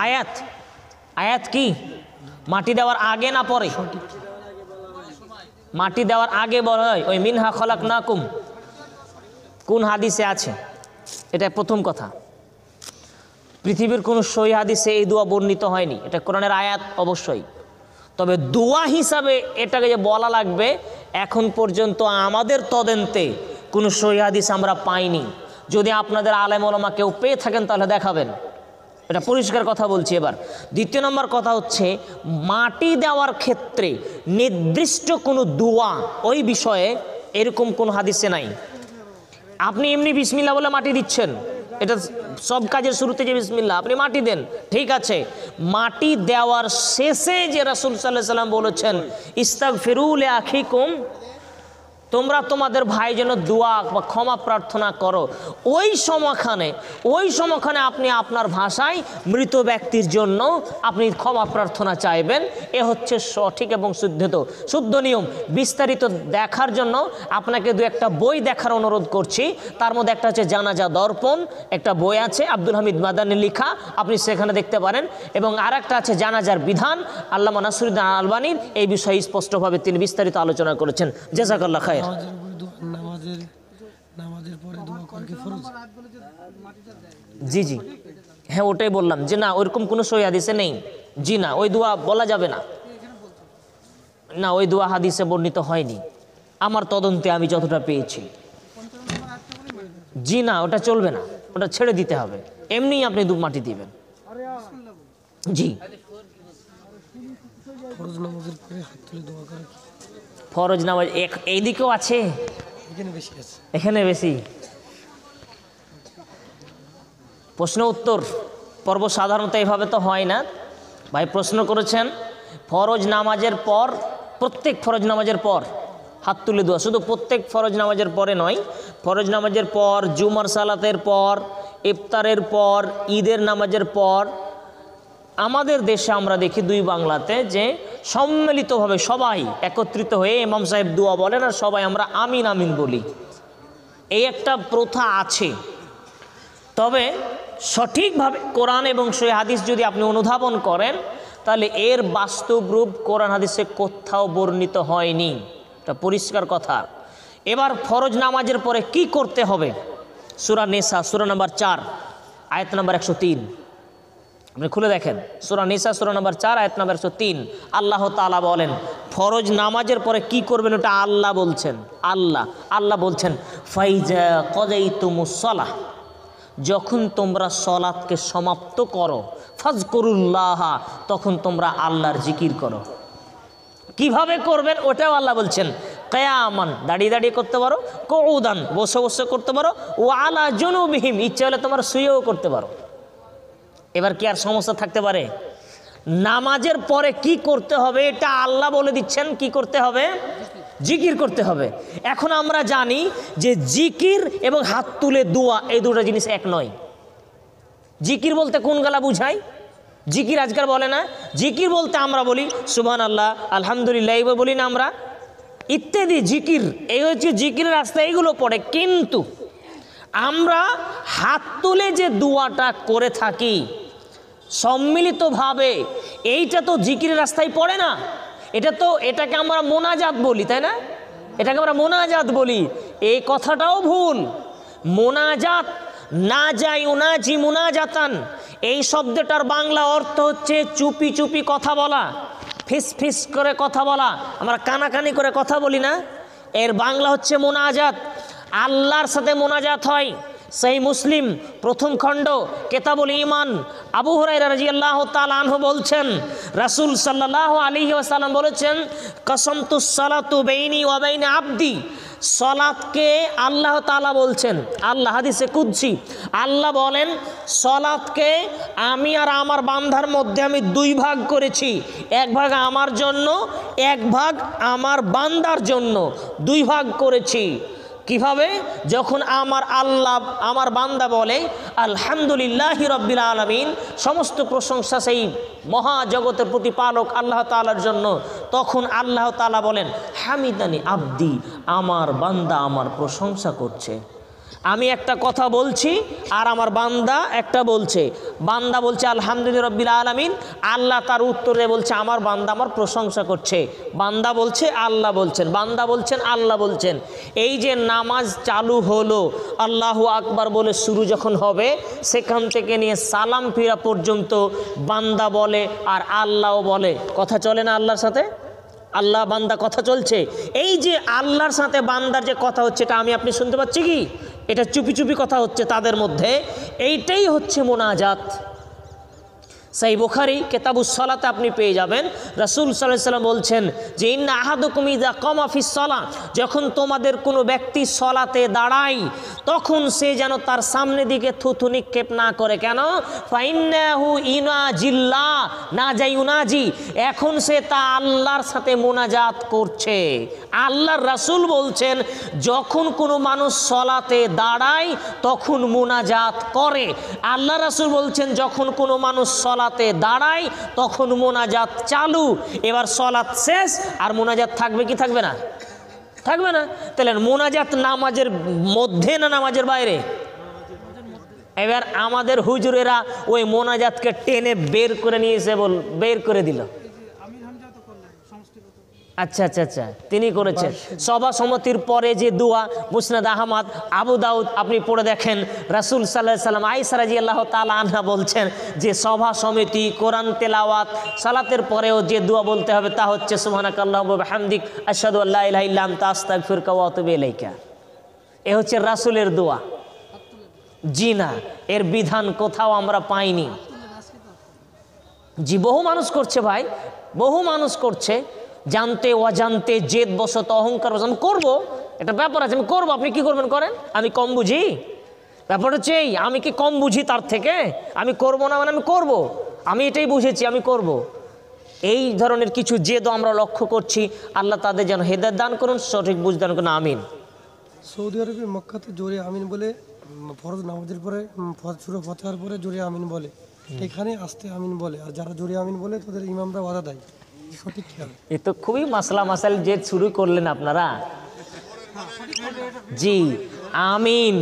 [SPEAKER 2] আয়াত কি? মাটি দেওয়ার আগে না পরে? মাটি দেওয়ার আগে বলা হয়, ওই মিনহা খলাকনাকুম, কোন হাদিসে আছে? এটা প্রথম কথা। পৃথিবীর কোনো সহি হাদিসে এই দোয়া বর্ণিত হয়নি, এটা কোরআনের আয়াত অবশ্যই। তবে দোয়া হিসাবে এটাকে যে বলা লাগবে, এখন পর্যন্ত আমাদের তদন্তে কোনো সহি হাদিস আমরা পাইনি। যদি আপনাদের আলেম ওলামা কেউ পেয়ে থাকেন তাহলে দেখাবেন, এটা পরিষ্কার কথা বলছি। এবার দ্বিতীয় নম্বর কথা হচ্ছে, মাটি দেওয়ার ক্ষেত্রে নির্দিষ্ট কোনো দোয়া ওই বিষয়ে এরকম কোনো হাদিসে নাই। আপনি এমনি বিসমিল্লাহ বলে মাটি দিচ্ছেন, এটা সব কাজের শুরুতে যে বিসমিল্লাহ, আপনি মাটি দেন, ঠিক আছে। মাটি দেওয়ার শেষে যে রাসূল সাল্লাল্লাহু আলাইহি ওয়াসাল্লাম বলেছেন, ইস্তাগফিরু লিআখিকুম, তোমরা তোমাদের ভাই যেন দোয়া বা ক্ষমা প্রার্থনা করো, ওই সময়খানে আপনি আপনার ভাষায় মৃত ব্যক্তির জন্য আপনি ক্ষমা প্রার্থনা চাইবেন। এ হচ্ছে সঠিক এবং শুদ্ধ নিয়ম। বিস্তারিত দেখার জন্য আপনাকে 2-1টা বই দেখার অনুরোধ করছি। তার মধ্যে একটা হচ্ছে জানাজা দর্পণ, একটা বই আছে আব্দুল হামিদ মাদানী লেখা, আপনি সেখানে দেখতে পারেন। এবং আর একটা আছে জানাজার বিধান, আল্লামা নাসিরুদ্দিন আলবানীর এই বিষয়ে স্পষ্টভাবে তিনি বিস্তারিত আলোচনা করেছেন। জাযাকাল্লাহ খায়র।
[SPEAKER 4] নামাজের পরে দোয়া করে ফরজ।
[SPEAKER 2] জি জি, হ্যাঁ ওটাই বললাম যে না ওইরকম কোনো সহি হাদিসে নেই। জি না, ওই দোয়া বলা যাবে না, না ওই দোয়া হাদিসে বর্ণিত হয়নি আমার তদন্তে, আমি যতটা পেয়েছি। জি না, ওটা চলবে না, ওটা ছেড়ে দিতে হবে, এমনি আপনি মাটি দিবেন। জি,
[SPEAKER 4] ফরজ নামাজের পরে হাত তুলে দোয়া করে কি?
[SPEAKER 2] ফরজ নামাজ এইদিকেও আছে,
[SPEAKER 4] এখানে বেশি আছে।
[SPEAKER 2] এখানে বেশি। প্রশ্ন উত্তর পর্ব সাধারণত এইভাবে তো হয় না। ভাই প্রশ্ন করেছেন ফরজ নামাজের পর, প্রত্যেক ফরজ নামাজের পর হাত তুলে দেওয়া, শুধু প্রত্যেক ফরজ নামাজের পরে নয়, ফরজ নামাজের পর, জুমার সালাতের পর, ইফতারের পর, ঈদের নামাজের পর। আমাদের দেশে আমরা দেখি দুই বাংলাতে যে সম্মিলিতভাবে সবাই একত্রিত হয়ে ইমাম সাহেব দোয়া বলেন আর সবাই আমরা আমিন আমিন বলি, এই একটা প্রথা আছে। তবে সঠিকভাবে কোরআন এবং সহিহ হাদিস যদি আপনি অনুধাবন করেন তাহলে এর বাস্তব রূপ কোরআন হাদিসে কোথাও বর্ণিত হয়নি, এটা পরিষ্কার কথা। এবার ফরজ নামাজের পরে কি করতে হবে, সূরা নিসা সূরা নাম্বার 4 আয়াত নাম্বার 103, আপনি খুলে দেখেন সূরা নিসা সূরা নাম্বার 4 আয়াত নাম্বার 103। আল্লাহ তাআলা বলেন ফরজ নামাজের পরে কি করবেন, ওটা আল্লাহ বলছেন। আল্লাহ বলছেন ফাইজা কদাইতুমুস সালাহ, যখন তোমরা সলাতকে সমাপ্ত করো, ফাজকুরুল্লাহ, তখন তোমরা আল্লাহর জিকির করো। কিভাবে করবেন ওটাও আল্লাহ বলছেন। কিয়ামান, দাঁড়িয়ে দাঁড়িয়ে করতে পারো, কুউদান, বসে বসে করতে পারো, ওয়া আলা জুনুবিহিম, ইচ্ছা হলে তোমরা শুয়েও করতে পারো। এবার কি আর সমস্যা থাকতে পারে? নামাজের পরে কি করতে হবে এটা আল্লাহ বলে দিচ্ছেন, কি করতে হবে, জিকির করতে হবে। এখন আমরা জানি যে জিকির এবং হাত তুলে দোয়া এই দুটো জিনিস এক নয়। জিকির বলতে কোন গালা বুঝাই? জিকির আজকাল বলে না, জিকির বলতে আমরা বলি সুবহানাল্লাহ, আলহামদুলিল্লাহ, এগুলো বলি না আমরা, ইত্যাদি জিকির, এই হচ্ছে জিকিরের রাস্তা, এইগুলো পড়ে। কিন্তু আমরা হাত তুলে যে দোয়াটা করে থাকি সম্মিলিতভাবে, এইটা তো জিকিরের রাস্তায় পড়ে না, এটাকে আমরা মোনাজাত বলি, তাই না? এটাকে আমরা মোনাজাত বলি, এই কথাটাও ভুল। মোনাজাত না যাই উনাজি মুনাজাতান, এই শব্দটার বাংলা অর্থ হচ্ছে চুপি চুপি কথা বলা, ফিস ফিস করে কথা বলা, আমরা কানাকানি করে কথা বলি না, এর বাংলা হচ্ছে মোনাজাত। আল্লাহর সাথে মোনাজাত হয়। সেই মুসলিম প্রথম খণ্ড কেতাবুল ঈমান, আবু হুরায়রা রাদিয়াল্লাহু তাআলা আনহু বলছেন রাসূল সাল্লাল্লাহু আলাইহি ওয়াসাল্লাম বলেছেন কসমতুস সালাতু বাইনি ওয়া বাইনা আবদি, সলাতকে আল্লাহ তাআলা বলছেন, আল্লাহ হাদিসে কুদসি আল্লাহ বলেন সলাতকে আমি আর আমার বান্দার মধ্যে আমি দুই ভাগ করেছি, এক ভাগ আমার জন্য, এক ভাগ আমার বান্দার জন্য, দুই ভাগ করেছি। কিভাবে? যখন আমার আল্লাহ, আমার বান্দা বলে আলহামদুলিল্লাহি রাব্বিল আলামিন, সমস্ত প্রশংসা সেই মহাজগতের প্রতিপালক আল্লাহ তাআলার জন্য, তখন আল্লাহ তাআলা বলেন হামিদানি আব্দি, আমার বান্দা আমার প্রশংসা করছে। আমি একটা কথা বলছি আর আমার বান্দা একটা বলছে, বান্দা বলছে আলহামদুলিল্লাহ রাব্বিল আলামিন, আল্লাহ তার উত্তরে বলছে আমার বান্দা আমার প্রশংসা করছে। বান্দা বলছে আল্লাহ বলছেন, বান্দা বলছেন আল্লাহ বলছেন। এই যে নামাজ চালু হলো, আল্লাহু আকবার বলে শুরু যখন হবে, সেখান থেকে নিয়ে সালাম ফিরা পর্যন্ত বান্দা বলে আর আল্লাহও বলে, কথা চলে না আল্লাহর সাথে? আল্লাহ বান্দা কথা চলছে। এই যে আল্লাহর সাথে বান্দার যে কথা হচ্ছে, এটা আমি আপনি শুনতে পাচ্ছি কি? এটা চুপি চুপি কথা হচ্ছে তাদের মধ্যে, এইটাই হচ্ছে মোনাজাত। সেই বুখারী কিতাবুস সালাতে আপনি পেয়ে যাবেন রাসূল সাল্লাল্লাহু আলাইহি ওয়াসাল্লাম বলছেন যে ইন্না আহাদুকুম ইযা কামা ফিস সালাহ, যখন তোমাদের কোনো ব্যক্তি সলাতে দাঁড়ায় তখন সে যেন তার সামনে দিকে থুথু নিক্ষেপ না করে। কেন? ফাইন্নাহু ইনাজিল্লাহ না যাই উনাজি, এখন সে তা আল্লাহর সাথে মোনাজাত করছে। আল্লাহর রাসূল বলছেন যখন কোনো মানুষ সলাতে দাঁড়ায় তখন মোনাজাত করে। আল্লাহ রাসূল বলছেন যখন কোনো মানুষ সলাতে দাঁড়ায় তখন মোনাজাত চালু। এবার সলাত শেষ আর মোনাজাত থাকবে কি থাকবে না? থাকবে না। তাহলে মোনাজাত নামাজের মধ্যে না নামাজের বাইরে? এবার আমাদের হুজুরেরা ওই মোনাজাতকে টেনে বের করে নিয়েছে, বের করে দিল। আচ্ছা আচ্ছা আচ্ছা, তিনি করেছেন। সভা সমিতির পরে যে দোয়া, মুসনাদ আহমদ, আবু দাউদ আপনি পড়ে দেখেন, রাসূল সাল্লাল্লাহু আলাইহি সাল্লাম, আয়েশা রাদিয়াল্লাহু তাআলা আনহা বলছেন যে সভা সমিতি, কোরআন তেলাওয়াত, সালাতের পরেও যে দোয়া বলতে হবে তা হচ্ছে সুবহানাকাল্লাহুম্মা ওয়া বিহামদিক আশহাদু আল্লা ইলাহা ইল্লা আনতা আস্তাগফিরুকা ওয়া আতুবু ইলাইকা। এ হচ্ছে রাসূলের দোয়া। জি না, এর বিধান কোথাও আমরা পাইনি। জি, বহু মানুষ করছে ভাই, বহু মানুষ করছে, জানতে অজান্তে, জেদ বশত, অহংকার বশত। আমি করবো, একটা ব্যাপার আছে, আমি করবো, আপনি কি করবেন করেন, আমি কম বুঝি? ব্যাপার হচ্ছে এই, আমি কি কম বুঝি তার থেকে? আমি করব না মানে আমি করব, আমি এটাই বুঝেছি আমি করব। এই ধরনের কিছু জেদও আমরা লক্ষ্য করছি। আল্লাহ তাদের যেন হেদায়েত দান করুন, সঠিক বুঝ দান করুন, আমিন।
[SPEAKER 4] সৌদি আরবে মক্কাতে জোরে আমিন বলে, ফরজ নামাজের পরে সূরা ফাতিহার পরে জোরে আমিন বলে, এখানে আস্তে আমিন বলে, আর যারা জোরে আমিন বলে তাদের ইমামরা বাধা দেয়। সঠিক খেয়াল।
[SPEAKER 2] এ তো খুবই মাসাইল যে শুরু করলেন আপনারা। জি, আমিন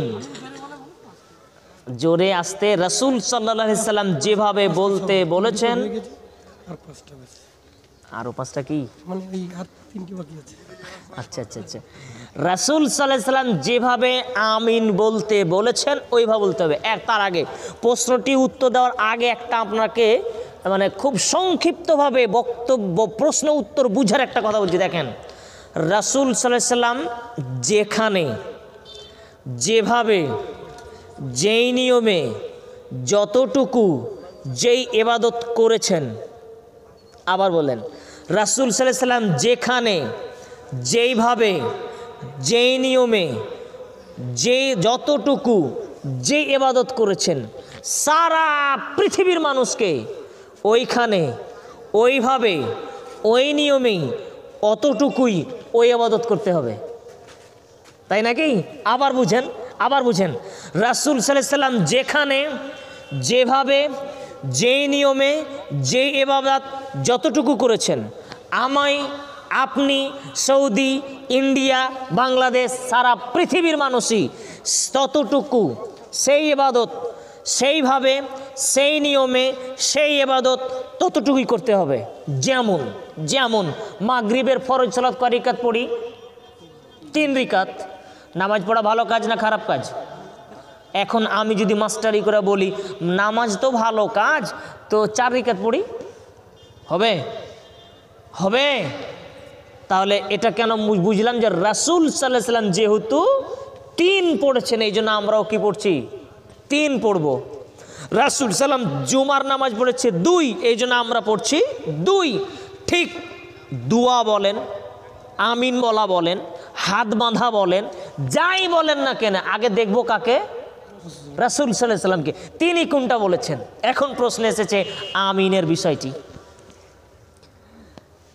[SPEAKER 2] জোরে আসতে রাসূল সাল্লাল্লাহু আলাইহি সাল্লাম যেভাবে বলতে বলেছেন।
[SPEAKER 4] আর 5টা আছে,
[SPEAKER 2] আরো 5টা কি?
[SPEAKER 4] মানে এই আর 3টি বাকি আছে।
[SPEAKER 2] আচ্ছা আচ্ছা আচ্ছা, রাসূল সাল্লাল্লাহু আলাইহি সাল্লাম যেভাবে আমিন বলতে বলেছেন ওইভাবে বলতে হবে। তার আগে, প্রশ্নটি উত্তর দেওয়ার আগে একটা আপনাকে মানে খুব সংক্ষিপ্তভাবে বক্তব্য, প্রশ্ন উত্তর বুঝার একটা কথা বলছি। দেখেন, রাসূল সাল্লাল্লাহু আলাইহি সাল্লাম যেখানে, যেভাবে, যেই নিয়মে, যতটুকু, যেই ইবাদত করেছেন, আবার বলেন, রাসূল সাল্লাল্লাহু আলাইহি সাল্লাম যেখানে, যেইভাবে, যেই নিয়মে, যে যতটুকু, যে ইবাদত করেছেন, সারা পৃথিবীর মানুষকে ওইখানে, ওইভাবে, ওই নিয়মেই, অতটুকুই ওই ইবাদত করতে হবে, তাই নাকি? আবার বুঝেন, আবার বুঝেন, রাসূল সাল্লাল্লাহু আলাইহি সাল্লাম যেখানে, যেভাবে, যেই নিয়মে, যেই ইবাদত যতটুকু করেছেন, আমায়, আপনি, সৌদি, ইন্ডিয়া, বাংলাদেশ, সারা পৃথিবীর মানুষই ততটুকু সেই ইবাদত, সেইভাবে, সেই নিয়মে, সেই ইবাদত ততটুকুই করতে হবে। যেমন যেমন মাগরিবের ফরজ সালাত কয় রাকাত পড়ি? 3 রাকাত। নামাজ পড়া ভালো কাজ না খারাপ কাজ? এখন আমি যদি মাস্টারি করে বলি নামাজ তো ভালো কাজ, তো 4 রাকাত পড়ি, হবে? হবে? তাহলে এটা কেন বুঝলাম যে রাসূল সাল্লাল্লাহু আলাইহি সাল্লাম যেহেতু 3 পড়েছেন, এই জন্য আমরাও কি পড়ছি? 3 পড়ব। রাসূল সাল্লাম জুমার নামাজ পড়েছে 2, এই জন্য আমরা পড়ছি 2। ঠিক দোয়া বলেন, আমিন বলা বলেন, হাত বাঁধা বলেন, যাই বলেন না কেন, আগে দেখবো কাকে? রাসূল সাল্লাল্লাহু আলাইহি সাল্লামকে। তিনি কোনটা বলেছেন? এখন প্রশ্ন এসেছে আমিনের বিষয়টি।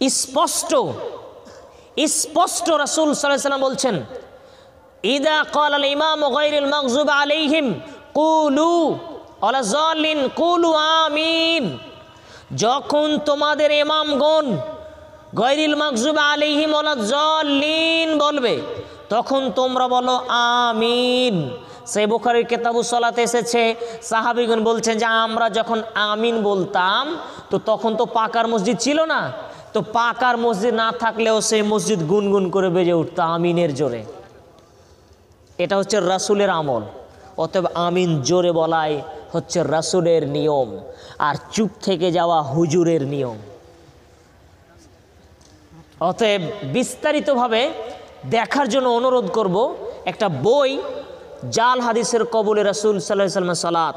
[SPEAKER 2] স্পষ্ট স্পষ্ট রাসূল সাল্লাল্লাহু আলাইহি সাল্লাম বলছেন, ইদা ক্বালা আল ইমামু গায়রুল মাগযুব আলাইহিম কুলু ওয়ালা যালিন কুলু আমিন। যখন তোমাদের ইমামগণ গায়রুল মাগযুব আলাইহিম ওয়ালা যালিন বলবে, তখন তোমরা বলো আমিন। সেই বুখারীর কিতাবুস সালাতে এসেছে, সাহাবীগণ বলছেন যে আমরা যখন আমিন বলতাম তো তখন তো পাকার মসজিদ ছিল না, তো পাকার মসজিদ না থাকলেও সেই মসজিদ গুনগুন করে বেজে উঠতো আমিনের জোরে। এটা হচ্ছে রাসূলের আমল। অতএব আমিন জোরে বলাই হচ্ছে রাসূলের নিয়ম, আর চুপ থেকে যাওয়া হুজুরের নিয়ম। অতএব বিস্তারিতভাবে দেখার জন্য অনুরোধ করব, একটা বই জাল হাদিসের কবলে রাসূল সাল্লাল্লাহু আলাইহি ওয়াসাল্লামের সালাত,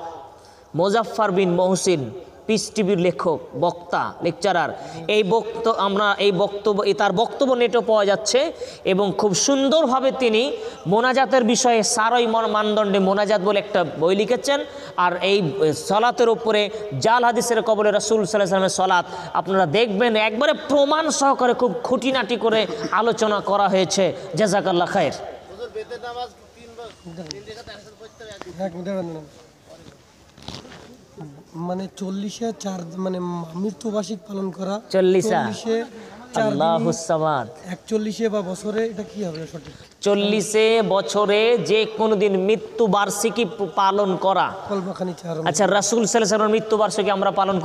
[SPEAKER 2] মোজাফফর বিন মহসিন, পিস টিভির লেখক, বক্তা, লেকচারার। তার বক্তব্য নেটও পাওয়া যাচ্ছে এবং খুব সুন্দরভাবে তিনি মোনাজাতের বিষয়ে সারই মানদণ্ডে মোনাজাত বলে একটা বই লিখেছেন। আর এই সালাতের উপরে জাল হাদিসের কবলে রাসূল সাল্লাল্লাহু আলাইহি ওয়াসাল্লামের সালাত আপনারা দেখবেন, একবারে প্রমাণ সহকারে খুব খুঁটিনাটি করে আলোচনা করা হয়েছে। জাযাকাল্লাহ খায়ের।
[SPEAKER 4] মানে 40-এ 4 মানে মৃত্যুবার্ষিক পালন করা,
[SPEAKER 2] 40-এ আল্লাহুস সামাদ,
[SPEAKER 4] 41-এ বা বছরে, এটা কি হবে সঠিক?
[SPEAKER 2] 40-এ বছরে যে কোনো দিন মৃত্যুবার্ষিকী পালন করা।
[SPEAKER 4] কলমাখানি 4।
[SPEAKER 2] আচ্ছা, রাসূল সাল্লাল্লাহু আলাইহি ওয়াসাল্লামের মৃত্যুবার্ষিকী আমরা পালন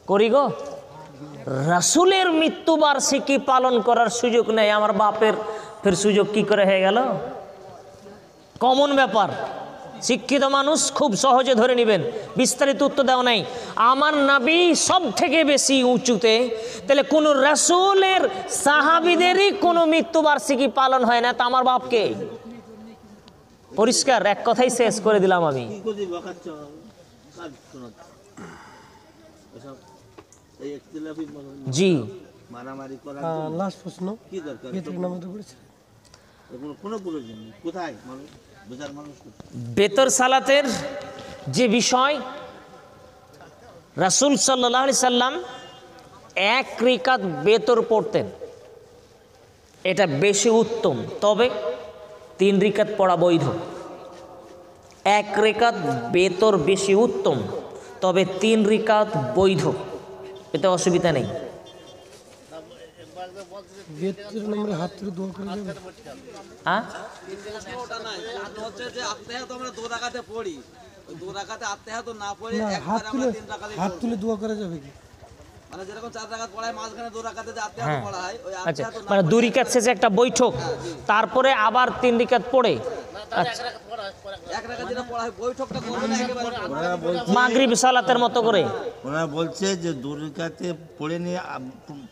[SPEAKER 2] করি গো? রাসূলের মৃত্যুবার্ষিকী পালন করার সুযোগ নেই, আমার বাপের ফের সুযোগ কি করে হয়ে গেল? কমন ব্যাপার, শিক্ষিত মানুষ খুব সহজে ধরে নেবেন, বিস্তারিত উত্তর দেওয়া নাই। আমার নবী সব থেকে বেশি উঁচুতে, তাহলে কোনো রাসূলের সাহাবীদেরই কোনো মৃত্যুবার্ষিকী পালন হয় না, তা আমার বাপকে? পরিষ্কার, এক কথাই শেষ করে দিলাম আমি। জি,
[SPEAKER 5] মারামারি করা
[SPEAKER 4] লাস্ট প্রশ্ন,
[SPEAKER 5] কি দরকার?
[SPEAKER 4] বেতন নামাজে পড়েছে?
[SPEAKER 5] কোনো প্রয়োজন নেই। কোথায় মানুষ বোঝার মানুষ
[SPEAKER 2] বেতর সালাতের যে বিষয়, রাসূল সাল্লাল্লাহু আলাইহি সাল্লাম 1 রিকাত বেতর পড়তেন, এটা বেশি উত্তম, তবে 3 রিকাত পড়া বৈধ। 1 রিকাত বেতর বেশি উত্তম, তবে 3 রিকাত বৈধ, এতে অসুবিধা নেই।
[SPEAKER 4] বেতের নম্বরে হাত তুলে দোয়া করে যাবে?
[SPEAKER 2] হ্যাঁ,
[SPEAKER 6] ওটা নাই, কারণ হচ্ছে যে আত্মাহাত আমরা 2 রাকাতে পড়ি, ওই 2 রাকাতে আত্মাহাত না পড়ে
[SPEAKER 4] না,
[SPEAKER 6] একবার আমরা 3 রাকাতে
[SPEAKER 4] হাত তুলে দোয়া করা যাবে কি?
[SPEAKER 6] মানে যেরকম 4 রাকাত পড়ায় মাঝখানে 2 রাকাতে যে আত্মাহাত
[SPEAKER 2] হ্যাঁ,
[SPEAKER 6] পড়া হয়, ওই
[SPEAKER 2] আচ্ছা,
[SPEAKER 6] আত্মাহাত
[SPEAKER 2] মানে 2 রিকাত শেষে একটা বৈঠক, তারপরে আবার 3 রিকাত পড়ে, আচ্ছা,
[SPEAKER 6] 1 রাকাত যেটা পড়া হয় বৈঠকটা করবে না, একেবারে পড়বে।
[SPEAKER 2] মাগরিব সালাতের মতো করে।
[SPEAKER 5] ওনারা বলছে যে দুর্গাতে পড়ে নিয়ে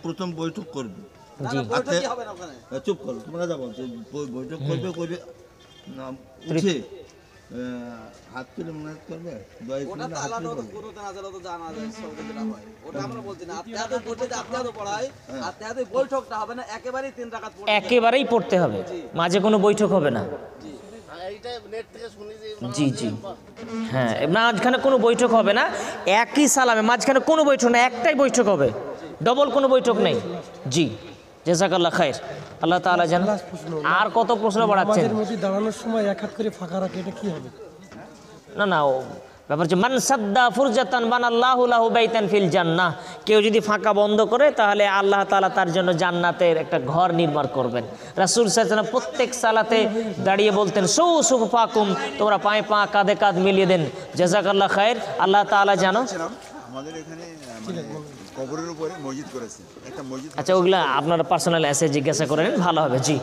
[SPEAKER 5] প্রথম বৈঠক করবে।
[SPEAKER 6] না, না, বৈঠকই হবে না ওখানে।
[SPEAKER 5] চুপ করো, তোমরা যা বলছো বৈঠক করবে না, উঠে হাত তুলে মনে করবে, দোয়া
[SPEAKER 6] ওটা
[SPEAKER 5] করবে,
[SPEAKER 6] তো
[SPEAKER 5] হাত
[SPEAKER 6] আলাদা,
[SPEAKER 5] তুলে
[SPEAKER 6] ওটা কোনো জানাজার তো জানা যায়, সবটা যেটা হয় ওটা আমরা বলছি না। আত্মাহাত বলছে যে আত্মাহাত পড়া হয়, আত্মাহাত বৈঠকটা হবে না, একেবারেই 3 রাকাত পড়বে।
[SPEAKER 2] একেবারেই পড়তে হবে, মাঝে কোনো বৈঠক হবে না। জি জি, হ্যাঁ, মাঝখানে কোনো বৈঠক হবে না, একই সালামে মাঝখানে কোনো বৈঠক না, একটাই বৈঠক হবে, ডবল কোনো বৈঠক নেই। জি, জাযাকাল্লাহ খায়ের, আল্লাহ তাআলা জানেন।
[SPEAKER 4] লাস্ট প্রশ্ন,
[SPEAKER 2] আর কত প্রশ্ন বাড়াচ্ছেন?
[SPEAKER 4] নামাজের মধ্যে দাঁড়ানোর সময় এক হাত করে ফাঁকা রাখে, এটা কি হবে?
[SPEAKER 2] না না, ও ব্যাপার হচ্ছে মান সাদ্দা ফুরজাতান বানাল্লাহু লাহু বাইতান ফিল জান্নাহ, কেউ যদি ফাঁকা বন্ধ করে তাহলে আল্লাহ তাআলা তার জন্য জান্নাতের একটা ঘর নির্মাণ করবেন। রাসূল সাল্লাল্লাহু আলাইহি ওয়াসাল্লাম প্রত্যেক সালাতে দাঁড়িয়ে বলতেন সৌ সুফাকুম, তোমরা পায়ে পা কাঁধে কাঁধ মিলিয়ে দেন। জাযাকাল্লাহ খায়ের, আল্লাহ তাআলা জানো।
[SPEAKER 7] আমাদের এখানে কবরের উপরে মসজিদ করেছে, একটা মসজিদ।
[SPEAKER 2] আচ্ছা, ওগুলা আপনারা পার্সোনাল এসে জিজ্ঞাসা করে নেন, ভালো হবে। জি।